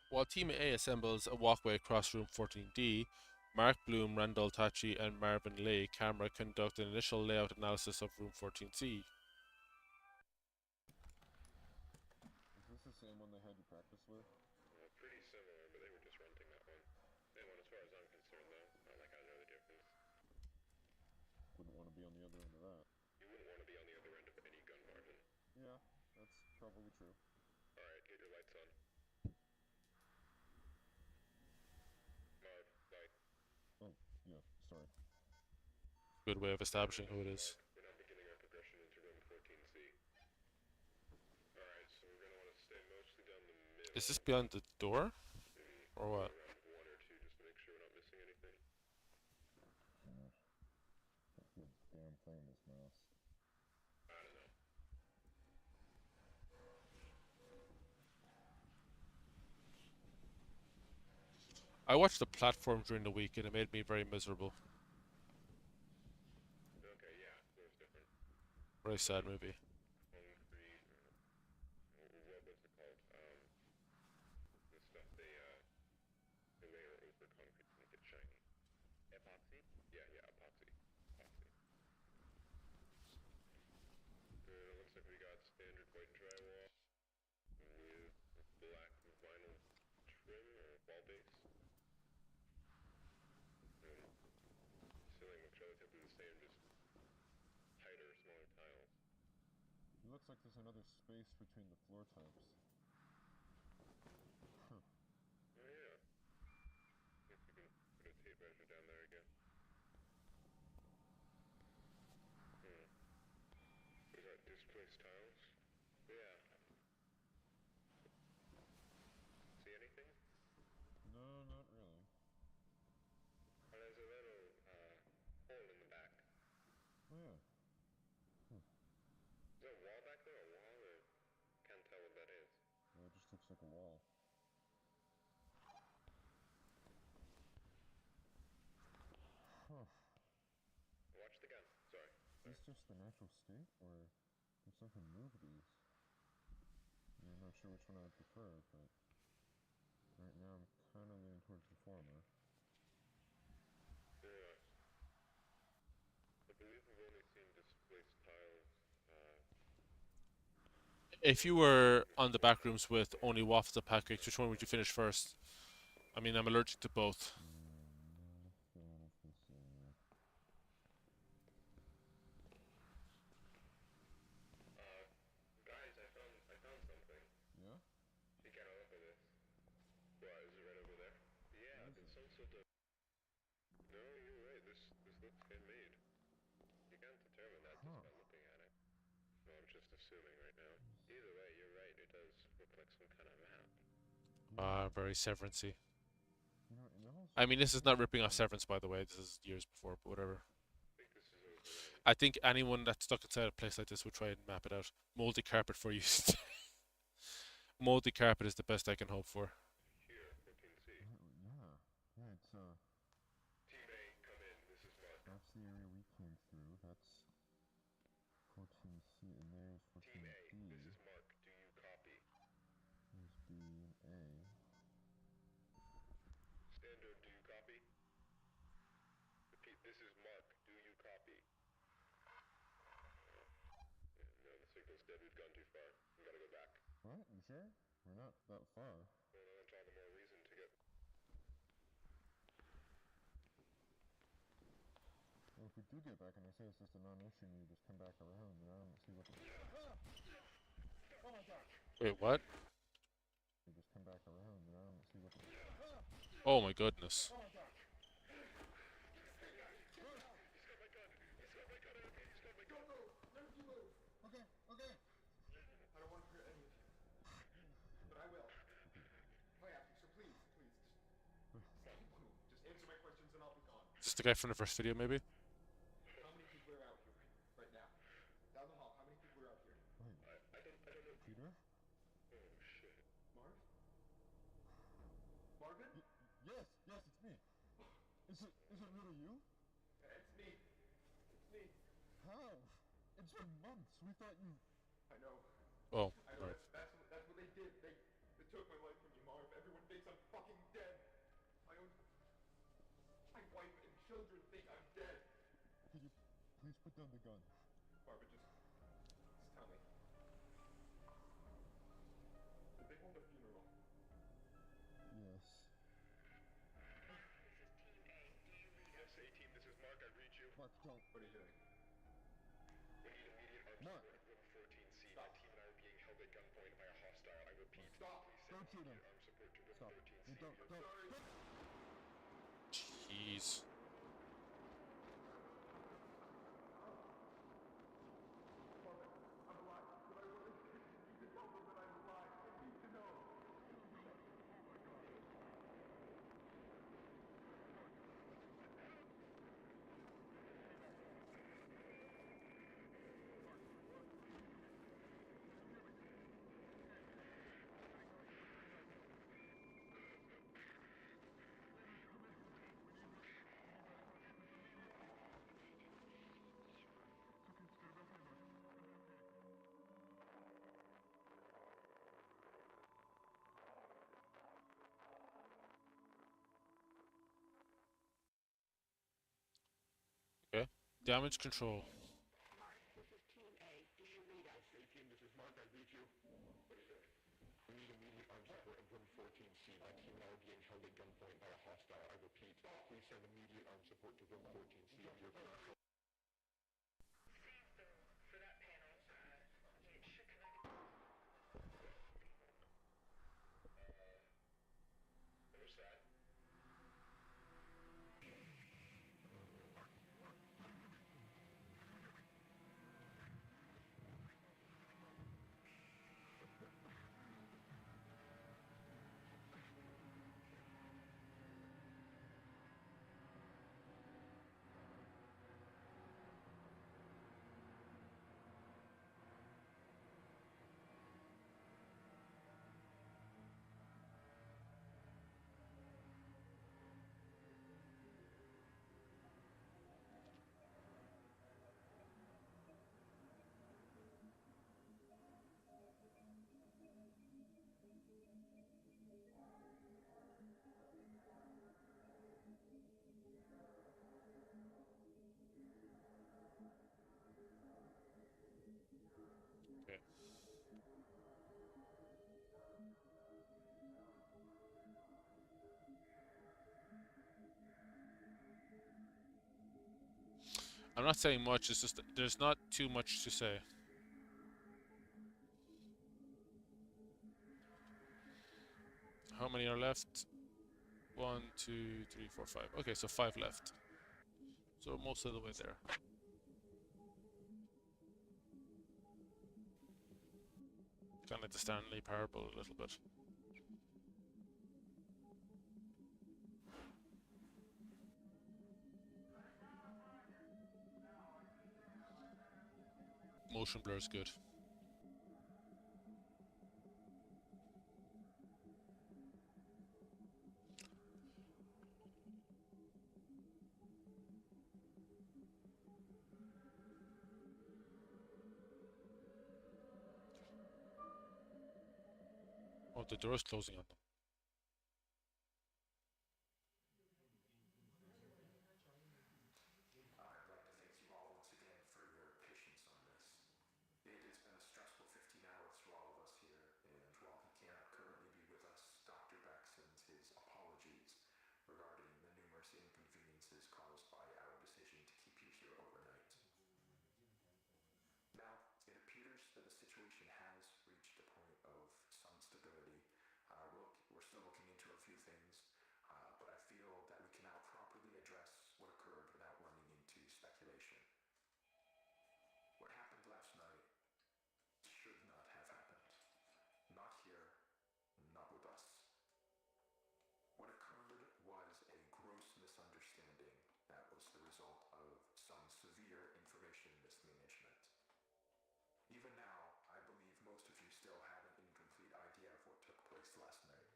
[SPEAKER 1] While Team A assembles a walkway across room 14D, Mark Bloom, Randall Tachi, and Marvin Lay camera conduct an initial layout analysis of room 14C.
[SPEAKER 3] Is this the same one they had you practice with?
[SPEAKER 2] Pretty similar, but they were just renting that one. Same one as far as I'm concerned, though. Not like I know the difference.
[SPEAKER 3] Wouldn't want to be on the other end of that.
[SPEAKER 2] You wouldn't want to be on the other end of any gun, Marvin.
[SPEAKER 3] Yeah, that's probably true.
[SPEAKER 2] Alright, get your lights on. Marv, light.
[SPEAKER 3] Oh, yeah, sorry.
[SPEAKER 1] Good way of establishing who it is.
[SPEAKER 2] We're now beginning our progression into room 14C. Alright, so we're going to want to stay mostly down the middle.
[SPEAKER 1] Is this beyond the door? Or what?
[SPEAKER 2] Around 1 or 2 just to make sure we're not missing anything.
[SPEAKER 3] God. Can't do a damn thing in this mask.
[SPEAKER 2] I don't know.
[SPEAKER 1] I watched the platform during the week and it made me very miserable.
[SPEAKER 2] Okay, yeah, so it's different.
[SPEAKER 1] Very sad movie.
[SPEAKER 2] Concrete, what's it called? The stuff they layer over concrete to make it shiny. Epoxy? Yeah, epoxy. Epoxy. It looks like we got standard white drywall with black vinyl trim or wall base. Ceiling looks relatively the same, just tighter, smaller tiles.
[SPEAKER 3] It looks like there's another space between the floor types. Huh.
[SPEAKER 2] Oh yeah. See if we can put a tape measure down there again. We got displaced tiles. Yeah. See anything?
[SPEAKER 3] No, not really.
[SPEAKER 2] Oh, there's a little hole in the back.
[SPEAKER 3] Oh yeah.
[SPEAKER 2] Is there a wall back there? A wall? Or can't tell what that is.
[SPEAKER 3] Well, it just looks like a wall. just the natural state, or can something move these? I'm not sure which one I would prefer, but right now I'm kind of leaning towards the former.
[SPEAKER 2] Yeah. I believe we've only seen displaced tiles.
[SPEAKER 1] If you were on the back rooms with only waffles and pancakes, which one would you finish first? I mean, I'm allergic to both.
[SPEAKER 3] Not a fan of this area.
[SPEAKER 2] Guys, I found something.
[SPEAKER 3] Yeah?
[SPEAKER 2] You gotta look at this. What, is it right over there? Yeah,
[SPEAKER 3] What is
[SPEAKER 2] there's
[SPEAKER 3] it?
[SPEAKER 2] some sort of... No, you're right. This looks handmade. You can't determine that just
[SPEAKER 3] Huh.
[SPEAKER 2] by looking at it. No, I'm just assuming right now. Either way, you're right. It does look like some kind of map.
[SPEAKER 1] Very Severancy.
[SPEAKER 3] You know, and that also
[SPEAKER 1] I mean, this is
[SPEAKER 3] makes
[SPEAKER 1] not
[SPEAKER 3] me
[SPEAKER 1] ripping off
[SPEAKER 3] think-
[SPEAKER 1] Severance, by the way. This is years before, but whatever.
[SPEAKER 2] I think this is overlaid.
[SPEAKER 1] I think anyone that's stuck inside a place like this would try and map it out. Moldy carpet for you. Moldy carpet is the best I can hope for.
[SPEAKER 2] Here, 14C.
[SPEAKER 3] Yeah, it's
[SPEAKER 2] Team A, come in. This is Mark.
[SPEAKER 3] that's the area we came through. That's 14C, and there's
[SPEAKER 2] Team A,
[SPEAKER 3] 14D.
[SPEAKER 2] this is Mark. Do you copy?
[SPEAKER 3] There's B and A.
[SPEAKER 2] Standard, do you copy? Repeat, this is Mark. Do you copy? No, the signal's dead. We've gone too far. We gotta go back.
[SPEAKER 3] What? You sure? We're not that far.
[SPEAKER 2] Well, that's all the more reason to get...
[SPEAKER 3] Well, if we do get back and they say it's just a non-issue and you just come back around, then I don't see what the... Oh my god!
[SPEAKER 1] Wait, what?
[SPEAKER 3] You just come back around, then I don't see what the...
[SPEAKER 1] Oh my goodness.
[SPEAKER 3] Oh my god! Okay, okay!
[SPEAKER 8] I don't want to hurt any of you. But I will. Oh yeah, so please, just don't move. Just answer my questions and I'll be gone.
[SPEAKER 1] Is this the guy from the first video, maybe?
[SPEAKER 8] How many people are out here right now? Down the hall, how many people are out here?
[SPEAKER 3] Wait,
[SPEAKER 2] I don't know.
[SPEAKER 3] Peter?
[SPEAKER 2] Oh, shit.
[SPEAKER 8] Marv? Marvin?
[SPEAKER 3] Yes, it's me. Is it really you?
[SPEAKER 8] It's me. It's me.
[SPEAKER 3] How? It's been months. We thought you...
[SPEAKER 8] I know.
[SPEAKER 1] Oh,
[SPEAKER 8] I know.
[SPEAKER 1] right.
[SPEAKER 8] That's what they did. They took my life from me, Marv. Everyone thinks I'm fucking dead. My wife and children think I'm dead.
[SPEAKER 3] Could you please put down the gun?
[SPEAKER 8] Barbara, just tell me. Did they hold a funeral?
[SPEAKER 3] Yes.
[SPEAKER 2] Yes, A-Team, this is Mark. I read you.
[SPEAKER 3] Mark, don't.
[SPEAKER 8] What are you doing?
[SPEAKER 2] We need immediate armed
[SPEAKER 3] Mark.
[SPEAKER 2] support at room 14C.
[SPEAKER 8] Stop.
[SPEAKER 2] My team and I are being held at gunpoint by a hostile. I repeat,
[SPEAKER 8] Stop.
[SPEAKER 2] please send
[SPEAKER 3] Don't shoot him.
[SPEAKER 2] immediate armed support to room
[SPEAKER 3] Stop.
[SPEAKER 2] 14C.
[SPEAKER 3] Hey, don't.
[SPEAKER 8] Sorry.
[SPEAKER 1] Jeez.
[SPEAKER 8] Marvin, I'm alive. But I want to you to tell them that I'm alive. They need to know.
[SPEAKER 1] Okay. Damage control.
[SPEAKER 2] Where's that?
[SPEAKER 1] I'm not saying much. It's just that there's not too much to say. How many are left? 1, 2, 3, 4, 5. Okay, so 5 left. So most of the way there. Kind of like the Stanley Parable a little bit. Motion blur is good. Oh, the door is closing on them.
[SPEAKER 4] I'd like to thank you all once again for your patience on this. It has been a stressful 15 hours for all of us here, and while he cannot currently be with us, Dr. Beck sends his apologies regarding the numerous inconveniences caused by our decision to keep you here overnight. Now, it appears that the situation has reached a point of some stability. We're still looking into a few things, but I feel that we can now properly address what occurred without running into speculation. What happened last night should not have happened. Not here, not with us. What occurred was a gross misunderstanding that was the result of some severe information mismanagement. Even now, I believe most of you still have an incomplete idea of what took place last night.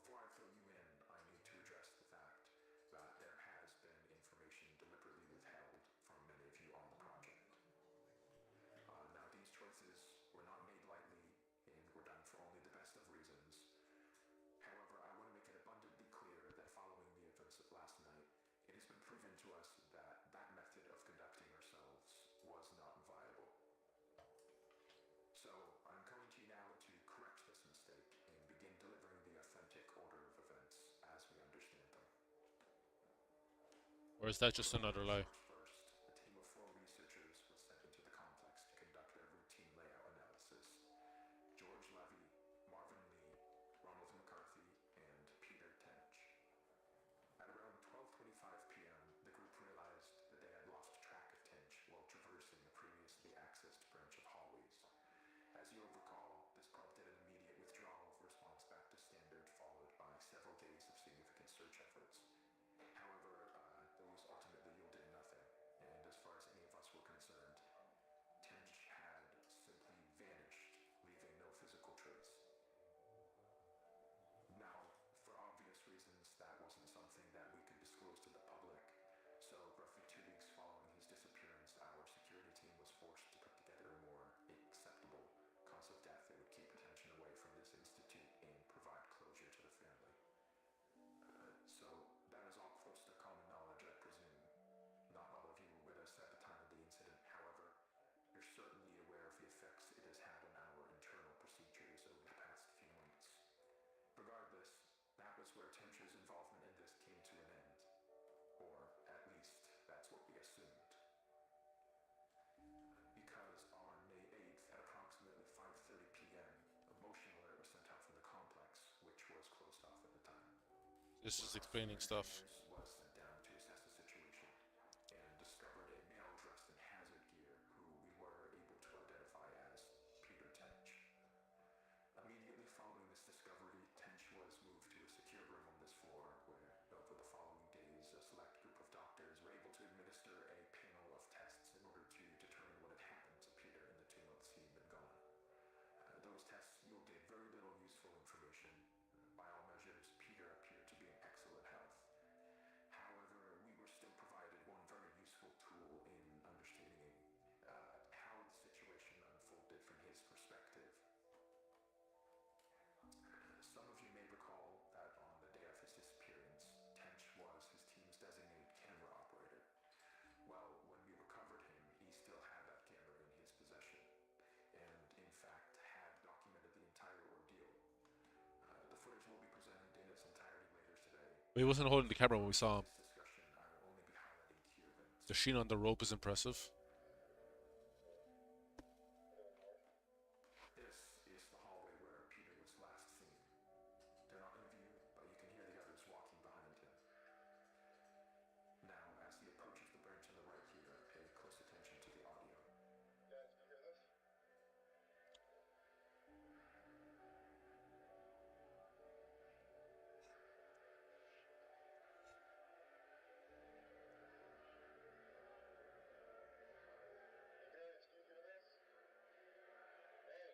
[SPEAKER 4] Before I fill you in, I need to address the fact that there has been information deliberately withheld from many of you on the project. Now, these choices were not made lightly and were done for only the best of reasons. However, I want to make it abundantly clear that following the events of last night, it has been proven to us that that method of conducting ourselves was not viable. So, I'm coming to you now to correct this mistake and begin delivering the authentic order of events as we understand them.
[SPEAKER 1] Or is that just another lie?
[SPEAKER 4] First, a team of 4 researchers was sent into the complex to conduct a routine layout analysis. George Levy, Marvin Lee, Ronald McCarthy, and Peter Tench. At around 12:25 p.m., the group realized that they had lost track of Tench while traversing a previously accessed branch of hallways. As you'll recall, this prompted an immediate withdrawal of response back to standard, followed by several days of significant search efforts. However, those ultimately yielded nothing, and as far as any of us were concerned, Tench had simply vanished, leaving no physical trace. Now, for obvious reasons, that wasn't something that we could disclose to the public, so roughly 2 weeks following his disappearance, our security team was forced to put together a more acceptable cause of death that would keep attention away from this institute and provide closure to the family. So that is all close to common knowledge, I presume. Not all of you were with us at the time of the incident, however, you're certainly aware of the effects it has had on our internal procedures over the past few months. Regardless, that was where Tench's involvement in this came to an end. Or, at least, that's what we assumed. Because on May 8th at approximately 5:30 p.m., a motion alert was sent out from the complex, which was closed off at the time.
[SPEAKER 1] This is explaining stuff.
[SPEAKER 4] Was sent down to assess the situation and discovered a male dressed in hazard gear who we were able to identify as Peter Tench. Immediately following this discovery, Tench was moved to a secure room on this floor where, over the following days, a select group of doctors were able to administer a panel of tests in order to determine what had happened to Peter in the 2 months he had been gone. Those tests yielded very little useful information. By all measures, Peter appeared to be in excellent health. However, we were still provided one very useful tool in understanding how the situation unfolded from his perspective. Some of you may recall that on the day of his disappearance, Tench was his team's designated camera operator. Well, when we recovered him, he still had that camera in his possession, and in fact had documented the entire ordeal. The footage will be presented in its entirety later today.
[SPEAKER 1] He wasn't holding the camera when we saw him.
[SPEAKER 4] This discussion, I will only be highlighting
[SPEAKER 1] The sheen on the rope is impressive.
[SPEAKER 4] This is the hallway where Peter was last seen. They're not in view, but you can hear the others walking behind him. Now, as he approaches the branch on the right here, pay close attention to the audio.
[SPEAKER 2] Guys, can you hear this? Hey guys, can you hear this? Hey!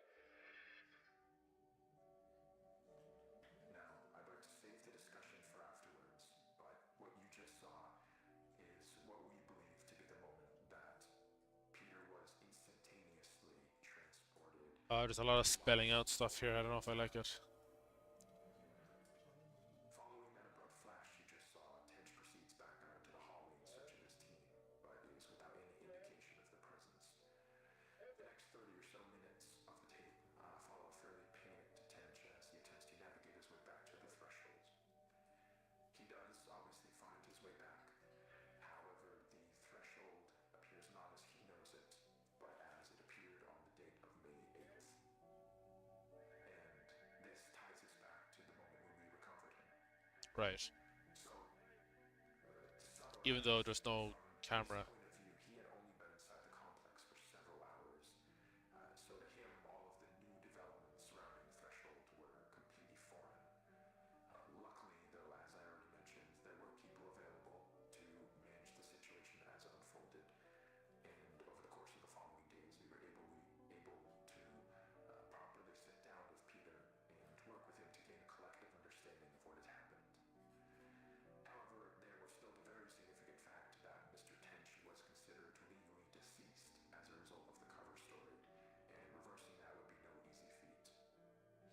[SPEAKER 4] Now, I'd like to save the discussion for afterwards, but what you just saw is what we believe to be the moment that Peter was instantaneously transported.
[SPEAKER 1] There's a lot of spelling out stuff here. I don't know if I like it.
[SPEAKER 4] Following that abrupt flash you just saw, Tench proceeds back out into the hallway in search of his team, but it is without any indication of their presence. The next 30 or so minutes of the tape follow fairly panicked to Tench as he attempts to navigate his way back to the threshold. He does obviously find his way back. However, the threshold appears not as he knows it, but as it appeared on the date of May 8th. And this ties us back to the moment when we recovered him.
[SPEAKER 1] Right.
[SPEAKER 4] So,
[SPEAKER 1] Even though there's no camera.
[SPEAKER 4] point of view, he had only been inside the complex for several hours. So to him, all of the new developments surrounding the threshold were completely foreign. Luckily, though, as I already mentioned, there were people available to manage the situation as it unfolded. And over the course of the following days, we were able to properly sit down with Peter and work with him to gain a collective understanding of what had happened. However, there was still the very significant fact that Mr. Tench was considered legally deceased as a result of the cover story, and reversing that would be no easy feat.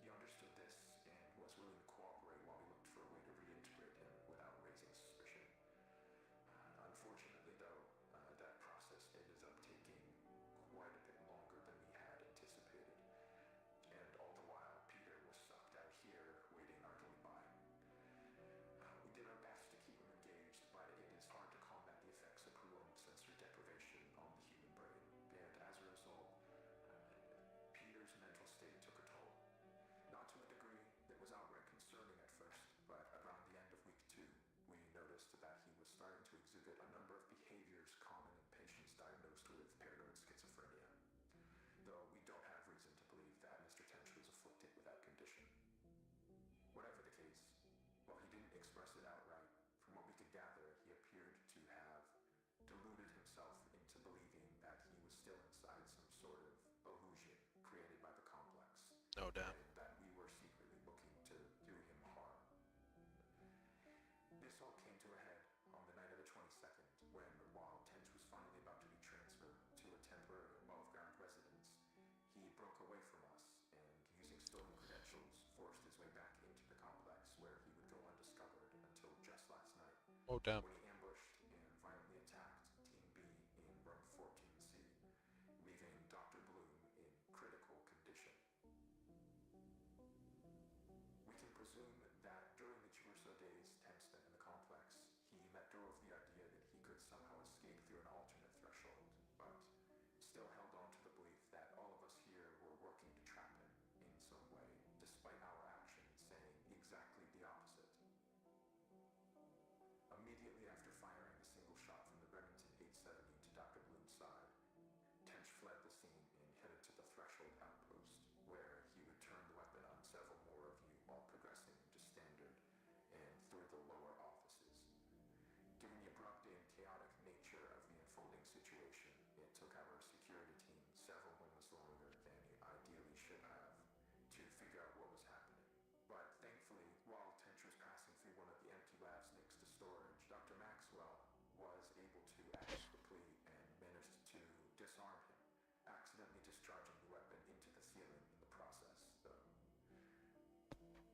[SPEAKER 4] He understood this and was willing to cooperate while we looked for a way to reintegrate him without raising suspicion. Unfortunately, though, that process ended up taking quite a bit longer than we had anticipated, and all the while, Peter was sucked out here, waiting idly by. We did our best to keep him engaged, but it is hard to combat the effects of prolonged sensory deprivation on the human brain, and as a result, Peter's mental state took a toll. Not to a degree that was outright concerning at first, but around the end of week 2, we noticed that he was starting to exhibit a number of behaviors common in patients diagnosed with paranoid schizophrenia, though we don't have reason to believe that Mr. Tench was afflicted with that condition. Whatever the case, while he didn't express it outright, from what we could gather, he appeared to have deluded himself into believing that he was still inside some sort of illusion created by the complex,
[SPEAKER 1] Oh, damn.
[SPEAKER 4] and that we were secretly looking to do him harm. This all came to a head on the night of the 22nd, when, while Tench was finally about to be transferred to a temporary above-ground residence, he broke away from us and, using stolen credentials, forced his way back into the complex, where he would go undiscovered until just last night,
[SPEAKER 1] Oh, damn.
[SPEAKER 4] when he ambushed and violently attacked Team B in room 14C, leaving Dr. Bloom in critical condition. We can presume that during the 2 or so days Tench spent in the complex, he let go of the idea that he could somehow escape through an alternate threshold, but still held on to the belief that all of us here were working to trap him in some way, despite our actions saying exactly the opposite. Immediately after firing a single shot from the Remington 870 to Dr. Bloom's side, Tench fled the scene and headed to the threshold outpost, where he would turn the weapon on several more of you while progressing into standard and through the lower offices. Given the abrupt and chaotic nature of the unfolding situation, it took our security team several moments longer than it ideally should have to figure out what was happening. But thankfully, while Tench was passing through one of the empty labs next to storage, Dr. Maxwell was able to act quickly and managed to disarm him, accidentally discharging the weapon into the ceiling in the process, though.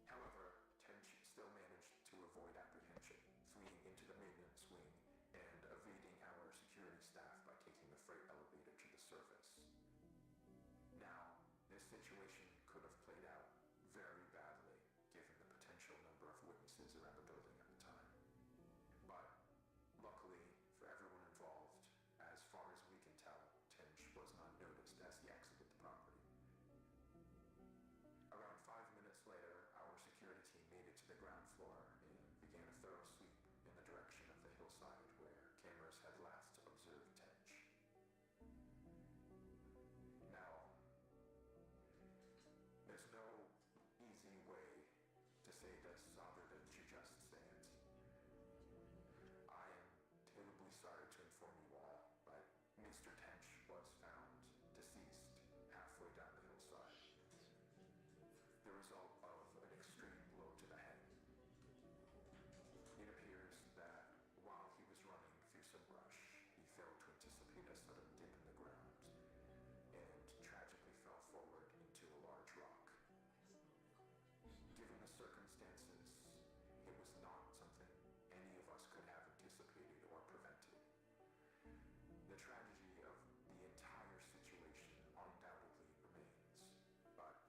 [SPEAKER 4] However, Tench still managed to avoid apprehension, fleeing into the maintenance wing and evading our security staff by taking the freight elevator to the surface. Now, this situation could have played out very badly, given the potential number of witnesses around the building at the time. But luckily for everyone involved,
[SPEAKER 3] result of an extreme blow to the head. It appears that while he was running through some brush, he failed to anticipate a sudden dip in the ground and tragically fell forward into a large rock. Given the circumstances, it was not something any of us could have anticipated or prevented. The tragedy of the entire situation undoubtedly remains, but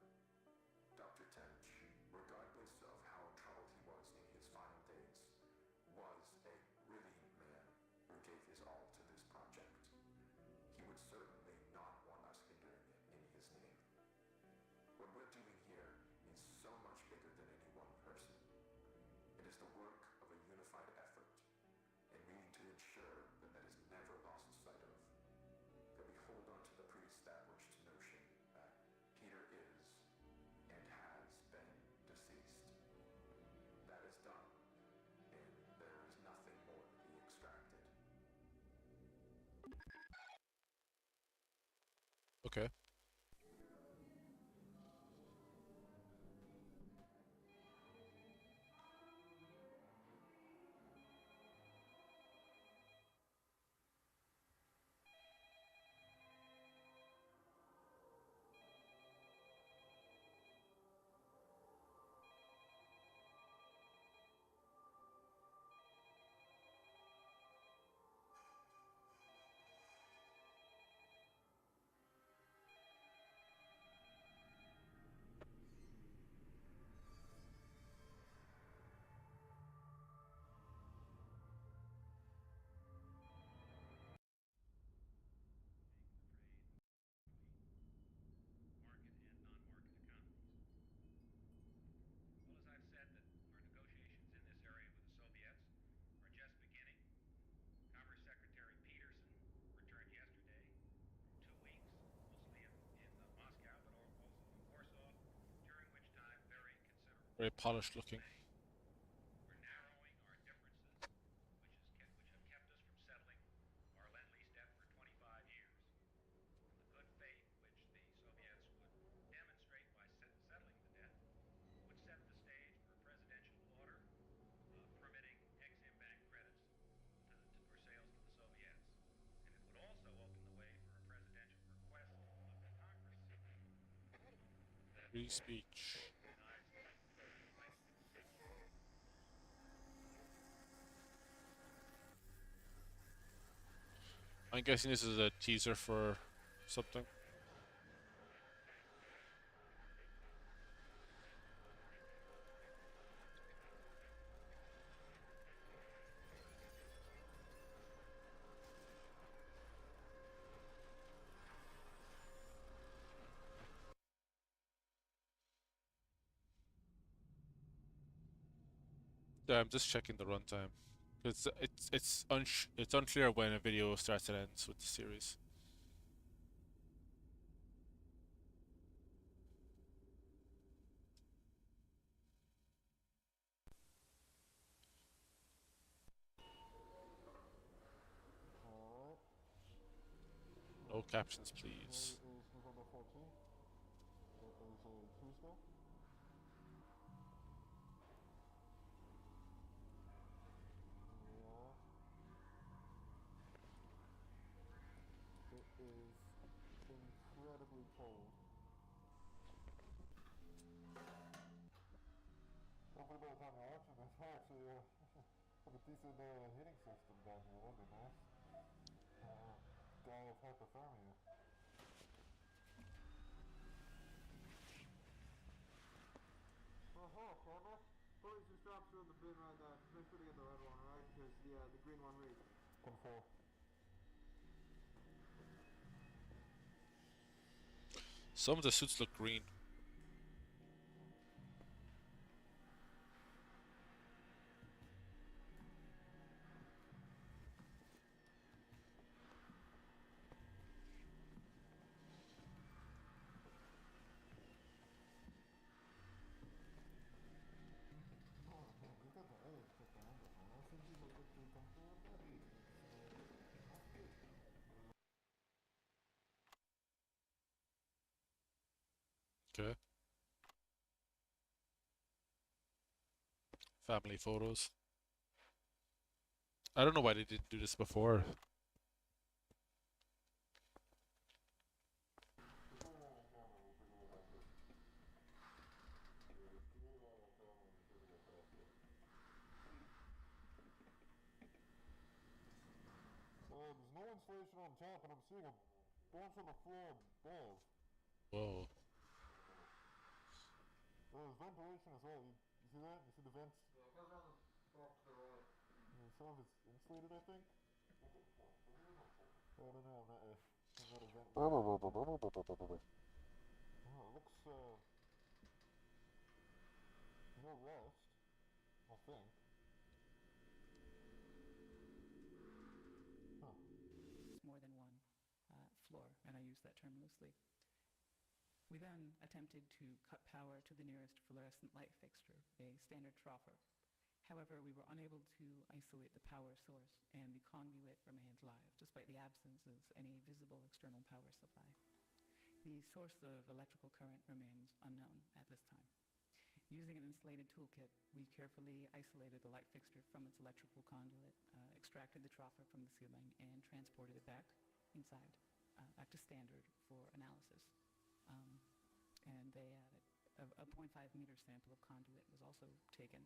[SPEAKER 3] Dr. Tench, regardless of how troubled he was in his final days, was a brilliant man who gave his all to this project. He would certainly not want us hindering it in his name. What we're doing here is so much bigger than any one person. It is the work of a unified effort, and we need to ensure that that is never lost sight of. That we hold on to the pre-established notion that Peter is and has been deceased. That is done, and there is nothing more to be extracted.
[SPEAKER 1] Okay.
[SPEAKER 9] market and non-market economies. Well, as I've said, that our negotiations in this area with the Soviets are just beginning. Commerce Secretary Peterson returned yesterday from 2 weeks, mostly in Moscow, but also in Warsaw, during which time very considerable
[SPEAKER 1] Very polished
[SPEAKER 9] progress was
[SPEAKER 1] looking.
[SPEAKER 9] made. We're narrowing our differences, which have kept us from settling our Lend-Lease debt for 25 years. And the good faith which the Soviets would demonstrate by settling the debt would set the stage for a presidential order permitting Exim Bank credits for sales to the Soviets. And it would also open the way for a presidential request of the Congress that
[SPEAKER 1] Free speech.
[SPEAKER 9] the United States
[SPEAKER 1] I'm guessing this is a teaser for something. Yeah, I'm just checking the runtime. It's unclear when a video starts and ends with the series.
[SPEAKER 3] Alright.
[SPEAKER 1] No captions, please.
[SPEAKER 3] Today is November 14th. It is a Tuesday. Yeah. It is incredibly cold. Hopefully by the time you're watching this, I actually have a decent heating system down here. That'd be nice. Die of hypothermia. Oh, camera.
[SPEAKER 8] Please just drop through in the bin right there. Make sure to get the red one, alright? Because the green one reads.
[SPEAKER 3] 24.
[SPEAKER 1] Some of the suits look green.
[SPEAKER 3] Oh man, you got the edge put the under on. I think people look pretty comfortable with that. That's good.
[SPEAKER 1] Okay. Family photos. I don't know why they didn't do this before.
[SPEAKER 8] There's no insulation on top, and I'm seeing a bunch on the floor above.
[SPEAKER 1] Whoa.
[SPEAKER 8] There's ventilation as well. You see that? You see the vents? Yeah, it goes around the top to the right. Some of it's insulated, I think. I don't know. I'm not a vent. Oh, it looks no rust, I think. Huh.
[SPEAKER 10] More than one floor, and I use that term loosely. We then attempted to cut power to the nearest fluorescent light fixture, a standard troffer. However, we were unable to isolate the power source, and the conduit remained live, despite the absence of any visible external power supply. The source of electrical current remains unknown at this time. Using an insulated toolkit, we carefully isolated the light fixture from its electrical conduit, extracted the troffer from the ceiling, and transported it back inside, back to standard for analysis. And a 0.5 meter sample of conduit was also taken,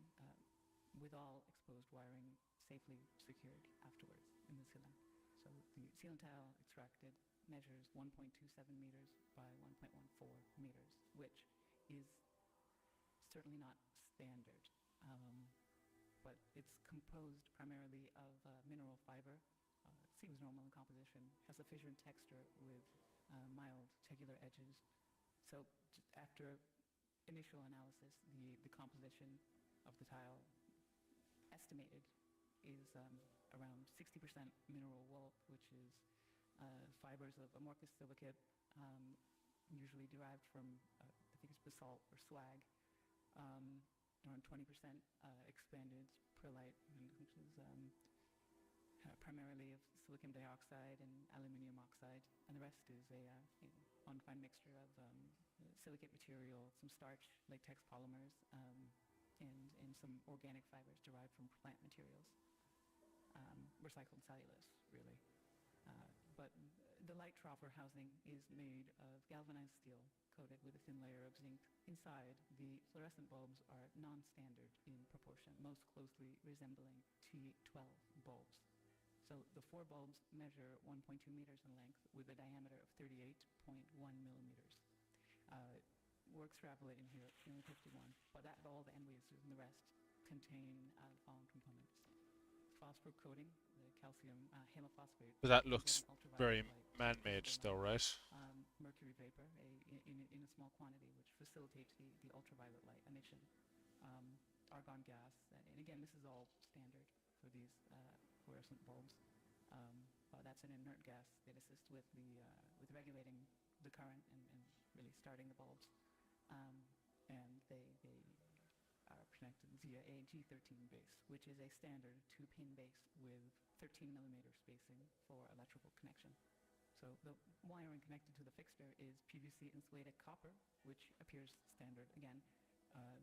[SPEAKER 10] with all exposed wiring safely secured afterwards in the ceiling. So the ceiling tile extracted measures 1.27 meters by 1.14 meters, which is certainly not standard, but it's composed primarily of mineral fiber. It seems normal in composition, has a fissured texture with mild tegular edges. So just after initial analysis, the composition of the tile estimated is around 60% mineral wool, which is fibers of amorphous silicate, usually derived from, I think it's basalt or slag, around 20% expanded perlite, which is primarily of silicon dioxide and aluminium oxide, and the rest is a undefined mixture of silicate material, some starch, latex polymers, and some organic fibers derived from plant materials, recycled cellulose, really. But the light troffer housing is made of galvanized steel coated with a thin layer of zinc. Inside, the fluorescent bulbs are non-standard in proportion, most closely resembling T12 bulbs. So the 4 bulbs measure 1.2 meters in length with a diameter of 38.1 millimeters. We're extrapolating here at 51, but that bulb and lasers and the rest contain the following components: phosphor coating, the calcium halophosphate.
[SPEAKER 1] But that looks very
[SPEAKER 10] Ultraviolet light,
[SPEAKER 1] man-made still, right?
[SPEAKER 10] mercury vapor in a small quantity, which facilitates the ultraviolet light emission. Argon gas, and again, this is all standard for these fluorescent bulbs. That's an inert gas that assists with regulating the current and really starting the bulbs. And they are connected via a G13 base, which is a standard 2-pin base with 13 millimeter spacing for electrical connection. So the wiring connected to the fixture is PVC insulated copper, which appears standard again.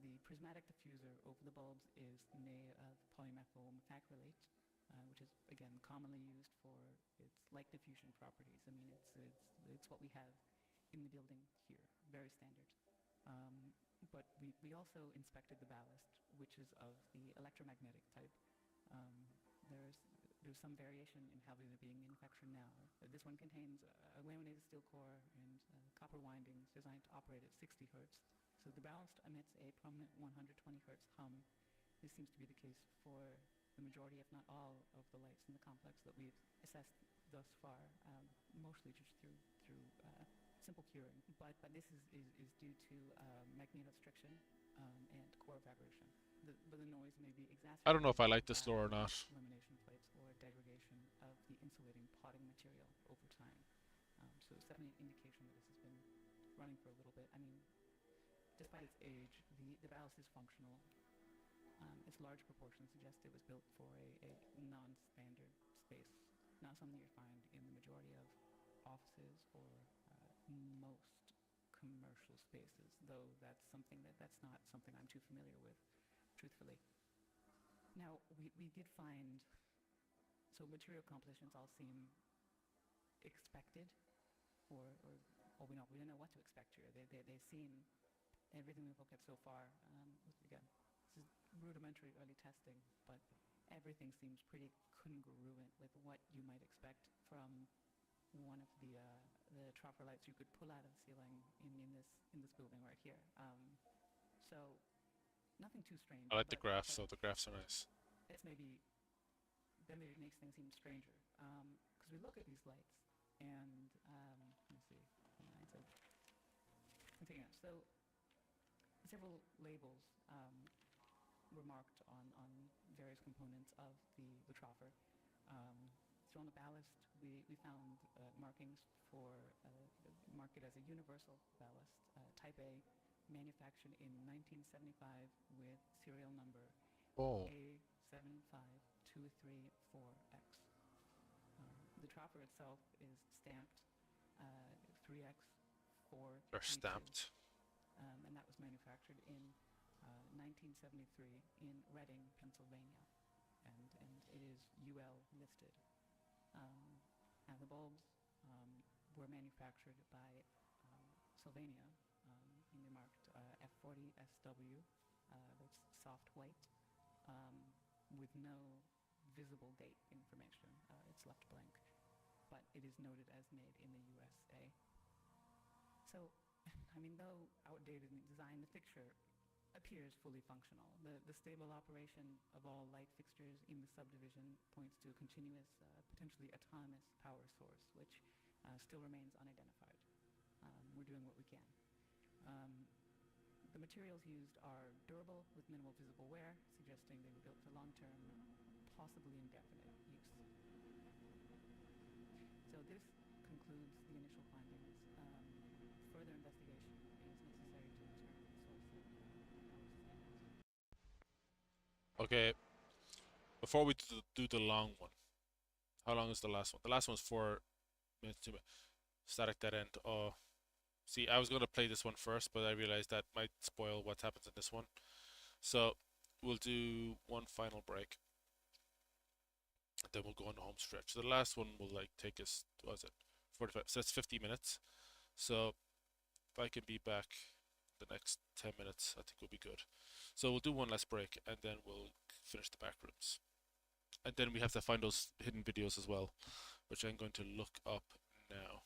[SPEAKER 10] The prismatic diffuser over the bulbs is made of polymethyl methacrylate, which is again commonly used for its light diffusion properties. I mean, it's what we have in the building here, very standard. But we also inspected the ballast, which is of the electromagnetic type. There's some variation in how these are being manufactured now. This one contains a laminated steel core and copper windings designed to operate at 60 hertz. So the ballast emits a prominent 120 hertz hum. This seems to be the case for the majority, if not all, of the lights in the complex that we've assessed thus far, mostly just through simple curing. But this is due to magnetostriction and core vibration. But the noise may be exacerbated.
[SPEAKER 1] I don't know if I like this floor or not.
[SPEAKER 10] Lamination plates or degradation of the insulating potting material over time. So it's definitely an indication that this has been running for a little bit. I mean, despite its age, the ballast is functional. Its large proportions suggest it was built for a non-standard space, not something you find in the majority of offices or most commercial spaces, though that's not something I'm too familiar with, truthfully. Now, we did find, so material compositions all seem expected, or we don't know what to expect here. They seem, everything we've looked at so far, again, this is rudimentary early testing, but everything seems pretty congruent with what you might expect from one of the troffer lights you could pull out of the ceiling in this building right here. So nothing too strange.
[SPEAKER 1] I like the
[SPEAKER 10] but
[SPEAKER 1] graphs, so the graphs are nice.
[SPEAKER 10] It's maybe makes things seem stranger. Because we look at these lights, and let me see. Continue. So several labels were marked on various components of the troffer. So on the ballast, we found markings for mark it as a universal ballast, Type A, manufactured in 1975 with serial number
[SPEAKER 1] Oh.
[SPEAKER 10] A75234X. The troffer itself is stamped 3X432.
[SPEAKER 1] They're stamped.
[SPEAKER 10] And that was manufactured in 1973 in Reading, Pennsylvania, and it is UL listed. And the bulbs were manufactured by Sylvania, and they're marked F40SW. That's soft white, with no visible date information. It's left blank, but it is noted as made in the USA. So, I mean, though outdated in design, the fixture appears fully functional. The stable operation of all light fixtures in the subdivision points to a continuous, potentially autonomous power source, which still remains unidentified. We're doing what we can. The materials used are durable with minimal visible wear, suggesting they were built for long-term, possibly indefinite use. So this concludes the initial findings. Further investigation is necessary to determine the source of power.
[SPEAKER 1] Okay, before we do the long one, how long is the last one? The last one's 4 minutes. Static dead end. Oh, see, I was going to play this one first, but I realized that might spoil what happens in this one. So we'll do one final break, and then we'll go on the home stretch. So the last one will like take us, what was it, 45? So that's 50 minutes. So if I can be back the next 10 minutes, I think we'll be good. So we'll do one last break, and then we'll finish the back rooms. And then we have to find those hidden videos as well, which I'm going to look up now.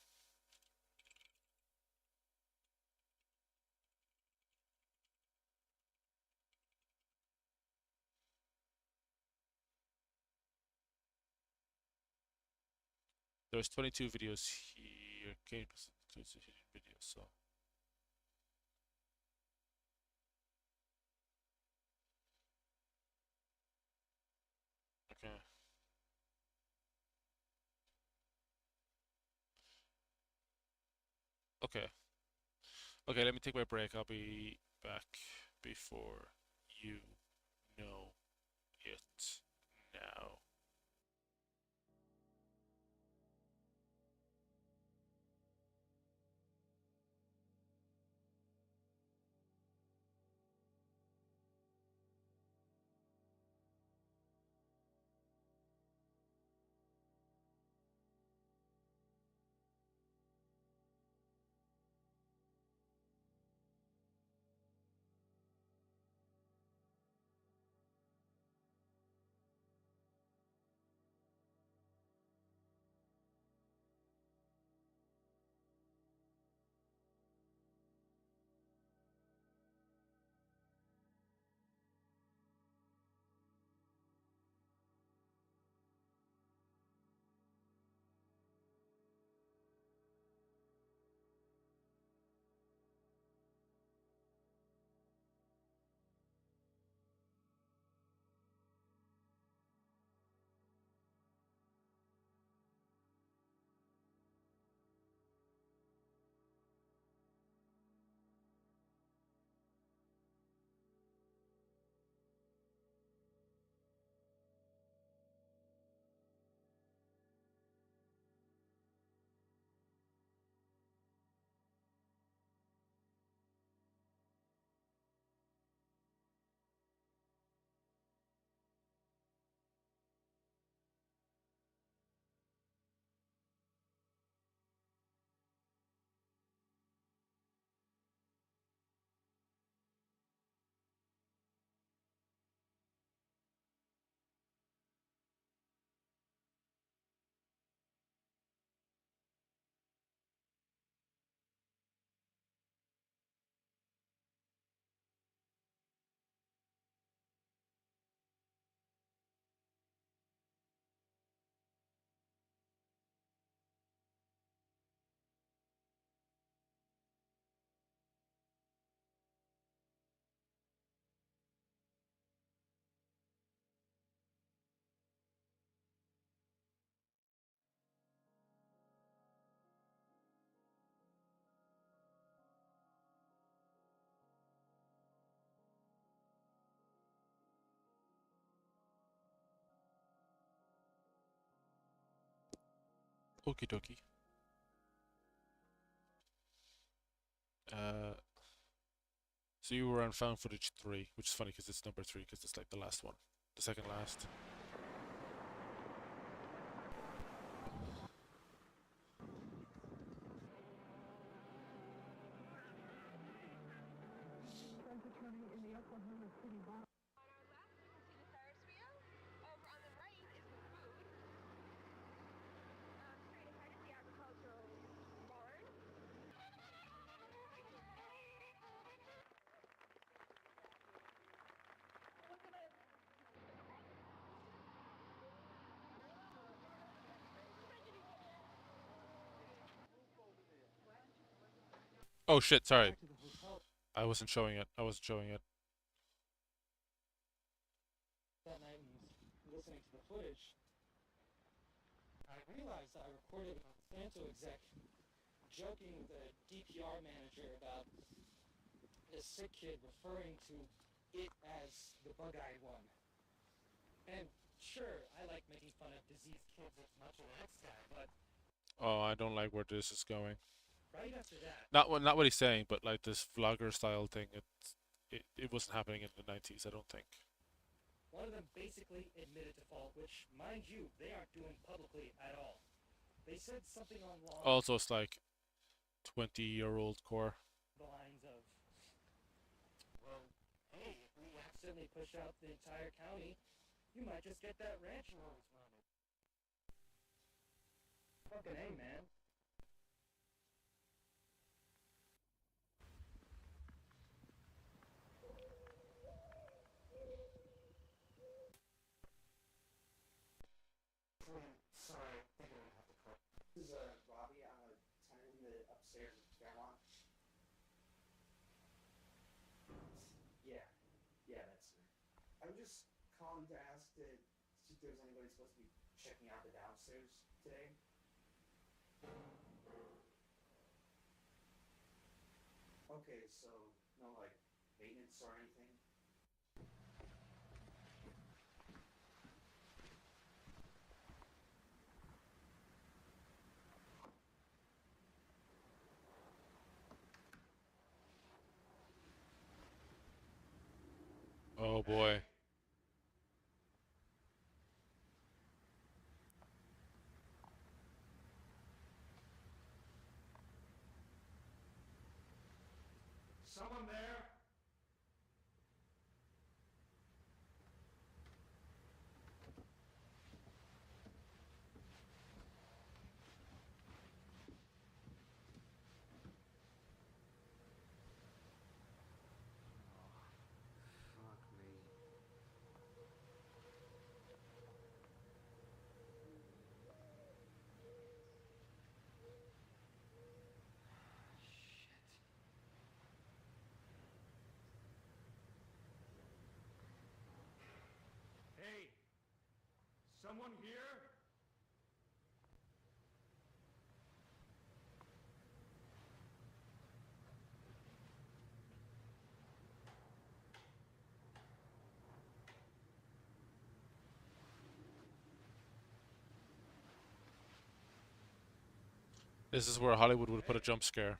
[SPEAKER 1] There's 22 videos here. Okay, includes the hidden videos, so. Okay. Okay. Okay, let me take my break. I'll be back before you know it now. Okie dokie. So you were on found footage 3, which is funny because it's number 3 because it's like the last one, the second last. Oh shit, sorry. I wasn't showing it. I wasn't showing it.
[SPEAKER 11] That night and listening to the footage, I realized I recorded a Monsanto exec joking with a DPR manager about this sick kid referring to it as the bug-eyed one. And sure, I like making fun of diseased kids as much as the next guy, but
[SPEAKER 1] Oh, I don't like where this is going.
[SPEAKER 11] right after that,
[SPEAKER 1] Not what he's saying, but like this vlogger style thing. It wasn't happening in the 90s, I don't think.
[SPEAKER 11] one of them basically admitted to fault, which, mind you, they aren't doing publicly at all. They said something along
[SPEAKER 1] Also, it's like 20-year-old core.
[SPEAKER 11] the lines of, well, hey, if we accidentally push out the entire county, you might just get that ranch you always wanted. Fucking A, man. Sorry, I think I'm gonna have to call. This is Robbie. I'm a tenant in the upstairs at Fairmont. Yeah, that's me. I was just calling to ask to see if there was anybody supposed to be checking out the downstairs today. Okay, so no like maintenance or anything.
[SPEAKER 1] Oh boy.
[SPEAKER 11] Someone there? Fuck me. Hey, someone here?
[SPEAKER 1] This is where Hollywood would put a jump scare.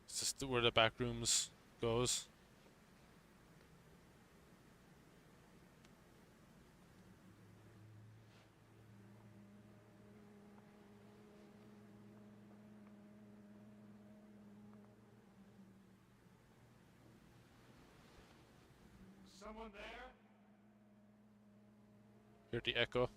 [SPEAKER 1] This is where the backrooms goes.
[SPEAKER 11] Someone there?
[SPEAKER 1] Hear the echo.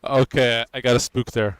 [SPEAKER 1] Okay, I got a spook there.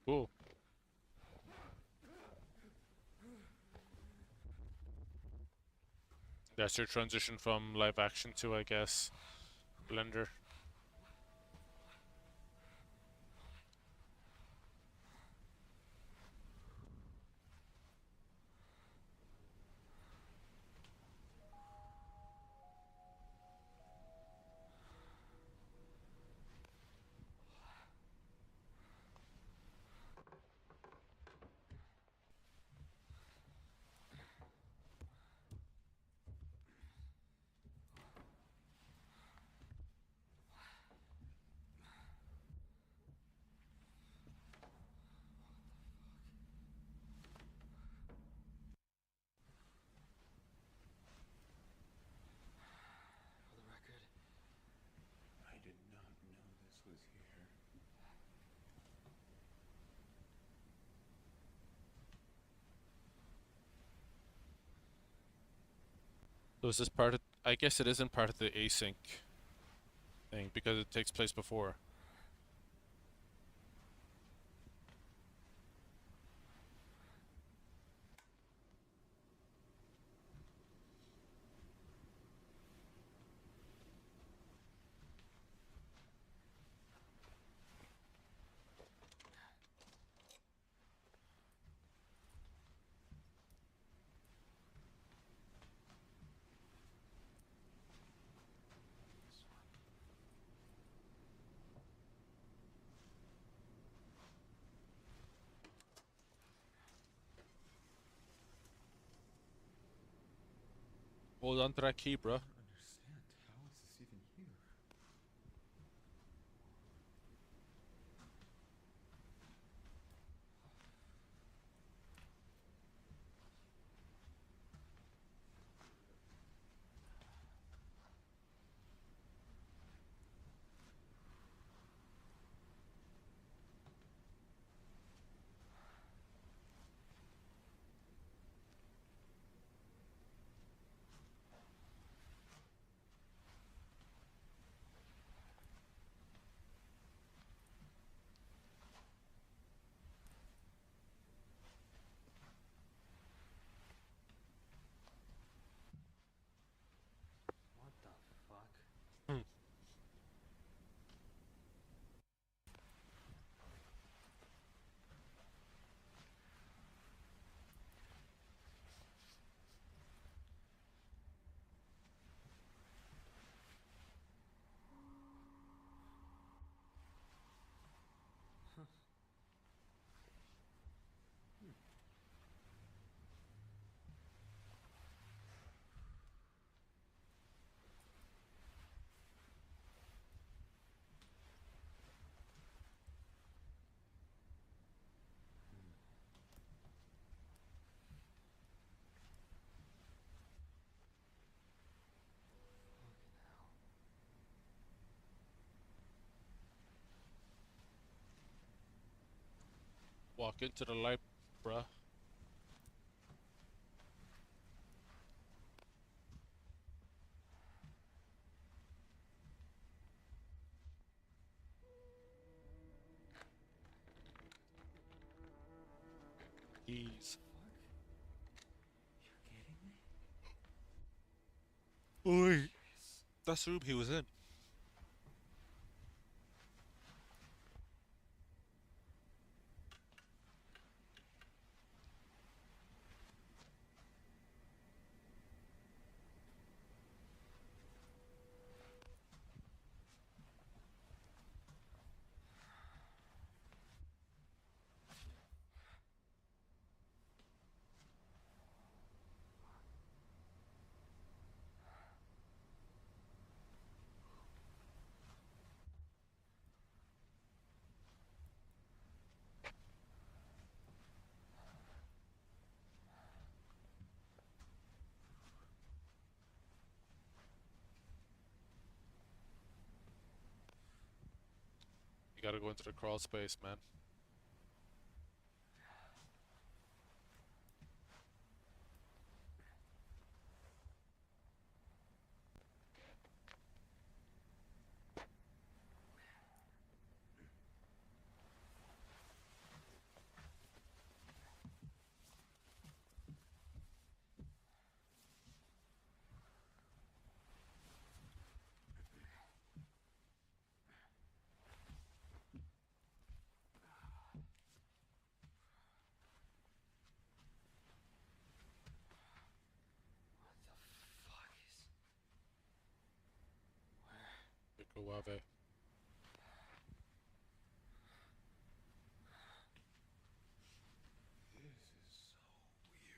[SPEAKER 1] Cool. That's your transition from live action to, I guess, Blender.
[SPEAKER 3] For the record, I did not know this was here.
[SPEAKER 1] So is this part of... I guess it isn't part of the async thing because it takes place before. Hold on to that key, bruh.
[SPEAKER 3] I don't understand. How is this even here? What the fuck?
[SPEAKER 1] Hmm. Walk into the light, bruh. Keys.
[SPEAKER 3] You're kidding me?
[SPEAKER 1] Oi. That's the room he was in. You gotta go into the crawl space, man. Suave.
[SPEAKER 7] This is so weird.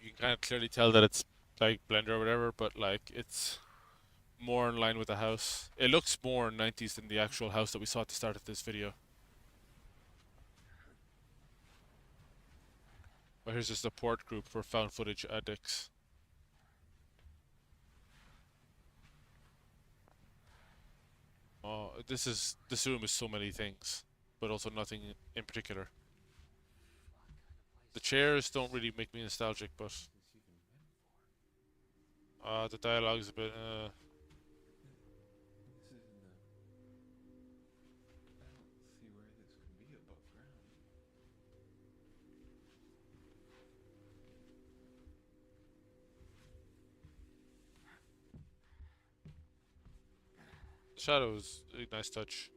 [SPEAKER 1] You can kind of clearly tell that it's like Blender or whatever, but like it's more in line with the house. It looks more 90s than the actual house that we saw at the start of this video. But here's a support group for found footage addicts. Oh, this room is so many things, but also nothing in particular. The chairs don't really make me nostalgic, but
[SPEAKER 7] This even meant for?
[SPEAKER 1] the dialogue's a bit.
[SPEAKER 7] This isn't a. I don't see where this can be above ground.
[SPEAKER 1] Shadows, a nice touch.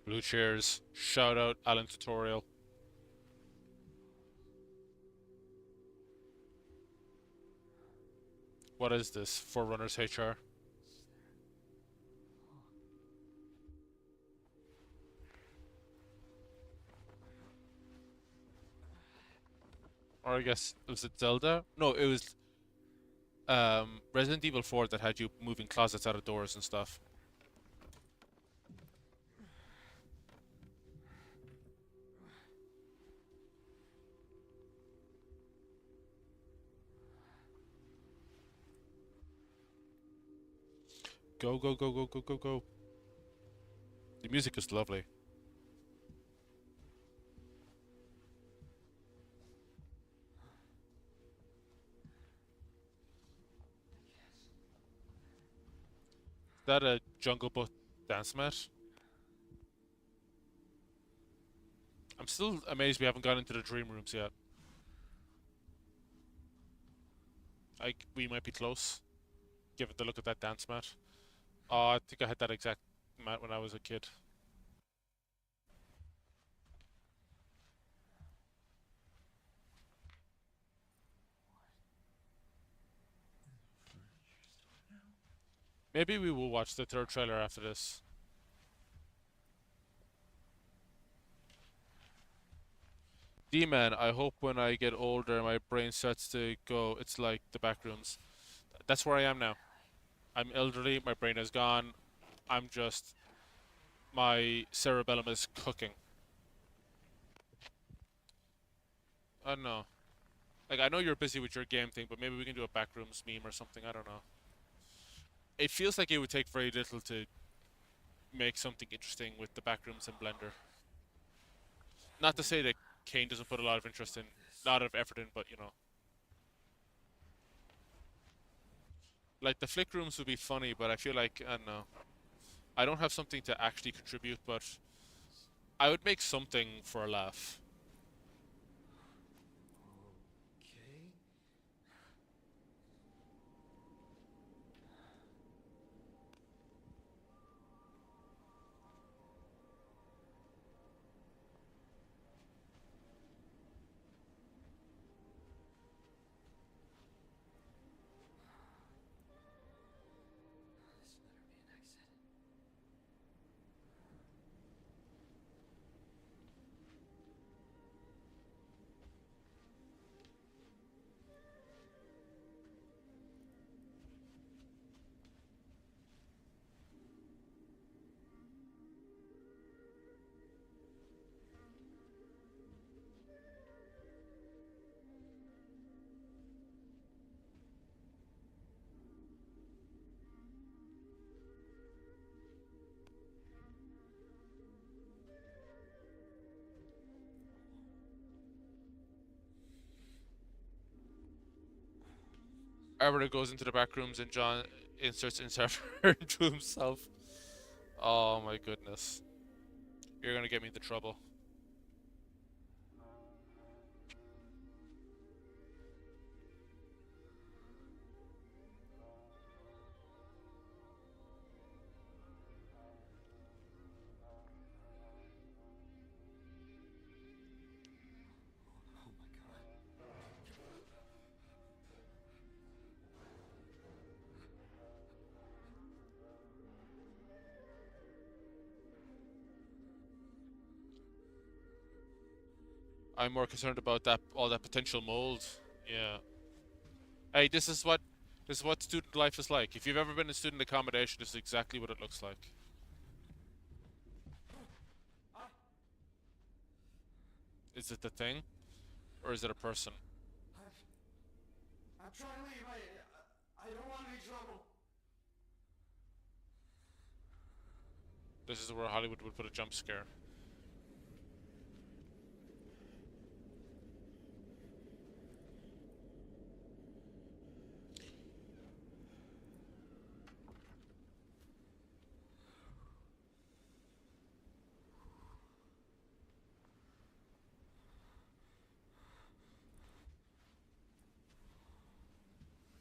[SPEAKER 1] Blue chairs. Shout out Alan Tutorial. What is this? Forerunners HR. Or I guess was it Zelda? No, it was Resident Evil 4 that had you moving closets out of doors and stuff. Go, go, go, go, go, go, go. The music is lovely. Is that a Jungle Book dance mat? I'm still amazed we haven't gone into the dream rooms yet. We might be close, given the look of that dance mat. Oh, I think I had that exact mat when I was a kid. Maybe we will watch the third trailer after this. D-Man, I hope when I get older my brain starts to go, it's like the backrooms. That's where I am now. I'm elderly, my brain is gone. I'm just... My cerebellum is cooking. I don't know. Like, I know you're busy with your game thing, but maybe we can do a backrooms meme or something, I don't know. It feels like it would take very little to make something interesting with the backrooms and Blender. Not to say that Kane doesn't put a lot of interest in, a lot of effort in, but you know. Like, the flick rooms would be funny, but I feel like, I don't know. I don't have something to actually contribute, but I would make something for a laugh.
[SPEAKER 7] Okay. This better be an exit.
[SPEAKER 1] Arbiter goes into the back rooms and John inserts insert into himself. Oh my goodness. You're gonna get me into trouble.
[SPEAKER 7] Oh my god.
[SPEAKER 1] I'm more concerned about that all that potential mold. Yeah. Hey, this is what student life is like. If you've ever been in student accommodation, this is exactly what it looks like. Is it the thing? Or is it a person?
[SPEAKER 8] I'm trying to leave. I don't want any trouble.
[SPEAKER 1] This is where Hollywood would put a jump scare.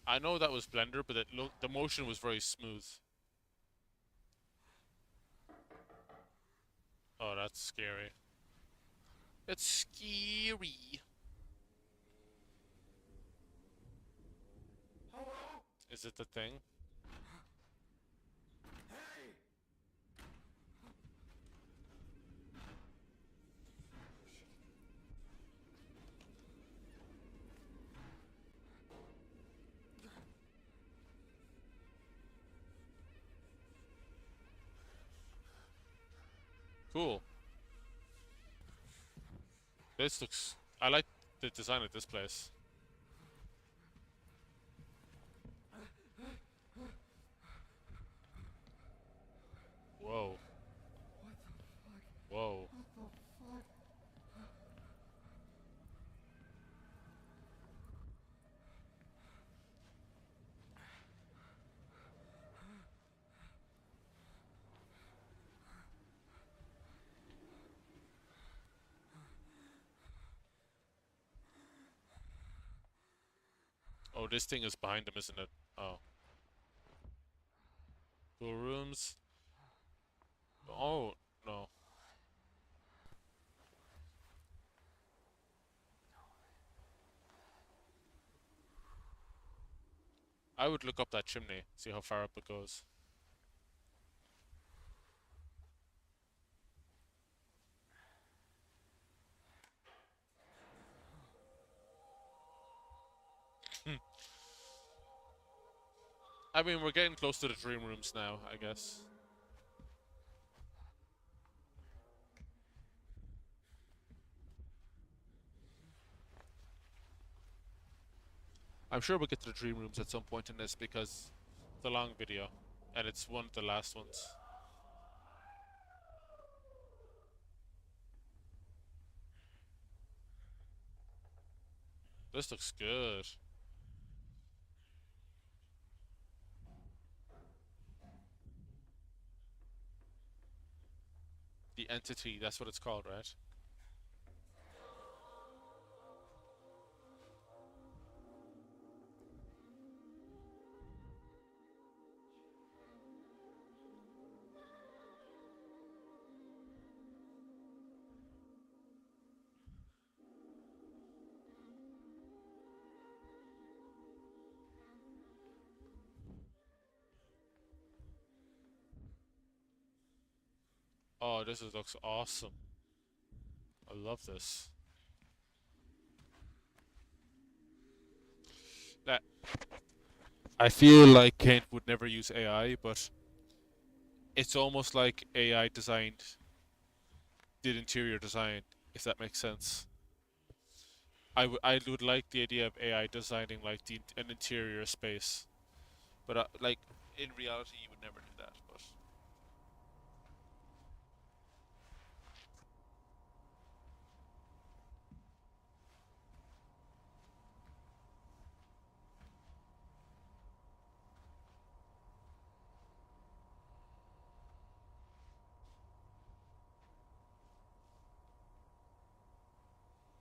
[SPEAKER 1] I know that was Blender, but the motion was very smooth. Oh, that's scary. It's scary.
[SPEAKER 8] Hello?
[SPEAKER 1] Is it the thing?
[SPEAKER 8] Hey!
[SPEAKER 1] Cool. This looks... I like the design of this place. Whoa. Whoa. Oh, this thing is behind him, isn't it? Oh. Cool rooms. Oh, no. I would look up that chimney, see how far up it goes. I mean, we're getting close to the dream rooms now, I guess. I'm sure we'll get to the dream rooms at some point in this because it's a long video and it's one of the last ones. This looks good. The entity, that's what it's called, right? Oh, looks awesome. I love this. That I feel like Kent would never use AI, but it's almost like AI did interior design, if that makes sense. I would like the idea of AI designing like an interior space, but like in reality, you would never do that. But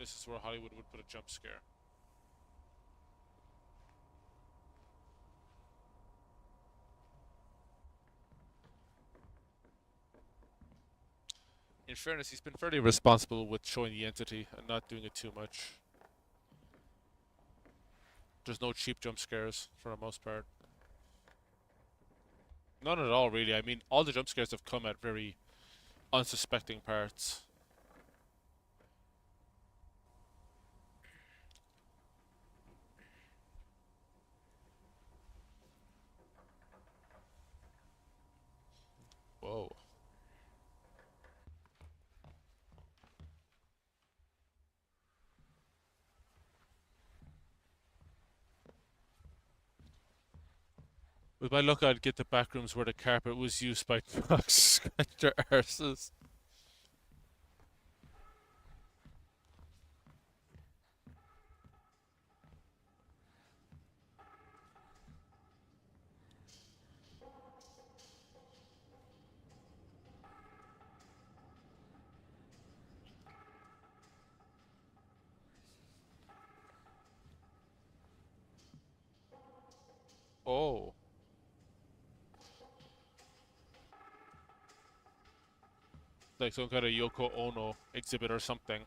[SPEAKER 1] This is where Hollywood would put a jump scare. In fairness, he's been fairly responsible with showing the entity and not doing it too much. There's no cheap jump scares for the most part. None at all, really. I mean, all the jump scares have come at very unsuspecting parts. Whoa. With my luck, I'd get the backrooms where the carpet was used by dogs to scratch their arses. Oh. Like some kind of Yoko Ono exhibit or something.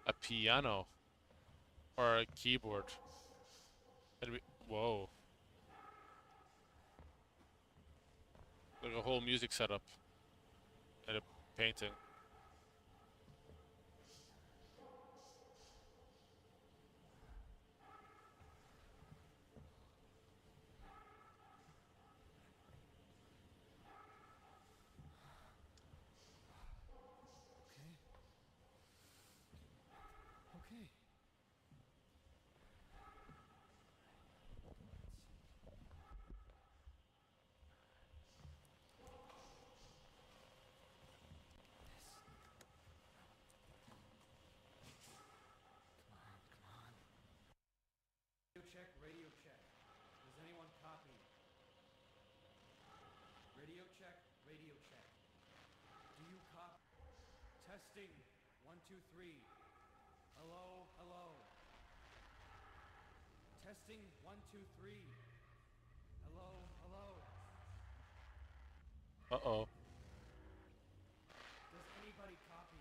[SPEAKER 1] A piano. Or a keyboard. Whoa. Like a whole music setup. And a painting.
[SPEAKER 7] Okay.
[SPEAKER 11] Radio check. Does anyone copy? Radio check, radio check. Do you copy? Testing. 1, 2, 3. Hello, hello. Testing. 1, 2, 3. Hello, hello.
[SPEAKER 1] Uh-oh.
[SPEAKER 11] Does anybody copy?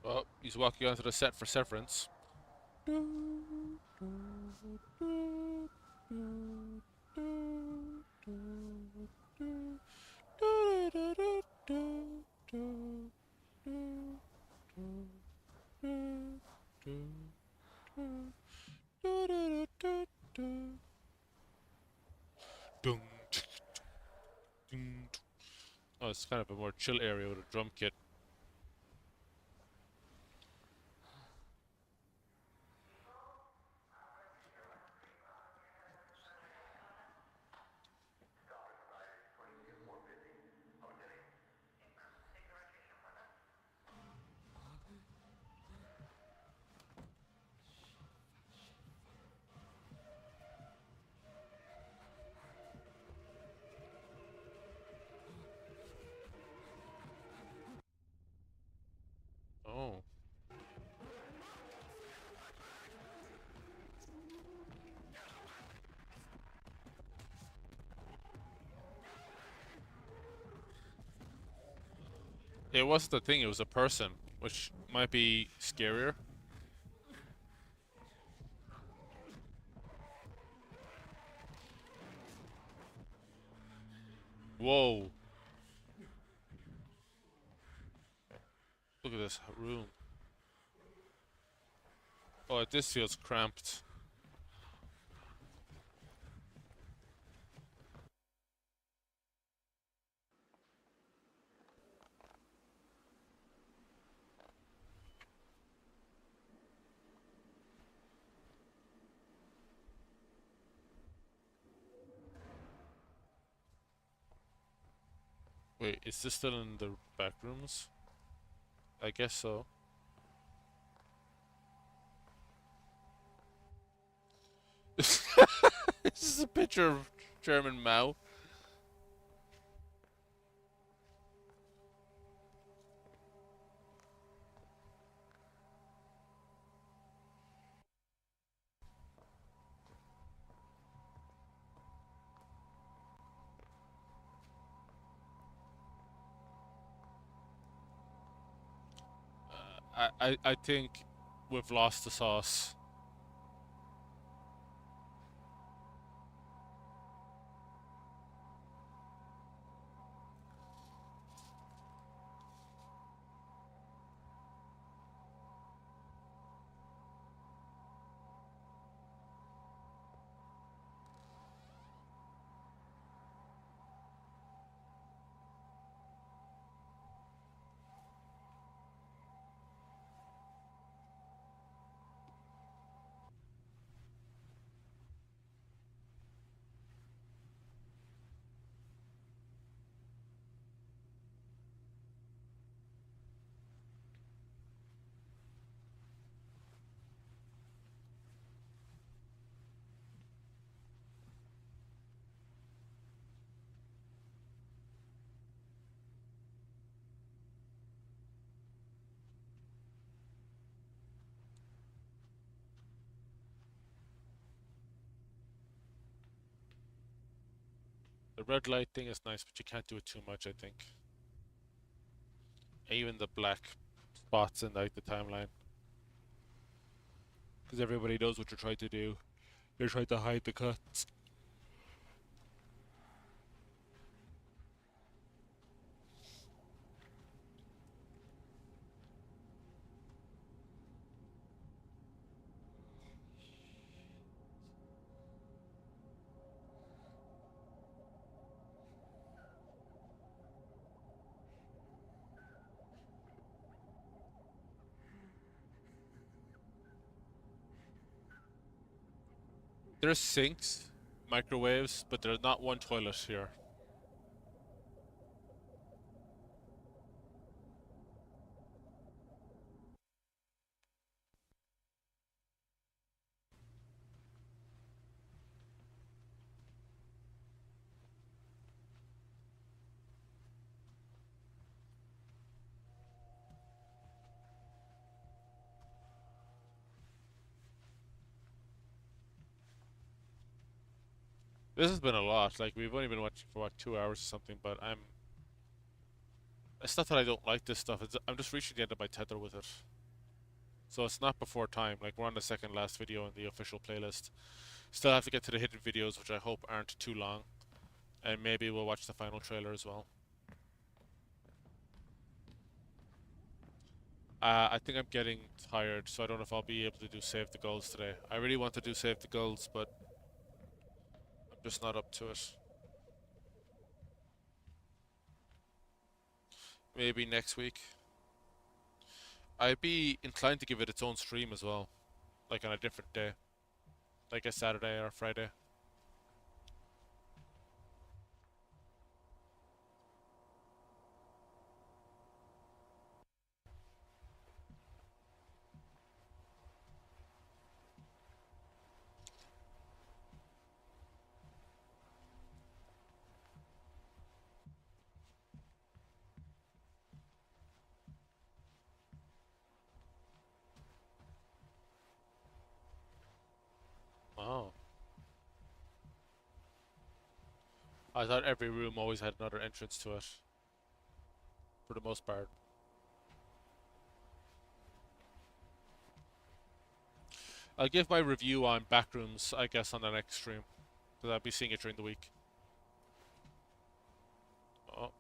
[SPEAKER 1] Well, he's walking onto the set for Severance. Oh, it's kind of a more chill area with a drum kit. It wasn't a thing, it was a person, which might be scarier. Whoa. Look at this room. Oh, this feels cramped. Wait, is this still in the back rooms? I guess so. This is a picture of Chairman Mao. I think we've lost the sauce. The red light thing is nice, but you can't do it too much, I think. Even the black spots in like the timeline. Because everybody knows what you're trying to do. You're trying to hide the cuts. There's sinks, microwaves, but there's not one toilet here. This has been a lot. Like, we've only been watching for what, 2 hours or something, but it's not that I don't like this stuff, I'm just reaching the end of my tether with it. So it's not before time, like we're on the second last video in the official playlist. Still have to get to the hidden videos, which I hope aren't too long. And maybe we'll watch the final trailer as well. I think I'm getting tired, so I don't know if I'll be able to do Save the Gulls today. I really want to do Save the Gulls, but I'm just not up to it. Maybe next week. I'd be inclined to give it its own stream as well. Like on a different day. Like a Saturday or Friday. Oh. I thought every room always had another entrance to it. For the most part. I'll give my review on backrooms, I guess, on the next stream, because I'll be seeing it during the week. Oh.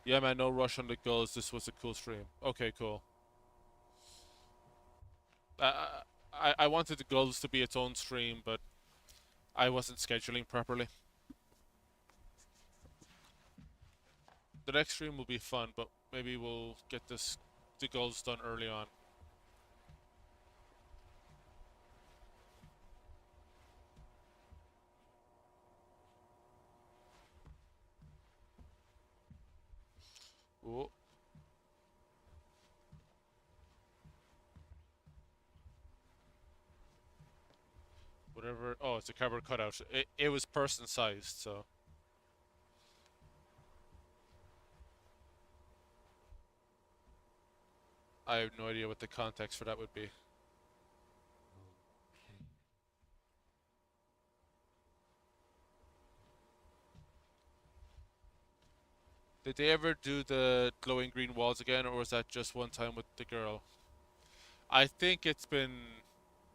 [SPEAKER 1] Yeah, man, no rush on the gulls. This was a cool stream. Okay, cool. I wanted the gulls to be its own stream, but I wasn't scheduling properly. The next stream will be fun, but maybe we'll get the gulls done early on. Oh. Whatever. Oh, it's a cardboard cutout. It was person sized, so. I have no idea what the context for that would be.
[SPEAKER 7] Okay.
[SPEAKER 1] Did they ever do the glowing green walls again, or was that just one time with the girl? I think it's been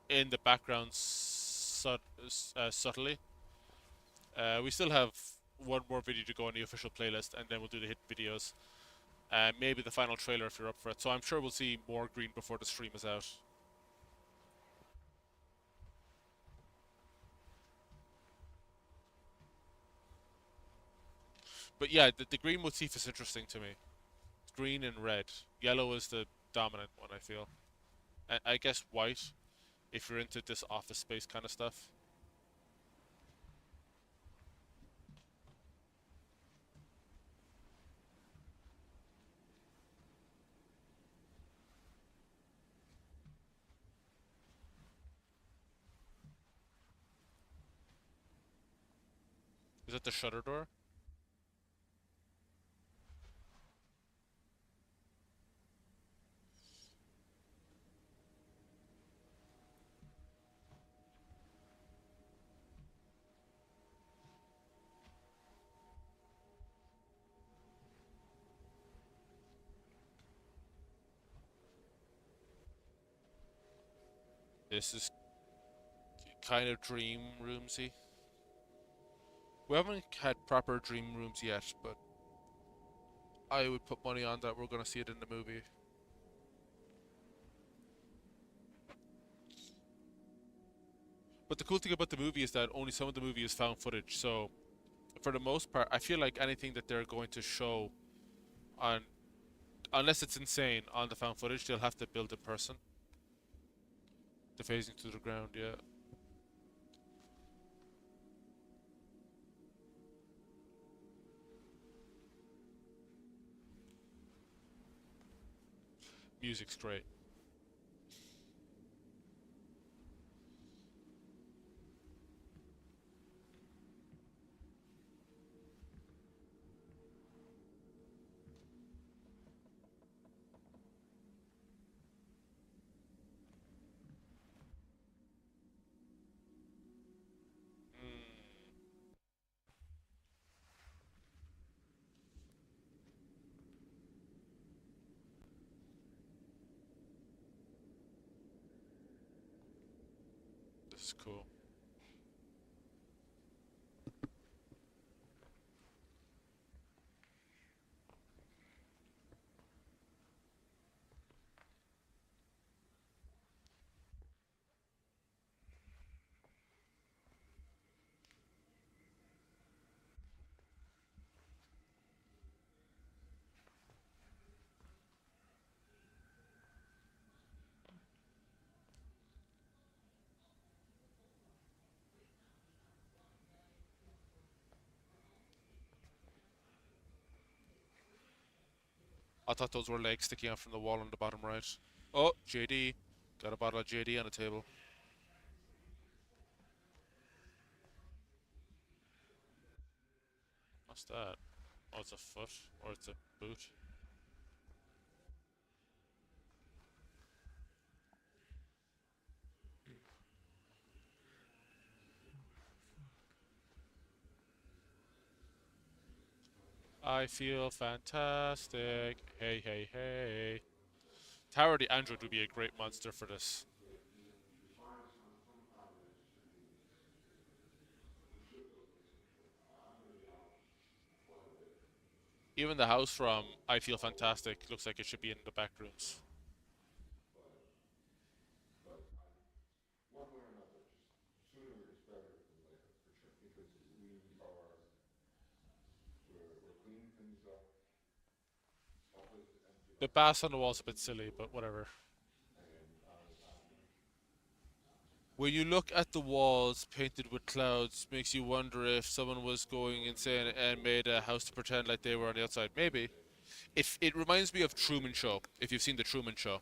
[SPEAKER 1] in the background subtly. We still have one more video to go on the official playlist, and then we'll do the hit videos. Maybe the final trailer if you're up for it. So I'm sure we'll see more green before the stream is out. But yeah, the green motif is interesting to me. Green and red. Yellow is the dominant one, I feel. I guess white, if you're into this office space kind of stuff. Is it the shutter door? This is kind of dream roomsy. We haven't had proper dream rooms yet, but I would put money on that we're gonna see it in the movie. But the cool thing about the movie is that only some of the movie is found footage, so for the most part, I feel like anything that they're going to show on, unless it's insane, on the found footage, they'll have to build in person. The phasing to the ground, yeah. Music's great. This is cool. I thought those were legs sticking out from the wall on the bottom right. Oh, JD. Got a bottle of JD on the table. What's that? Oh, it's a foot. Or it's a boot. I feel fantastic. Hey, hey, hey. Tower the Android would be a great monster for this. Even the house from I Feel Fantastic looks like it should be in the back rooms.
[SPEAKER 3] One way or another, just sooner is better than later, for sure. Because we're cleaning things up. Our place is empty.
[SPEAKER 1] The bass on the wall's a bit silly, but whatever. When you look at the walls painted with clouds, makes you wonder if someone was going insane and made a house to pretend like they were on the outside. Maybe. If it reminds me of Truman Show, if you've seen the Truman Show.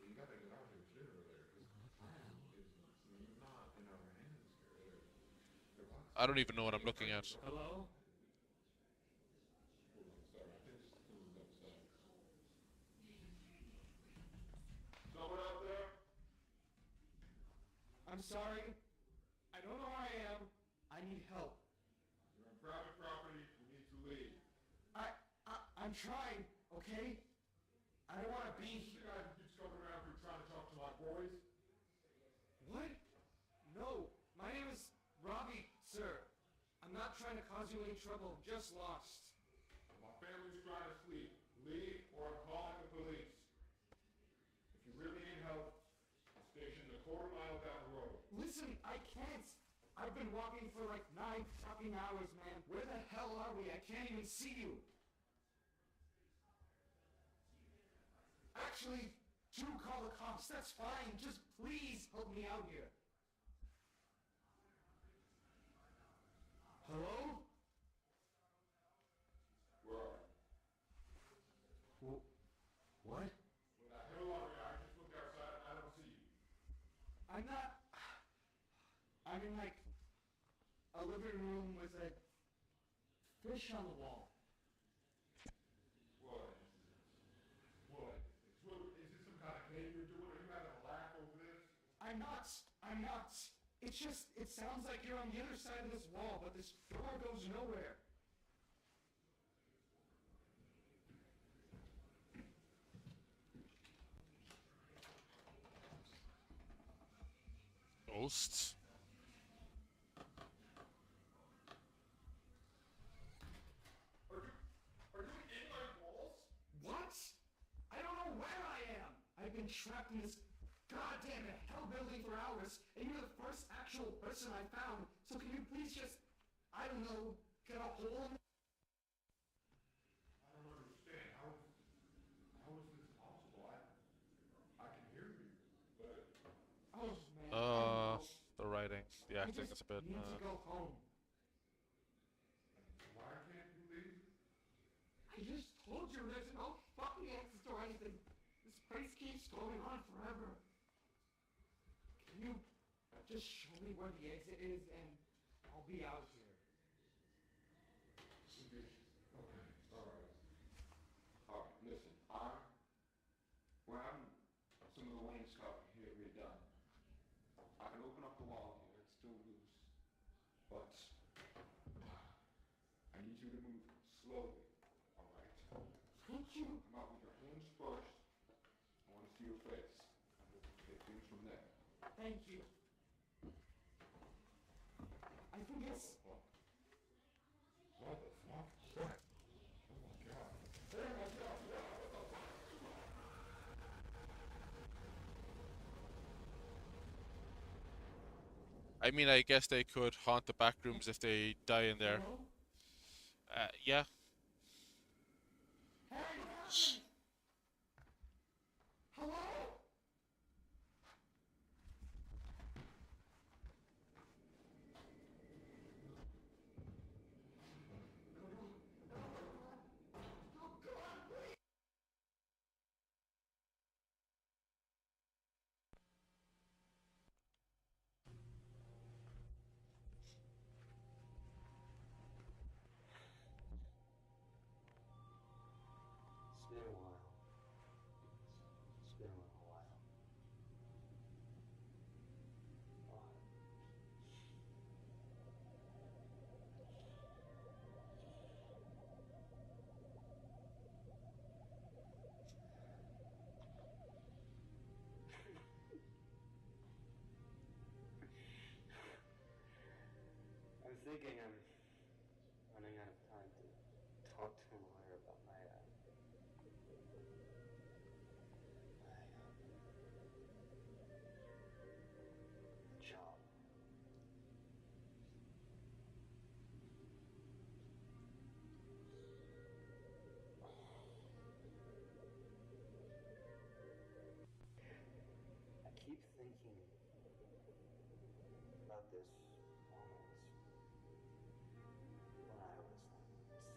[SPEAKER 3] You gotta get out here sooner or later, because the plan is not in our hands here.
[SPEAKER 1] I don't even know what I'm looking at.
[SPEAKER 11] Hello?
[SPEAKER 3] Hold on, sorry, I think someone's outside. Someone out there?
[SPEAKER 11] I'm sorry. I don't know where I am. I need help.
[SPEAKER 3] You're on private property, you need to leave.
[SPEAKER 11] I'm trying, okay? I don't want to be
[SPEAKER 3] The guy who keeps coming around here trying to talk to my boys?
[SPEAKER 11] What? No, my name is Robbie, sir. I'm not trying to cause you any trouble. Just lost.
[SPEAKER 3] My family's trying to sleep. Leave or I'm calling the police. If you really need help, I'm stationed a quarter mile down the road.
[SPEAKER 11] Listen, I can't. I've been walking for like 9 fucking hours, man. Where the hell are we? I can't even see you. Actually, do call the cops. That's fine. Just please help me out here. Hello?
[SPEAKER 3] Where are you?
[SPEAKER 11] What?
[SPEAKER 3] Where the hell are you? I just looked outside and I don't see you.
[SPEAKER 11] I'm not... I'm in like a living room with a fish on the wall.
[SPEAKER 3] What? What? Is this some kind of game you're doing? Are you having a laugh over this?
[SPEAKER 11] I'm not. I'm not. It's just, it sounds like you're on the other side of this wall, but this door goes nowhere.
[SPEAKER 1] Ghosts?
[SPEAKER 3] Are you in my walls?
[SPEAKER 11] What? I don't know where I am. I've been trapped in this goddamn hell building for hours, and you're the first actual person I found. So can you please just, I don't know, get a hole in...
[SPEAKER 3] I don't understand. How is this possible? I can hear you, but
[SPEAKER 11] Oh, man, I don't know.
[SPEAKER 1] The writing, the
[SPEAKER 11] I
[SPEAKER 1] acting
[SPEAKER 11] just
[SPEAKER 1] is a bit.
[SPEAKER 11] need to go home.
[SPEAKER 3] why can't you leave?
[SPEAKER 11] I just told you there's no fucking exit or anything. This place keeps going on forever. Can you just show me where the exit is and I'll be out here?
[SPEAKER 3] Okay, alright. Alright, listen, we're having some of the wainscoting here redone. I can open up the wall here, it's still loose. But I need you to move slowly, alright?
[SPEAKER 11] Thank you.
[SPEAKER 3] Come out with your hands first. I want to see your face. And we'll take things from there.
[SPEAKER 11] Thank you. I think it's...
[SPEAKER 3] What the fuck? What? Oh my god.
[SPEAKER 1] I mean, I guess they could haunt the back rooms if they die in there.
[SPEAKER 11] Hello?
[SPEAKER 1] Yeah.
[SPEAKER 11] Hey, what happened? Hello?
[SPEAKER 7] It's been a while. It's been a little while. thinking I'm running out of time to talk to a lawyer about my job. I keep thinking about this moment when I was like 7.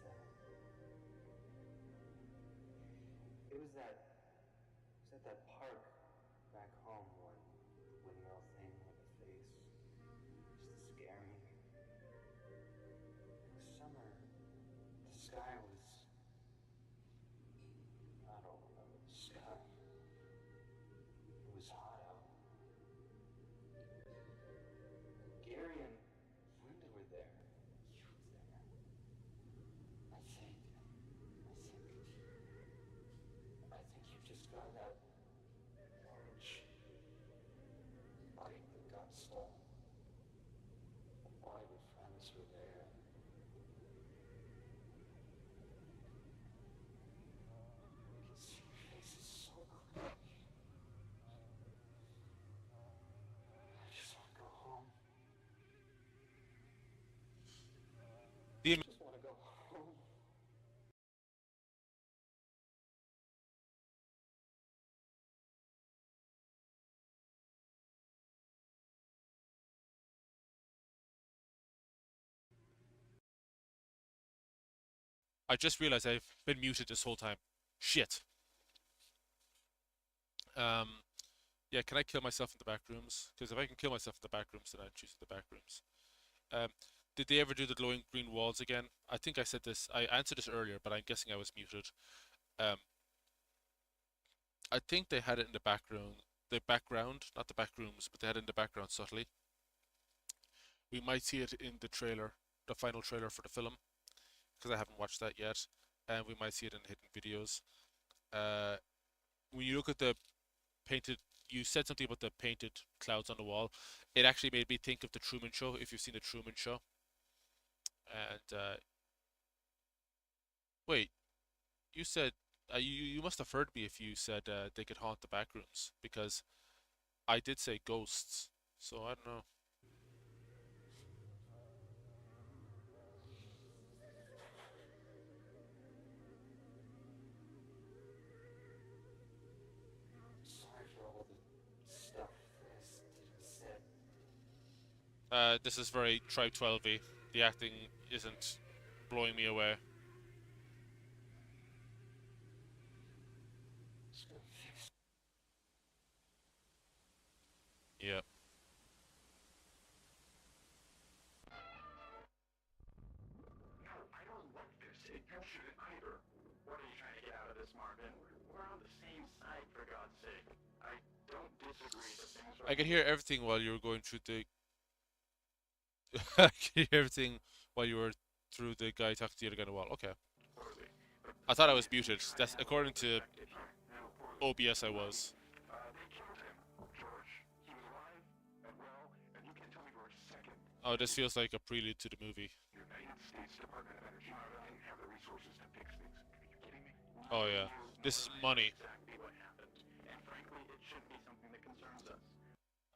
[SPEAKER 7] It was at that park back home when the windmill thing with the face used to scare me. It was summer. The sky was, I don't remember the sky. It was hot out. Gary and Linda were there. You were there. I think you just got that orange bike that got stolen. All your friends were there. I can see your faces so clearly. I just want to go home.
[SPEAKER 1] The
[SPEAKER 7] I just want to go home.
[SPEAKER 1] I just realized I've been muted this whole time. Shit. Yeah, can I kill myself in the back rooms? Because if I can kill myself in the back rooms, then I'd choose the back rooms. Did they ever do the glowing green walls again? I think I said this. I answered this earlier, but I'm guessing I was muted. I think they had it in the background, not the back rooms, but they had it in the background subtly. We might see it in the trailer, the final trailer for the film, because I haven't watched that yet, and we might see it in hidden videos. When you look at the painted, you said something about the painted clouds on the wall. It actually made me think of the Truman Show, if you've seen the Truman Show. And wait, you said you must have heard me if you said they could haunt the back rooms, because I did say ghosts, so I don't know.
[SPEAKER 7] Sorry for all the stuff that I did and said.
[SPEAKER 1] This is very Tribe 12y. The acting isn't blowing me away.
[SPEAKER 7] It's gonna fix.
[SPEAKER 1] Yeah.
[SPEAKER 4] No, I don't like this. You shouldn't either. What are you trying to get out of this, Marvin? We're on the same side, for God's sake. I don't disagree that things are...
[SPEAKER 1] I could hear everything while you were going through the. I could hear everything while you were through the guy talking to the other guy on the wall. Okay. I thought I was muted. That's according to OBS. I was.
[SPEAKER 4] They killed him, George. He was alive and well, and you can't tell me for a second.
[SPEAKER 1] Oh, this feels like a prelude to the movie.
[SPEAKER 4] United States Department of Energy didn't have the resources to fix things. Are you kidding me?
[SPEAKER 1] Oh yeah. This is money.
[SPEAKER 4] Exactly what happened. And frankly, it shouldn't be something that concerns us.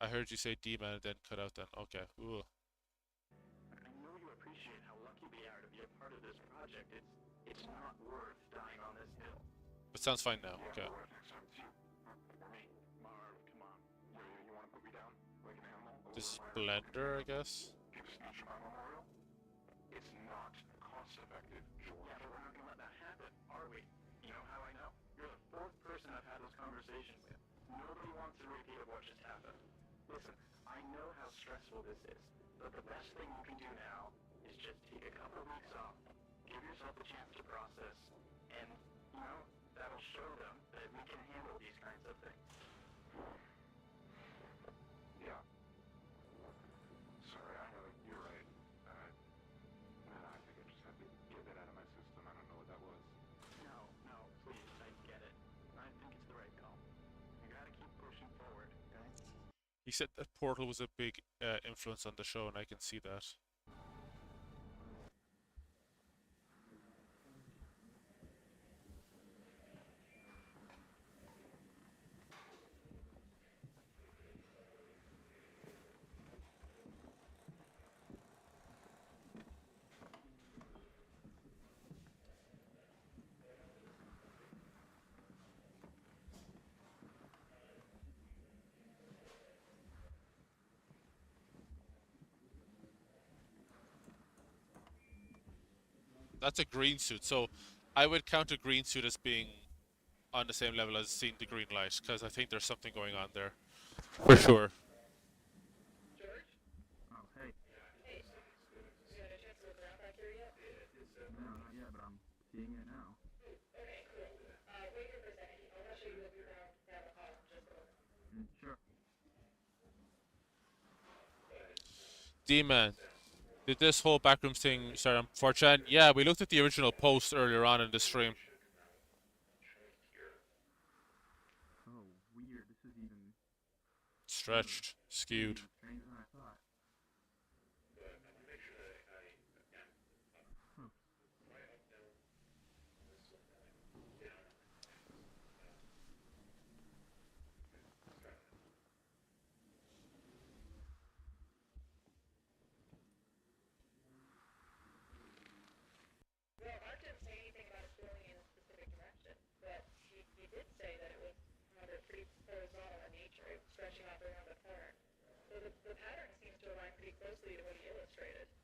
[SPEAKER 1] I heard you say D-man and then cut out then. Okay. Ooh.
[SPEAKER 4] I know you appreciate how lucky we are to be a part of this project. It's not worth dying on this hill.
[SPEAKER 1] It sounds fine now. Okay.
[SPEAKER 4] Marv, come on. You want to put me down like an animal?
[SPEAKER 1] This is Blender, I guess.
[SPEAKER 4] Give a speech at my memorial? It's not cost effective, George. Yeah, but we're not gonna let that happen, are we? You know how I know? You're the fourth person I've had this conversation with. Nobody wants a repeat of what just happened. Listen, I know how stressful this is, but the best thing you can do now is just take a couple of weeks off, give yourself a chance to process, and, you know, that'll show them that we can handle these kinds of things. Yeah. Sorry, I know you're right. Man, I think I just had to get that out of my system. I don't know what that was. No, please, I get it. I think it's the right call. You gotta keep pushing forward, guys.
[SPEAKER 1] He said that Portal was a big influence on the show, and I can see that. That's a green suit. So I would count a green suit as being on the same level as seeing the green light, because I think there's something going on there. For sure.
[SPEAKER 4] Oh, hey. No, not yet, but I'm seeing it now. Sure.
[SPEAKER 1] D-Man, did this whole backrooms thing start on 4chan? Yeah, we looked at the original post earlier on in the stream.
[SPEAKER 4] Oh, weird. This is even
[SPEAKER 1] Stretched, skewed.
[SPEAKER 4] stranger than I thought. Huh.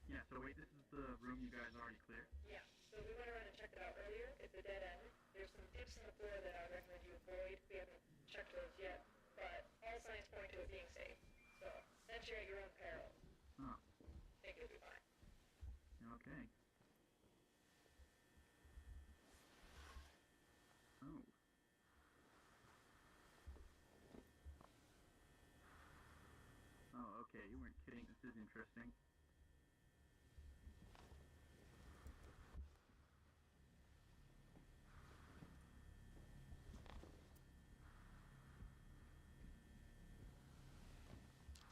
[SPEAKER 4] Yeah, so wait, this is the room you guys already cleared? Huh. Okay. Oh. Oh, okay, you weren't kidding. This is interesting.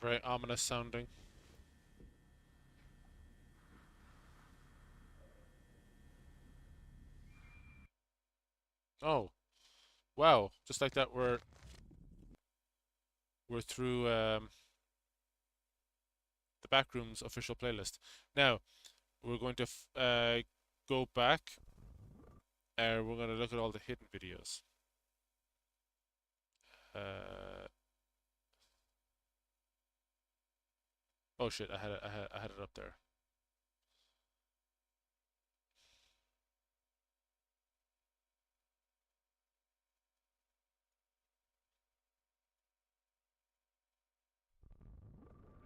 [SPEAKER 1] Very ominous sounding. Oh, wow! Just like that, we're through the Backrooms official playlist. Now we're going to go back, and we're going to look at all the hidden videos. Oh shit! I had it up there.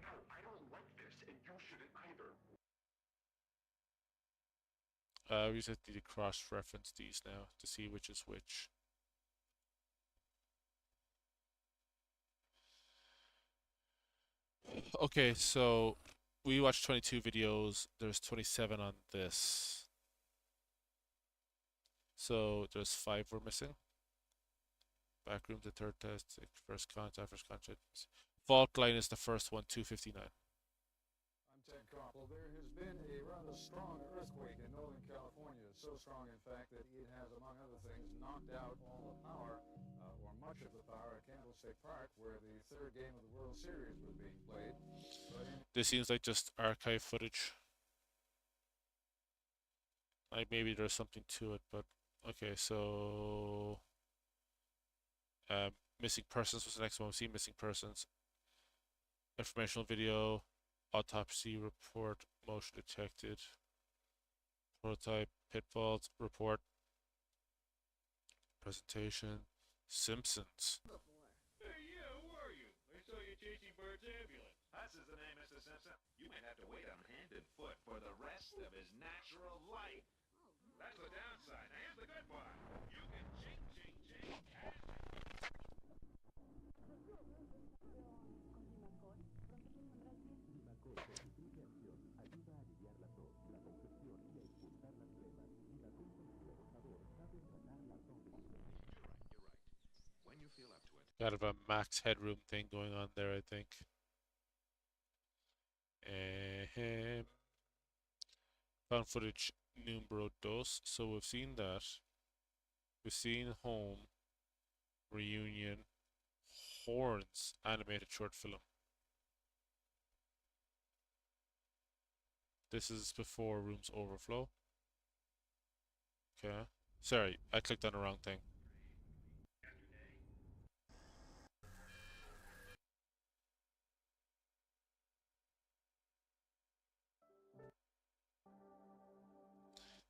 [SPEAKER 3] No, I don't like this, and you shouldn't either.
[SPEAKER 1] We just need to cross-reference these now to see which is which. Okay, so we watched 22 videos. There's 27 on this. So there's 5 we're missing. Backroom, the third test, first contact. Fault line is the first one, 259.
[SPEAKER 12] I'm Ted Koppel. There has been a rather strong earthquake in Northern California. So strong, in fact, that it has, among other things, knocked out all the power, or much of the power, at Candlestick Park, where the third game of the World Series was being played.
[SPEAKER 1] This seems like just archive footage. Like maybe there's something to it, but okay, so missing persons was the next one. We've seen missing persons. Informational video, autopsy report, motion detected, prototype, pitfalls report, presentation, Simpsons.
[SPEAKER 9] Hey, yeah, who are you? I saw you chasing Bird's ambulance. That's his name, Mr. Simpson. You might have to wait on hand and foot for the rest of his natural life. That's the downside. Now here's the good part. You can ching, ching, ching, cash. When you feel up to it.
[SPEAKER 1] Kind of a max headroom thing going on there, I think. Found footage numero dos. So we've seen that. We've seen home, reunion, horns, animated short film. This is before rooms overflow. Okay. Sorry, I clicked on the wrong thing.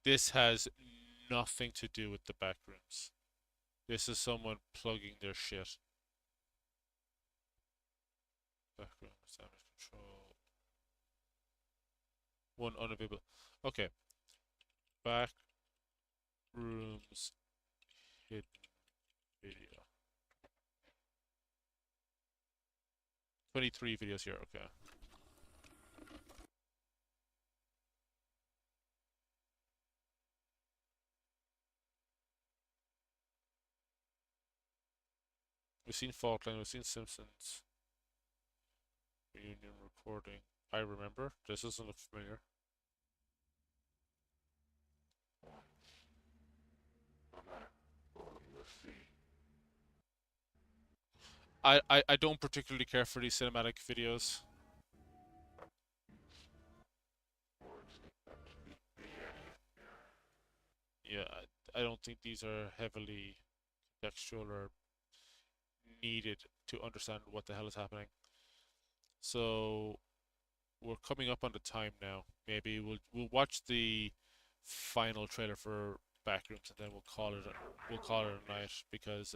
[SPEAKER 1] This has nothing to do with the backrooms. This is someone plugging their shit. Backrooms, damage control. One unavailable. Okay. Backrooms hidden video. 23 videos here, okay. We've seen Faultline, we've seen Simpsons. Reunion recording. I remember. This doesn't look familiar. I don't particularly care for these cinematic videos. Yeah, I don't think these are heavily contextual or needed to understand what the hell is happening. So we're coming up on the time now. Maybe we'll watch the final trailer for Backrooms and then we'll call it a night because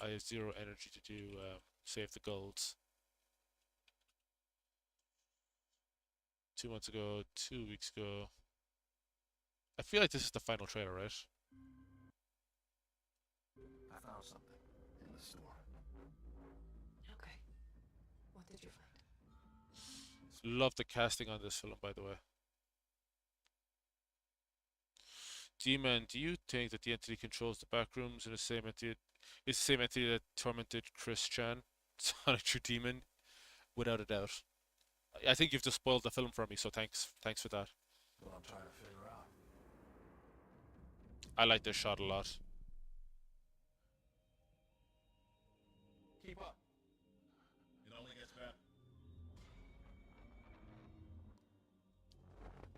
[SPEAKER 1] I have zero energy to do Save the Gulls. 2 months ago, 2 weeks ago. I feel like this is the final trailer, right?
[SPEAKER 5] I found something in the store.
[SPEAKER 6] Okay. What did you find?
[SPEAKER 1] Love the casting on this film, by the way. D-Man, do you think that the entity controls the backrooms in the same entity? It's the same entity that tormented Chris Chan, Sonic True Demon, without a doubt. I think you've just spoiled the film for me, so thanks for that.
[SPEAKER 5] What I'm trying to figure out.
[SPEAKER 1] I like this shot a lot.
[SPEAKER 5] Keep up. It only gets better.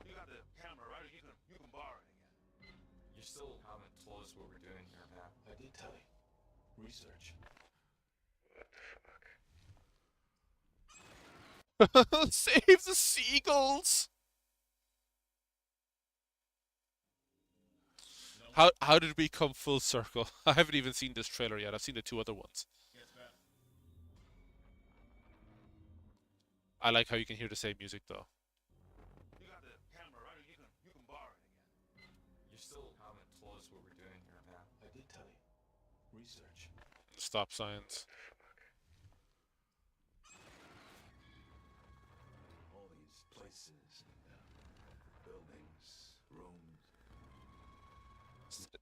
[SPEAKER 5] You got the camera, right? You can borrow it again.
[SPEAKER 4] You still haven't told us what we're doing here, man.
[SPEAKER 5] I did tell you. Research.
[SPEAKER 1] Save the seagulls! How did we come full circle? I haven't even seen this trailer yet. I've seen the 2 other ones. I like how you can hear the same music though.
[SPEAKER 5] You got the camera, right? You can borrow it again.
[SPEAKER 4] You still haven't told us what we're doing here, man.
[SPEAKER 5] I did tell you. Research.
[SPEAKER 1] Stop signs.
[SPEAKER 5] All these places and buildings, rooms.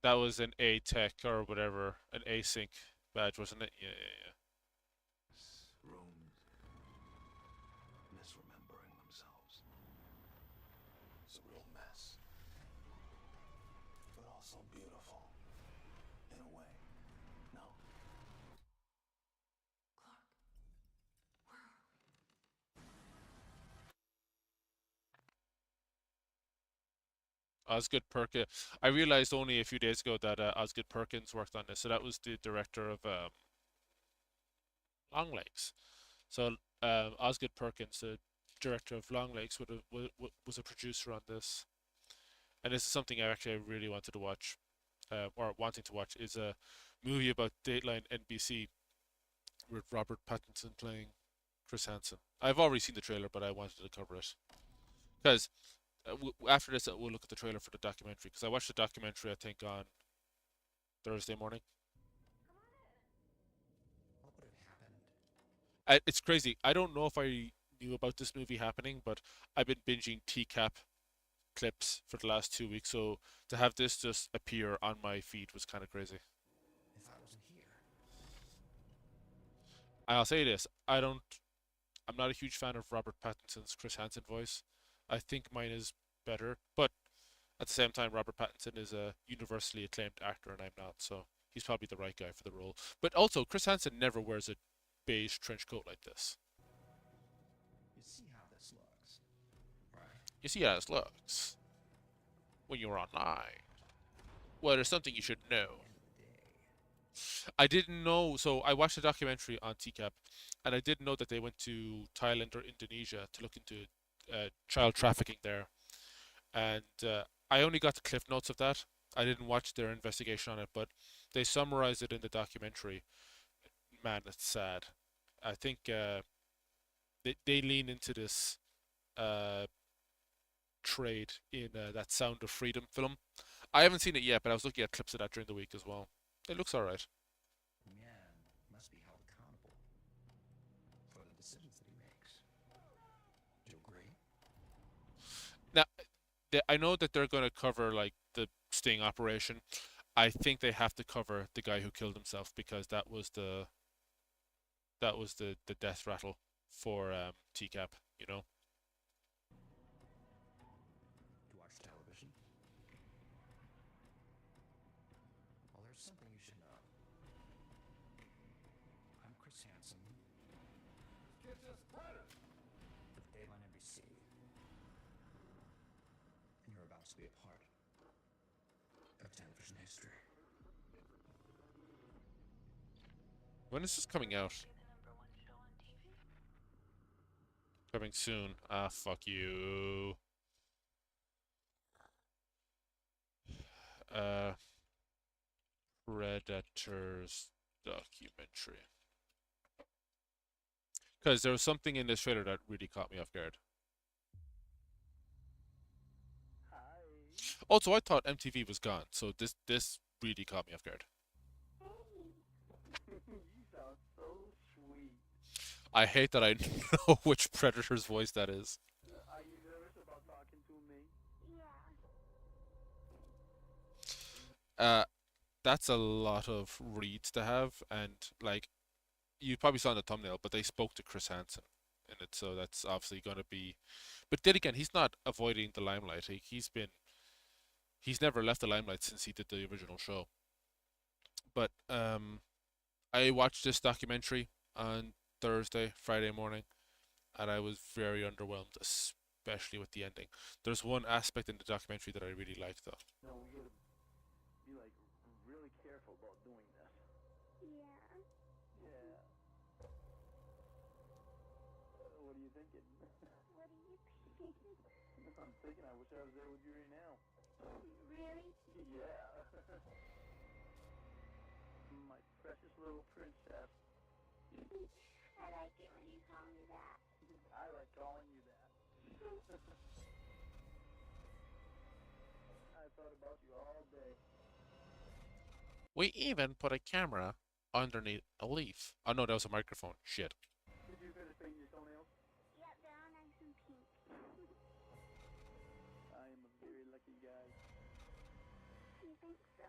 [SPEAKER 1] That was an A-Tech or whatever, an async badge, wasn't it? Yeah.
[SPEAKER 5] Rooms. Misremembering themselves. It's a real mess. But also beautiful. In a way. No.
[SPEAKER 6] Clark, where are we?
[SPEAKER 1] Osgood Perkins. I realized only a few days ago that Osgood Perkins worked on this. So that was the director of Long Legs. So Osgood Perkins, the director of Long Legs, was a producer on this. And this is something I really wanted to watch, or wanting to watch, is a movie about Dateline NBC with Robert Pattinson playing Chris Hansen. I've already seen the trailer, but I wanted to cover it because after this, we'll look at the trailer for the documentary. Because I watched the documentary, I think, on Thursday morning.
[SPEAKER 5] What would have happened?
[SPEAKER 1] It's crazy. I don't know if I knew about this movie happening, but I've been binging TCAP clips for the last 2 weeks, so to have this just appear on my feed was kind of crazy.
[SPEAKER 5] They thought it wasn't here.
[SPEAKER 1] I'll say this, I'm not a huge fan of Robert Pattinson's Chris Hansen voice. I think mine is better, but at the same time, Robert Pattinson is a universally acclaimed actor, and I'm not, so he's probably the right guy for the role. But also, Chris Hansen never wears a beige trench coat like this.
[SPEAKER 5] You see how this looks. Right.
[SPEAKER 1] You see how this looks when you're online. Well, there's something you should know. I didn't know, so I watched a documentary on TCAP, and I didn't know that they went to Thailand or Indonesia to look into child trafficking there. And I only got the cliff notes of that. I didn't watch their investigation on it, but they summarize it in the documentary. Man, it's sad. I think they lean into this uh, trade in that Sound of Freedom film. I haven't seen it yet, but I was looking at clips of that during the week as well. It looks alright.
[SPEAKER 5] Man must be held accountable for the decisions that he makes. Do you agree?
[SPEAKER 1] Now, I know that they're going to cover like the sting operation. I think they have to cover the guy who killed himself because that was the death rattle for TCAP. You know.
[SPEAKER 5] To watch television? Well, there's something you should know. I'm Chris Hansen.
[SPEAKER 12] Kids just predators.
[SPEAKER 5] For Dayline NBC. And you're about to be a part of television history.
[SPEAKER 1] When is this coming out? Coming soon. Ah, fuck you. Uh, Predators documentary. Because there was something in this trailer that really caught me off guard. Also, I thought MTV was gone, so this really caught me off guard.
[SPEAKER 7] You sound so sweet.
[SPEAKER 1] I hate that I know which Predator's voice that is.
[SPEAKER 7] Are you nervous about talking to me?
[SPEAKER 1] That's a lot of reads to have, and like you probably saw in the thumbnail, but they spoke to Chris Hansen in it, so that's obviously going to be. But then again, he's not avoiding the limelight. He's never left the limelight since he did the original show. But I watched this documentary on Friday morning, and I was very underwhelmed, especially with the ending. There's one aspect in the documentary that I really liked, though.
[SPEAKER 7] No, we gotta be like really careful about doing this.
[SPEAKER 13] Yeah.
[SPEAKER 7] Yeah. What are you thinking?
[SPEAKER 13] What do you think?
[SPEAKER 7] I'm thinking I wish I was there with you right now.
[SPEAKER 13] Really?
[SPEAKER 7] Yeah. My precious little princess.
[SPEAKER 13] I like it when you call me that.
[SPEAKER 7] I like calling you that. I thought about you all day.
[SPEAKER 1] We even put a camera underneath a leaf. Oh no, that was a microphone. Shit.
[SPEAKER 7] Did you finish painting your toenails?
[SPEAKER 13] Yep, they're all nice and pink.
[SPEAKER 7] I am a very lucky guy.
[SPEAKER 13] You think so?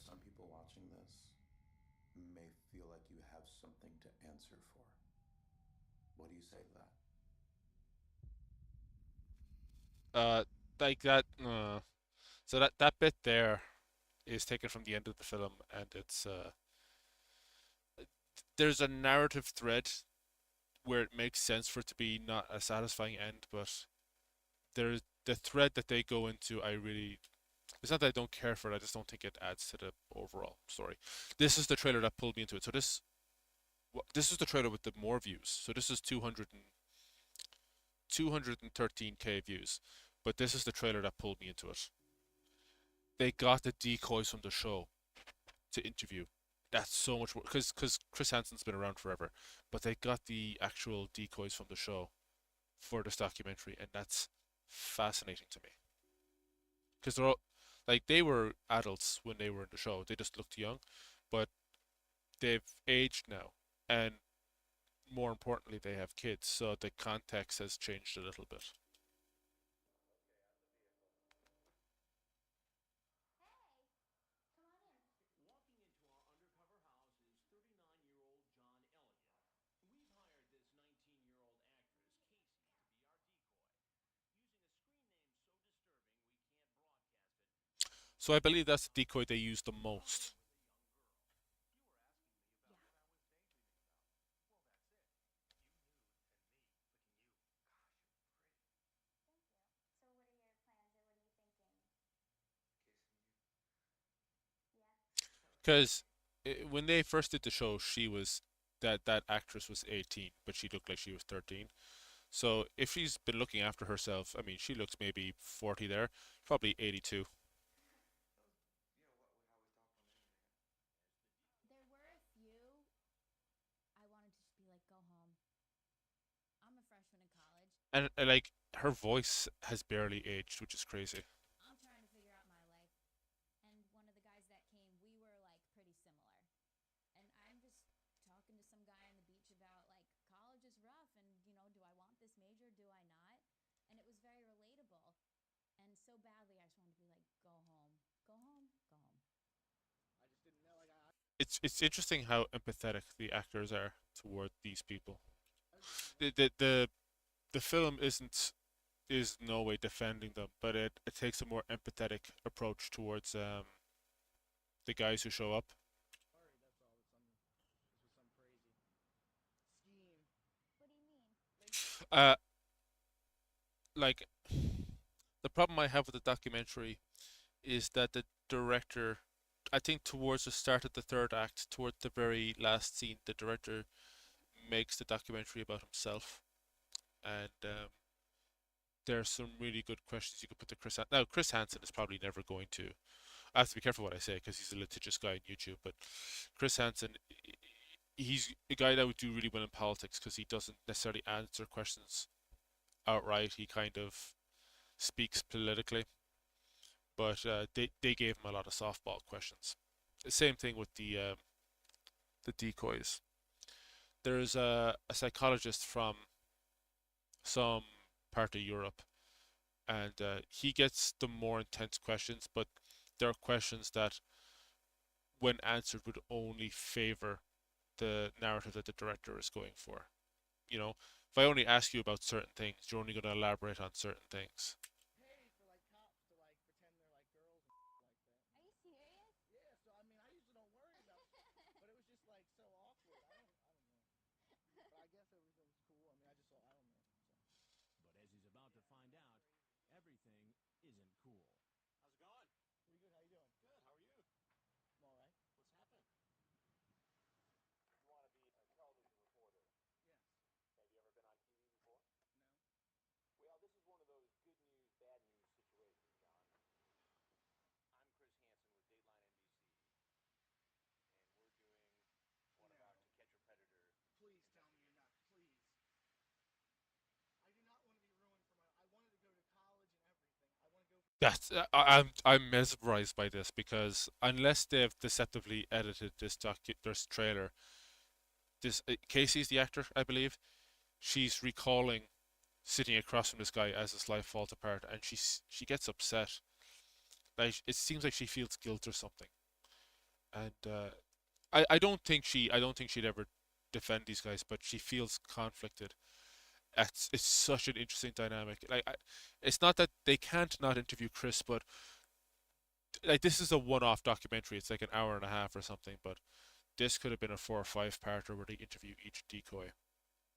[SPEAKER 3] Some people watching this may feel like you have something to answer for. What do you say to that?
[SPEAKER 1] Like that. So that bit there is taken from the end of the film, and it's there's a narrative thread where it makes sense for it to be not a satisfying end, but there's the thread that they go into. I really, it's not that I don't care for it. I just don't think it adds to the overall story. This is the trailer that pulled me into it. So this is the trailer with the more views. So this is 213K views, but this is the trailer that pulled me into it. They got the decoys from the show to interview. That's so much work because Chris Hansen's been around forever, but they got the actual decoys from the show for this documentary, and that's fascinating to me. Because they're all like they were adults when they were in the show. They just looked young, but they've aged now, and more importantly, they have kids, so the context has changed a little bit.
[SPEAKER 9] Walking into our undercover house is 39-year-old John Elliott. We've hired this 19-year-old actress, Casey, to be our decoy. Using a screen name so disturbing we can't broadcast it.
[SPEAKER 1] So I believe that's the decoy they use the most.
[SPEAKER 13] So what are your plans or what are you thinking?
[SPEAKER 1] Because when they first did the show, she was that actress was 18, but she looked like she was 13. So if she's been looking after herself, I mean, she looks maybe 40 there, probably 82.
[SPEAKER 14] There were a few I wanted to just be like, go home. I'm a freshman in college.
[SPEAKER 1] And like her voice has barely aged, which is crazy.
[SPEAKER 14] I'm trying to figure out my life. And one of the guys that came, we were like pretty similar. And I'm just talking to some guy on the beach about like college is rough and do I want this major? Do I not? And it was very relatable. And so badly I just wanted to be like, go home. Go home. Go home.
[SPEAKER 8] I just didn't know. Like
[SPEAKER 1] It's interesting how empathetic the actors are toward these people. The film is no way defending them, but it takes a more empathetic approach towards the guys who show up.
[SPEAKER 8] worried. That's all. This was some crazy scheme.
[SPEAKER 14] What do you mean?
[SPEAKER 1] Uh, like the problem I have with the documentary is that the director, I think towards the start of the third act, toward the very last scene, the director makes the documentary about himself, and there's some really good questions you could put to Chris. Now, Chris Hansen is probably never going to. I have to be careful what I say because he's a litigious guy on YouTube. But Chris Hansen, he's a guy that would do really well in politics because he doesn't necessarily answer questions outright. He kind of speaks politically, but they gave him a lot of softball questions. The same thing with the decoys. There's a psychologist from some part of Europe, and he gets the more intense questions, but there are questions that, when answered, would only favor the narrative that the director is going for. You know, if I only ask you about certain things, you're only going to elaborate on certain things.
[SPEAKER 8] Pay for like cops to like pretend they're like girls and like that.
[SPEAKER 14] Are you serious?
[SPEAKER 8] Yeah. So I mean, I usually don't worry about it, but it was just like so awkward. I don't know. But I guess everything's cool. I mean, I just saw. I don't know. So.
[SPEAKER 15] But as he's about to find out, everything isn't cool.
[SPEAKER 8] How's it going? Pretty good. How you doing?
[SPEAKER 15] Good, how are you?
[SPEAKER 8] I'm all right.
[SPEAKER 15] What's happened?
[SPEAKER 8] You want to be a television reporter?
[SPEAKER 15] Yes.
[SPEAKER 8] Have you ever been on TV before?
[SPEAKER 15] No.
[SPEAKER 8] Well, this is one of those good news, bad news situations, John. I'm Chris Hansen with Dateline NBC, and we're doing What About To Catch a Predator.
[SPEAKER 15] Please tell me you're not. Please. I do not want to be ruined for my. I wanted to go to college and everything. I want to go.
[SPEAKER 1] That's I'm mesmerized by this because unless they've deceptively edited this trailer, this Casey's the actor, I believe. She's recalling sitting across from this guy as his life falls apart, and she gets upset. Like it seems like she feels guilt or something, and I don't think she'd ever defend these guys, but she feels conflicted. It's such an interesting dynamic. It's not that they can't not interview Chris, but like this is a one-off documentary. It's like an hour and a half or something, but this could have been a 4 or 5 parter where they interview each decoy.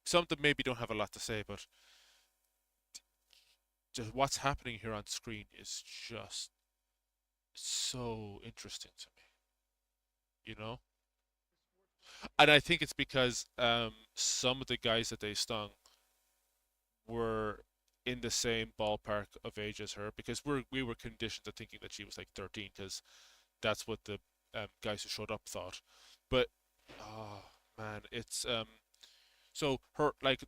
[SPEAKER 1] Some of them maybe don't have a lot to say, but just what's happening here on screen is just so interesting to me. You know? And I think it's because some of the guys that they stung were in the same ballpark of age as her because we were conditioned to thinking that she was like 13 because that's what the guys who showed up thought. But oh man, it's so her like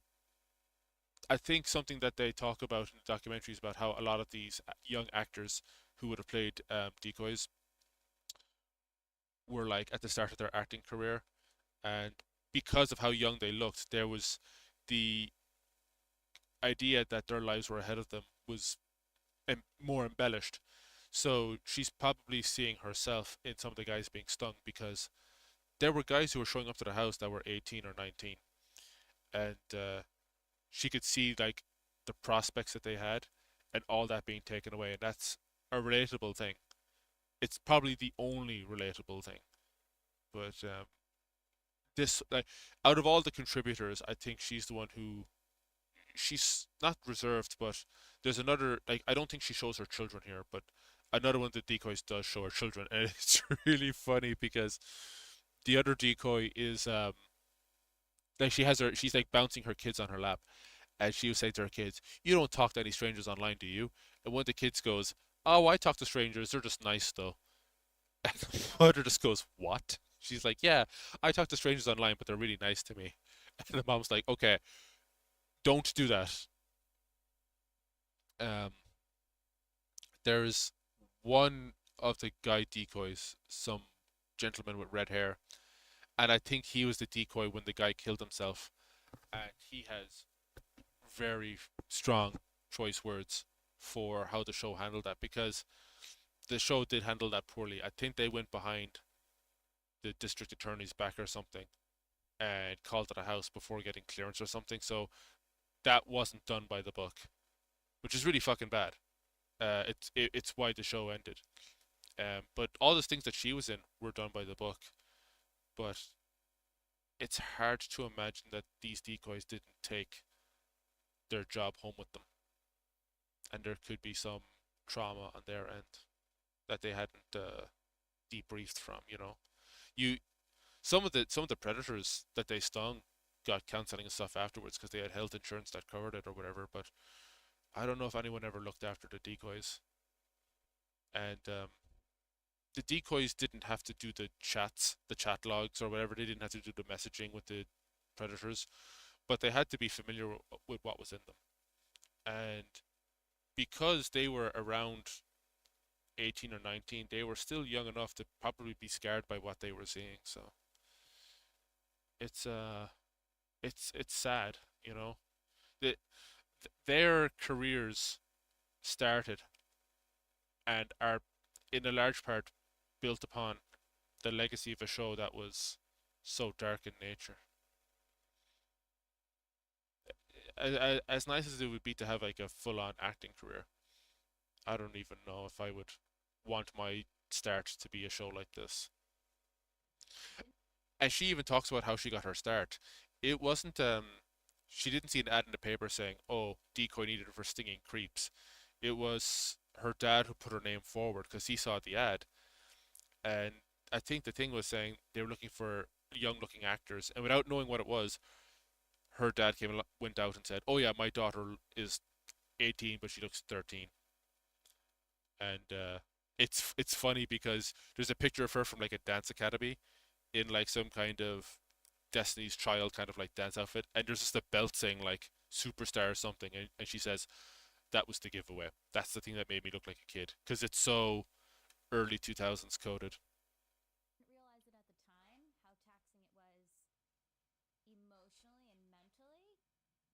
[SPEAKER 1] I think something that they talk about in the documentary is about how a lot of these young actors who would have played decoys were like at the start of their acting career, and because of how young they looked, there was the idea that their lives were ahead of them was more embellished. So she's probably seeing herself in some of the guys being stung because there were guys who were showing up to the house that were 18 or 19, and she could see like the prospects that they had and all that being taken away, and that's a relatable thing. It's probably the only relatable thing, but this like out of all the contributors, I think she's the one who she's not reserved, but there's another like I don't think she shows her children here, but another one of the decoys does show her children, and it's really funny because the other decoy is like she's like bouncing her kids on her lap, and she was saying to her kids, "You don't talk to any strangers online, do you?" And one of the kids goes, "Oh, I talk to strangers. They're just nice, though." And the mother just goes, "What?" She's like, "Yeah, I talk to strangers online, but they're really nice to me." And the mom's like, "Okay, don't do that." Um, there's one of the guy decoys, some gentleman with red hair, and I think he was the decoy when the guy killed himself. And he has very strong choice words for how the show handled that because the show did handle that poorly. I think they went behind the district attorney's back or something and called it a house before getting clearance or something. So that wasn't done by the book, which is really fucking bad. It's why the show ended. But all the things that she was in were done by the book. But it's hard to imagine that these decoys didn't take their job home with them, and there could be some trauma on their end that they hadn't debriefed from. You some of the predators that they stung got counseling and stuff afterwards because they had health insurance that covered it or whatever. But I don't know if anyone ever looked after the decoys, and the decoys didn't have to do the chats, the chat logs or whatever. They didn't have to do the messaging with the predators, but they had to be familiar with what was in them. And because they were around 18 or 19, they were still young enough to probably be scared by what they were seeing. So it's it's sad, you know. The, their careers started and are in a large part built upon the legacy of a show that was so dark in nature. As nice as it would be to have like a full-on acting career, I don't even know if I would want my start to be a show like this. And she even talks about how she got her start. It wasn't she didn't see an ad in the paper saying, "Oh, decoy needed for stinging creeps." It was her dad who put her name forward because he saw the ad, and I think the thing was saying they were looking for young-looking actors, and without knowing what it was, her dad went out and said, "Oh yeah, my daughter is 18, but she looks 13." And it's funny because there's a picture of her from like a dance academy in like some kind of Destiny's Child kind of like dance outfit, and there's just a belt saying like superstar or something, and she says that was the giveaway. That's the thing that made me look like a kid because it's so early 2000s coded.
[SPEAKER 14] Didn't realize it at the time how taxing it was emotionally and mentally.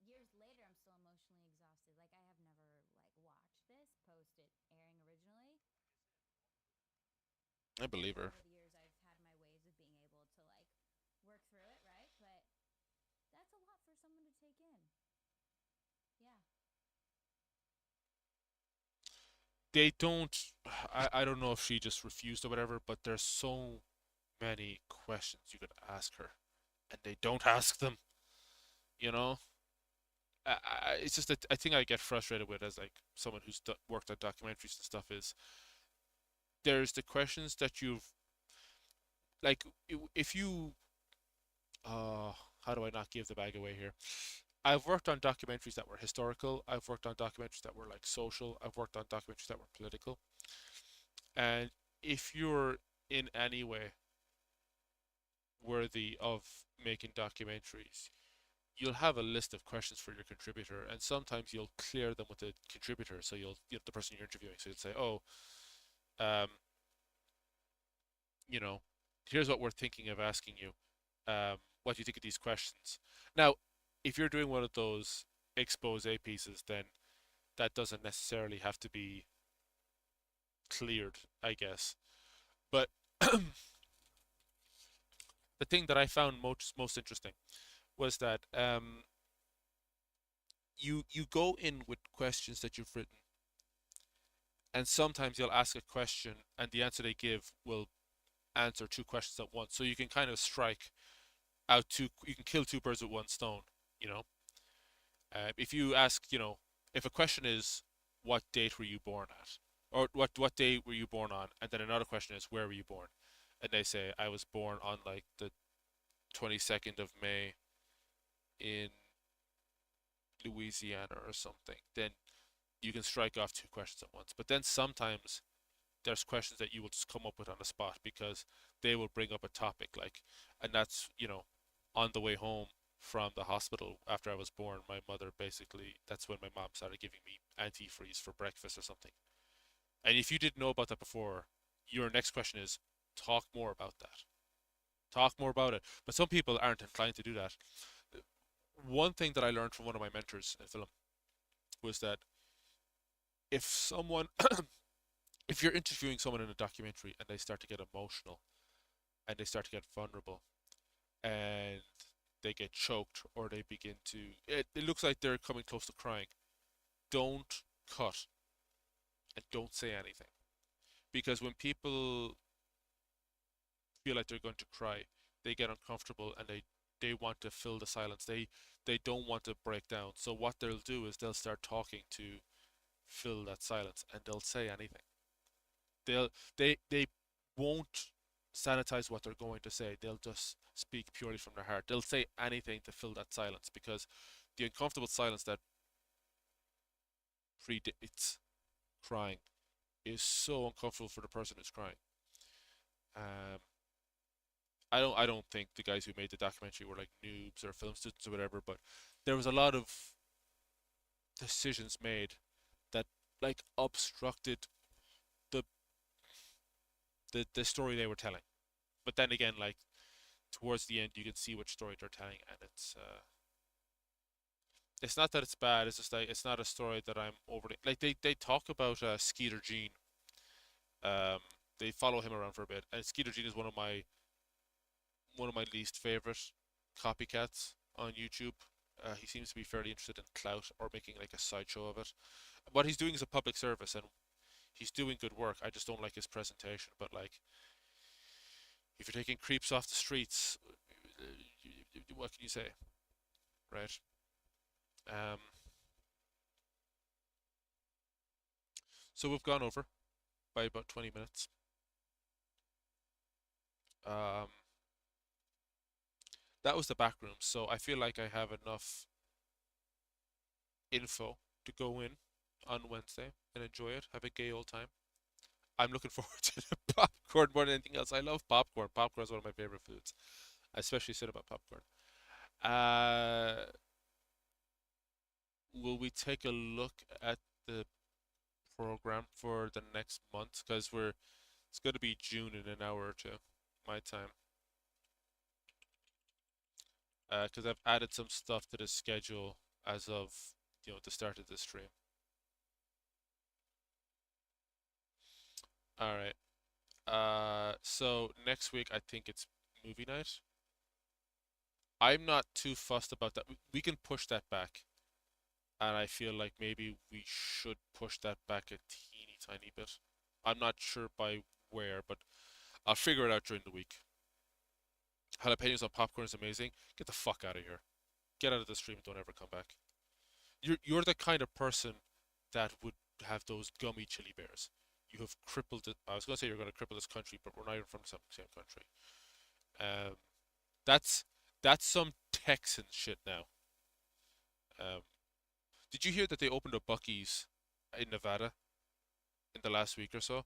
[SPEAKER 14] Years later, I'm still emotionally exhausted. Like I have never watched this post it airing originally.
[SPEAKER 1] I believe her.
[SPEAKER 14] Over the years, I've had my ways of being able to work through it, right? But that's a lot for someone to take in. Yeah.
[SPEAKER 1] They don't. I don't know if she just refused or whatever, but there's so many questions you could ask her, and they don't ask them. You know, it's just that I think I get frustrated with as like someone who's worked on documentaries and stuff is there's the questions that you've like if you how do I not give the bag away here? I've worked on documentaries that were historical. I've worked on documentaries that were like social. I've worked on documentaries that were political. And if you're in any way worthy of making documentaries, you'll have a list of questions for your contributor, and sometimes you'll clear them with the contributor. So the person you're interviewing, so you'll say, "Oh, um, you know, here's what we're thinking of asking you. What do you think of these questions?" Now, if you're doing one of those expose pieces, then that doesn't necessarily have to be cleared, I guess. But the thing that I found most interesting was that you go in with questions that you've written, and sometimes you'll ask a question, and the answer they give will answer two questions at once. So you can kind of strike out two. You can kill two birds with one stone. You know, if you ask, if a question is, "What date were you born at?" or what day were you born on? And then another question is, where were you born? And they say, I was born on like the 22nd of May in Louisiana or something. Then you can strike off two questions at once. But then sometimes there's questions that you will just come up with on the spot because they will bring up a topic like, and that's, on the way home from the hospital after I was born, my mother basically, that's when my mom started giving me antifreeze for breakfast or something. And if you didn't know about that before, your next question is, talk more about that. Talk more about it. But some people aren't inclined to do that. One thing that I learned from one of my mentors in film was that if someone, if you're interviewing someone in a documentary and they start to get emotional and they start to get vulnerable and they get choked or they begin to, it looks like they're coming close to crying, don't cut and don't say anything. Because when people feel like they're going to cry, they get uncomfortable and they want to fill the silence. They don't want to break down. So what they'll do is they'll start talking to fill that silence and they'll say anything. They'll they won't sanitize what they're going to say. They'll just speak purely from their heart. They'll say anything to fill that silence because the uncomfortable silence that predates crying is so uncomfortable for the person who's crying. Um, I don't think the guys who made the documentary were like noobs or film students or whatever, but there was a lot of decisions made that like obstructed the the story they were telling. But then again, like towards the end, you can see which story they're telling, and it's not that it's bad. It's just like it's not a story that I'm overly like. They talk about Skeeter Jean. Um, they follow him around for a bit, and Skeeter Jean is one of my least favorite copycats on YouTube. He seems to be fairly interested in clout or making like a sideshow of it. What he's doing is a public service, and he's doing good work. I just don't like his presentation. But like, if you're taking creeps off the streets, what can you say, right? Um, so we've gone over by about 20 minutes. Um, that was the back room, so I feel like I have enough info to go in on Wednesday and enjoy it, have a gay old time. I'm looking forward to the popcorn more than anything else. I love popcorn. Popcorn is one of my favorite foods, especially cinema popcorn. Uh, will we take a look at the program for the next month? Because it's going to be June in an hour or two, my time. Because I've added some stuff to the schedule as of the start of this stream. All right. So next week I think it's movie night. I'm not too fussed about that. We can push that back, and I feel like maybe we should push that back a teeny tiny bit. I'm not sure by where, but I'll figure it out during the week. Jalapenos on popcorn is amazing. Get the fuck out of here. Get out of the stream and don't ever come back. You're the kind of person that would have those gummy chili bears. You have crippled it. I was gonna say you're gonna cripple this country, but we're not even from the same country. Um, that's some Texan shit now. Um, did you hear that they opened a Buc-ee's in Nevada in the last week or so?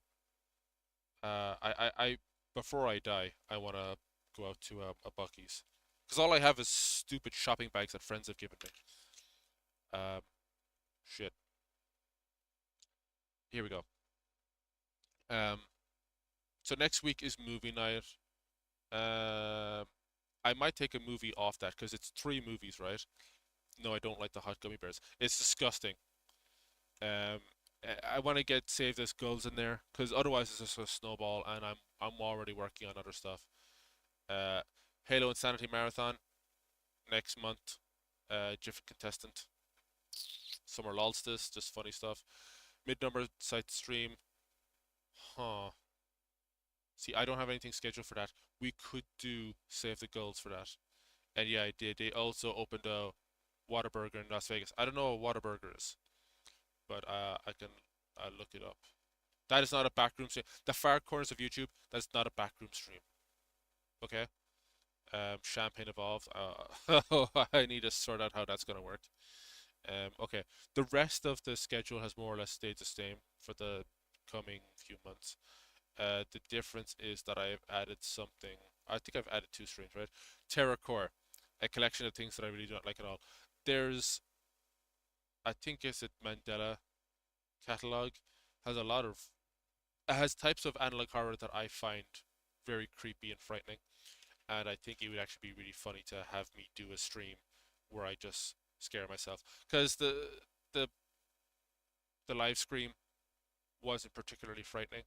[SPEAKER 1] I before I die, I wanna go out to a Buc-ee's because all I have is stupid shopping bags that friends have given me. Um, shit. Here we go. Um, so next week is movie night. I might take a movie off that because it's three movies, right? No, I don't like the hot gummy bears. It's disgusting. Um, I want to get Save This Gulls in there because otherwise it's just a snowball, and I'm already working on other stuff. Uh, Halo Insanity Marathon next month. Different contestant. Summer Solstice, just funny stuff. Mid-number site stream. Huh. See, I don't have anything scheduled for that. We could do Save the Gulls for that. And yeah, I did. They also opened a Whataburger in Las Vegas. I don't know what Whataburger is, but I can look it up. That is not a backroom stream. The far corners of YouTube, that's not a backroom stream. Okay? Champagne Evolved. I need to sort out how that's going to work. Okay. The rest of the schedule has more or less stayed the same for the coming few months. The difference is that I have added something. I think I've added two streams, right? TerraCore, a collection of things that I really don't like at all. There's, I think it's a Mandela catalog, has a lot of, it has types of analog horror that I find very creepy and frightening, and I think it would actually be really funny to have me do a stream where I just scare myself, because the the live stream wasn't particularly frightening.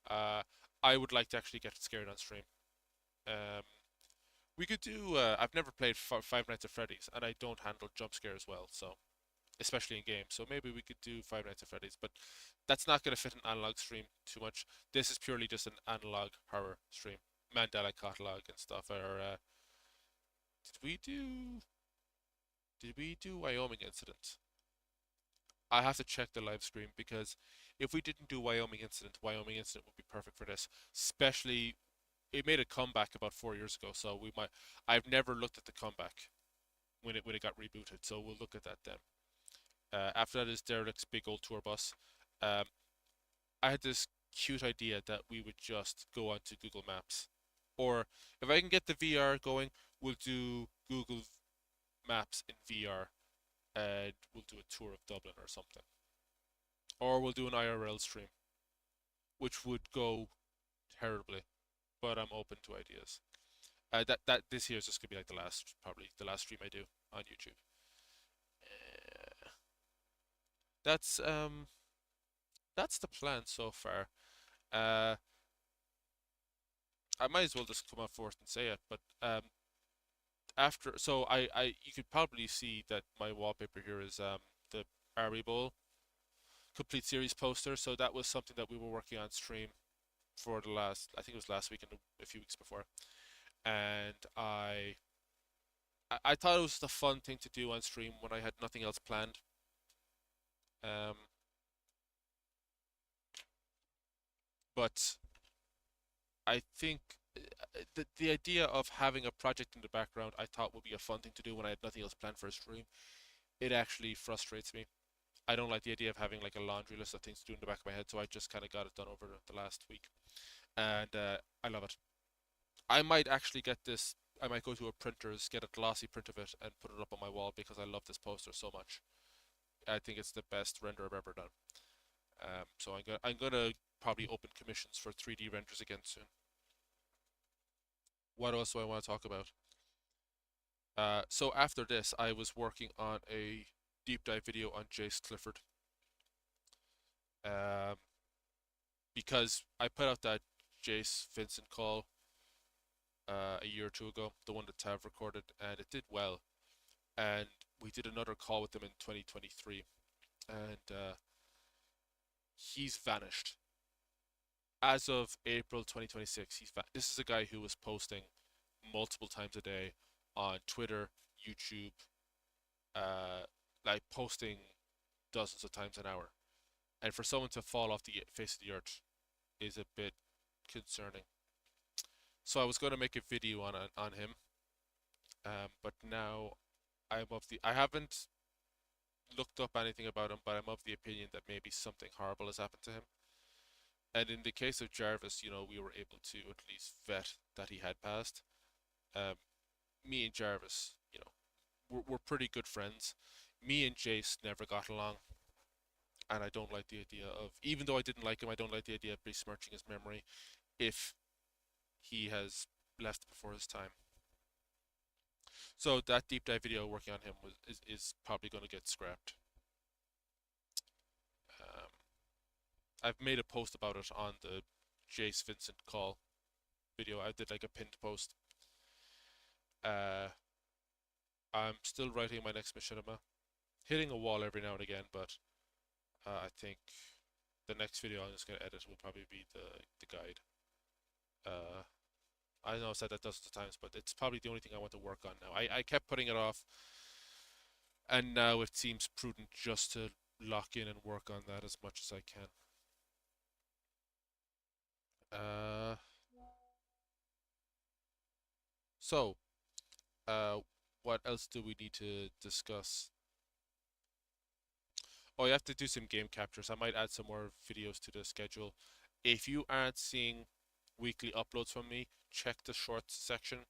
[SPEAKER 1] Uh, I would like to actually get scared on stream. Um, we could do. I've never played Five Nights at Freddy's, and I don't handle jump scares well, so especially in games. So maybe we could do Five Nights at Freddy's, but that's not going to fit an analog stream too much. This is purely just an analog horror stream, Mandela catalog and stuff. Or did we do? Did we do Wyoming Incident? I have to check the live stream because if we didn't do Wyoming Incident would be perfect for this. Especially, it made a comeback about 4 years ago, so we might. I've never looked at the comeback when it got rebooted, so we'll look at that then. After that is Derelict's big old tour bus. Um, I had this cute idea that we would just go onto Google Maps, or if I can get the VR going, we'll do Google Maps in VR, and we'll do a tour of Dublin or something, or we'll do an IRL stream, which would go terribly, but I'm open to ideas. That this year is just gonna be like probably the last stream I do on YouTube. That's that's the plan so far. Uh, I might as well just come out forth and say it, but after, so you could probably see that my wallpaper here is the Army Bowl complete series poster. So that was something that we were working on stream for the last, I think it was last week and a few weeks before, and I thought it was the fun thing to do on stream when I had nothing else planned. Um, but I think the idea of having a project in the background I thought would be a fun thing to do when I had nothing else planned for a stream. It actually frustrates me. I don't like the idea of having like a laundry list of things to do in the back of my head, so I just kind of got it done over the last week, and I love it. I might actually get this. I might go to a printer's, get a glossy print of it, and put it up on my wall because I love this poster so much. I think it's the best render I've ever done. So I'm gonna probably open commissions for 3D renders again soon. What else do I want to talk about? So after this, I was working on a deep dive video on Jace Clifford. Because I put out that Jace Vincent call a year or two ago, the one that Tav recorded, and it did well. And we did another call with him in 2023, and he's vanished. As of April 2026, this is a guy who was posting multiple times a day on Twitter, YouTube, like posting dozens of times an hour. And for someone to fall off the face of the earth is a bit concerning. So I was going to make a video on him, but now I haven't looked up anything about him, but I'm of the opinion that maybe something horrible has happened to him. And in the case of Jarvis, we were able to at least vet that he had passed. Me and Jarvis, we're pretty good friends. Me and Jace never got along, and I don't like the idea of, even though I didn't like him, I don't like the idea of besmirching his memory if he has left before his time. So that deep dive video working on him is probably going to get scrapped. I've made a post about it on the Jace Vincent call video. I did like a pinned post. I'm still writing my next machinima, hitting a wall every now and again, but I think the next video I'm just going to edit will probably be the guide. I know I've said that dozens of times, but it's probably the only thing I want to work on now. I kept putting it off, and now it seems prudent just to lock in and work on that as much as I can. Uh, so, uh, what else do we need to discuss? Oh, you have to do some game captures. I might add some more videos to the schedule. If you aren't seeing weekly uploads from me, check the shorts section.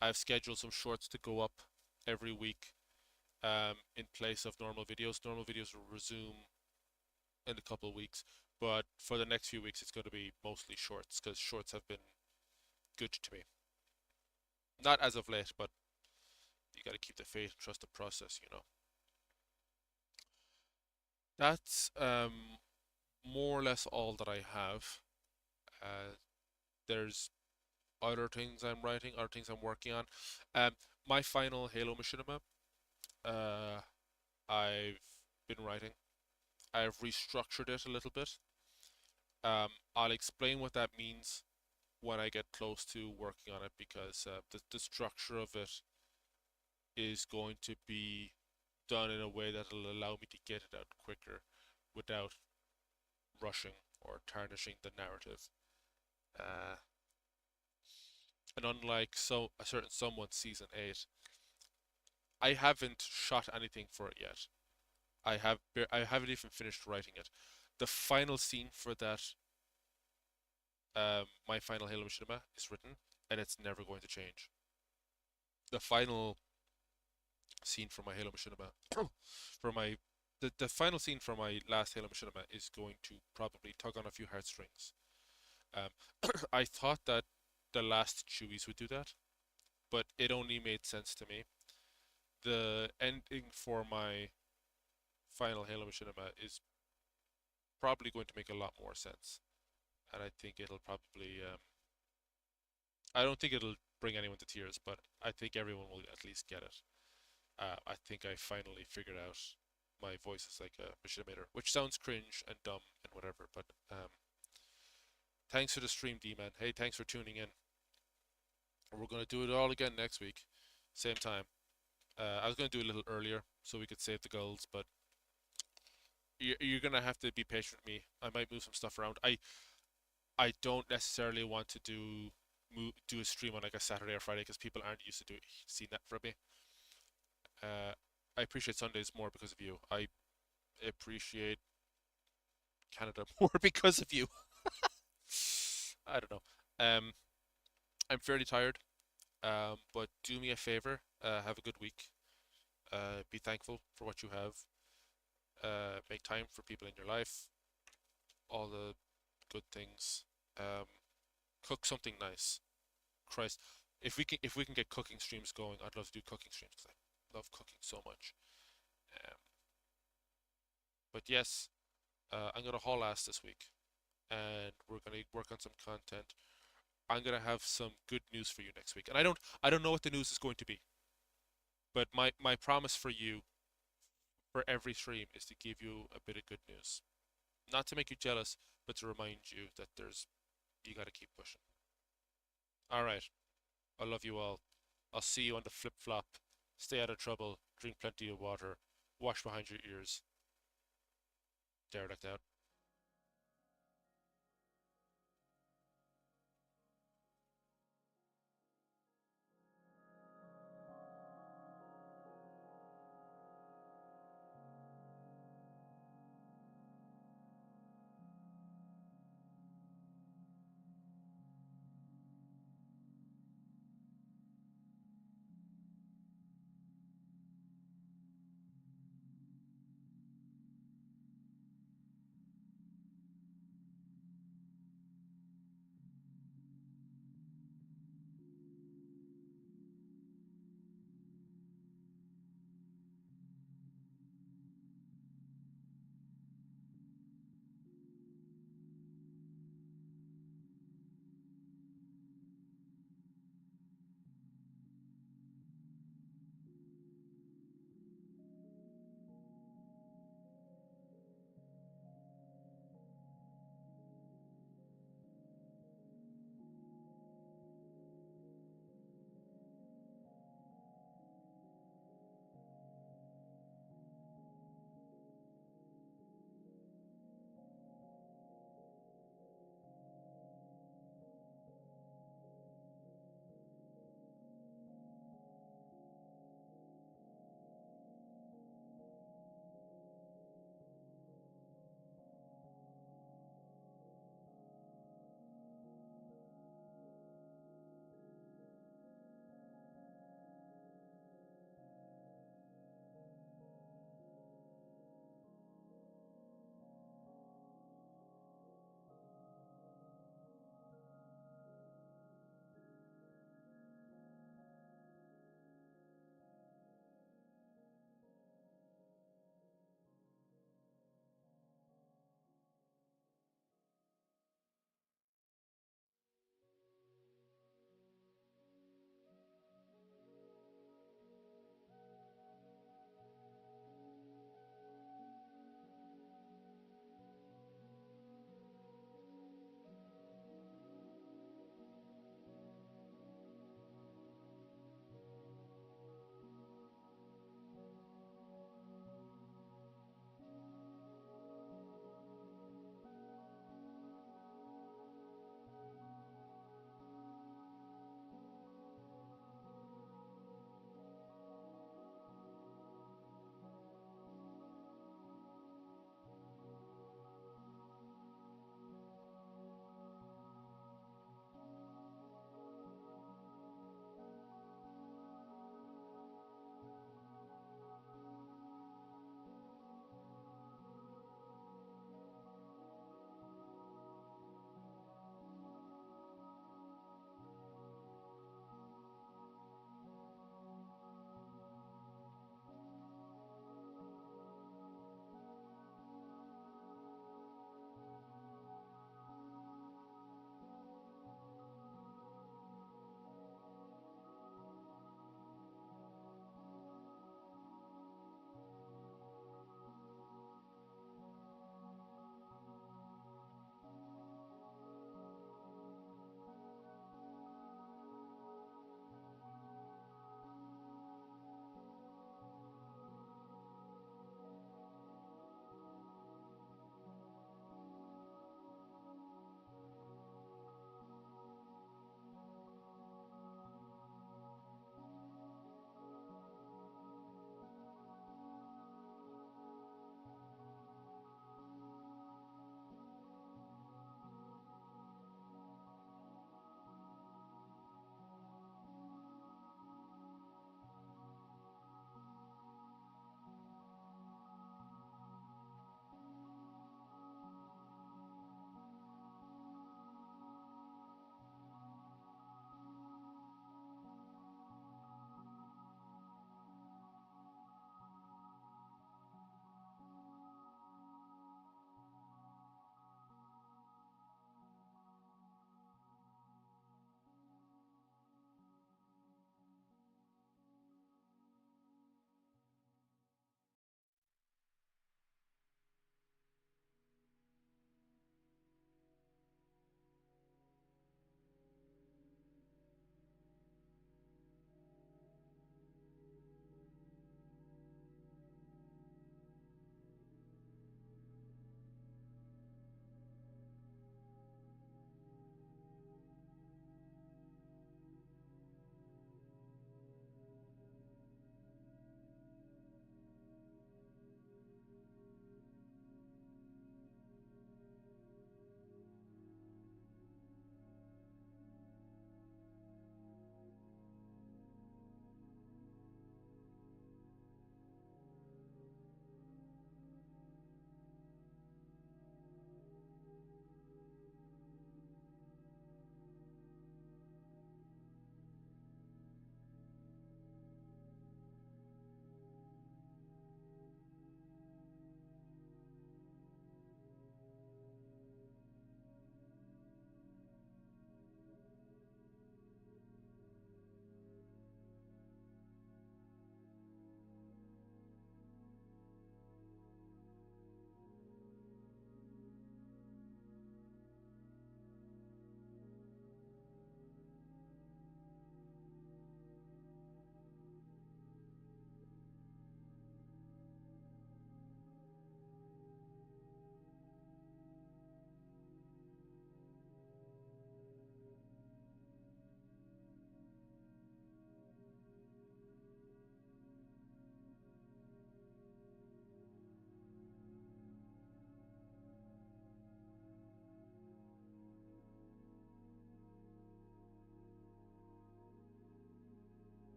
[SPEAKER 1] I've scheduled some shorts to go up every week in place of normal videos. Normal videos will resume in a couple of weeks, but for the next few weeks, it's going to be mostly shorts because shorts have been good to me. Not as of late, but you got to keep the faith and trust the process, you know. That's more or less all that I have. There's other things I'm writing, other things I'm working on. Um, my final Halo machinima, uh, I've been writing. I've restructured it a little bit. I'll explain what that means when I get close to working on it because the structure of it is going to be done in a way that will allow me to get it out quicker without rushing or tarnishing the narrative. Uh, and unlike a certain someone season 8, I haven't shot anything for it yet. I haven't even finished writing it. The final scene for that my final Halo Machinima is written, and it's never going to change. The final scene for my Halo Machinima, for my the final scene for my last Halo Machinima is going to probably tug on a few heartstrings. Um, I thought that the last Chewies would do that, but it only made sense to me. The ending for my final Halo Machinima is probably going to make a lot more sense, and I think it'll probably I don't think it'll bring anyone to tears, but I think everyone will at least get it. I think I finally figured out my voice is like a machinimator, which sounds cringe and dumb and whatever, but thanks for the stream, D-Man. Hey, thanks for tuning in. We're going to do it all again next week, same time. I was going to do it a little earlier so we could save the gulls, but you're going to have to be patient with me. I might move some stuff around. I don't necessarily want to do a stream on like a Saturday or Friday because people aren't used to seeing that from me. I appreciate Sundays more because of you. I appreciate Canada more because of you. I don't know. I'm fairly tired. But do me a favor. Have a good week. Be thankful for what you have. Make time for people in your life. All the good things. Cook something nice. Christ, if we can get cooking streams going, I'd love to do cooking streams because I love cooking so much. But yes, I'm gonna haul ass this week, and we're gonna work on some content. I'm gonna have some good news for you next week, and I don't know what the news is going to be, but my promise for you for every stream is to give you a bit of good news, not to make you jealous, but to remind you that you gotta keep pushing. All right, I love you all. I'll see you on the flip flop. Stay out of trouble. Drink plenty of water. Wash behind your ears. Derelict out.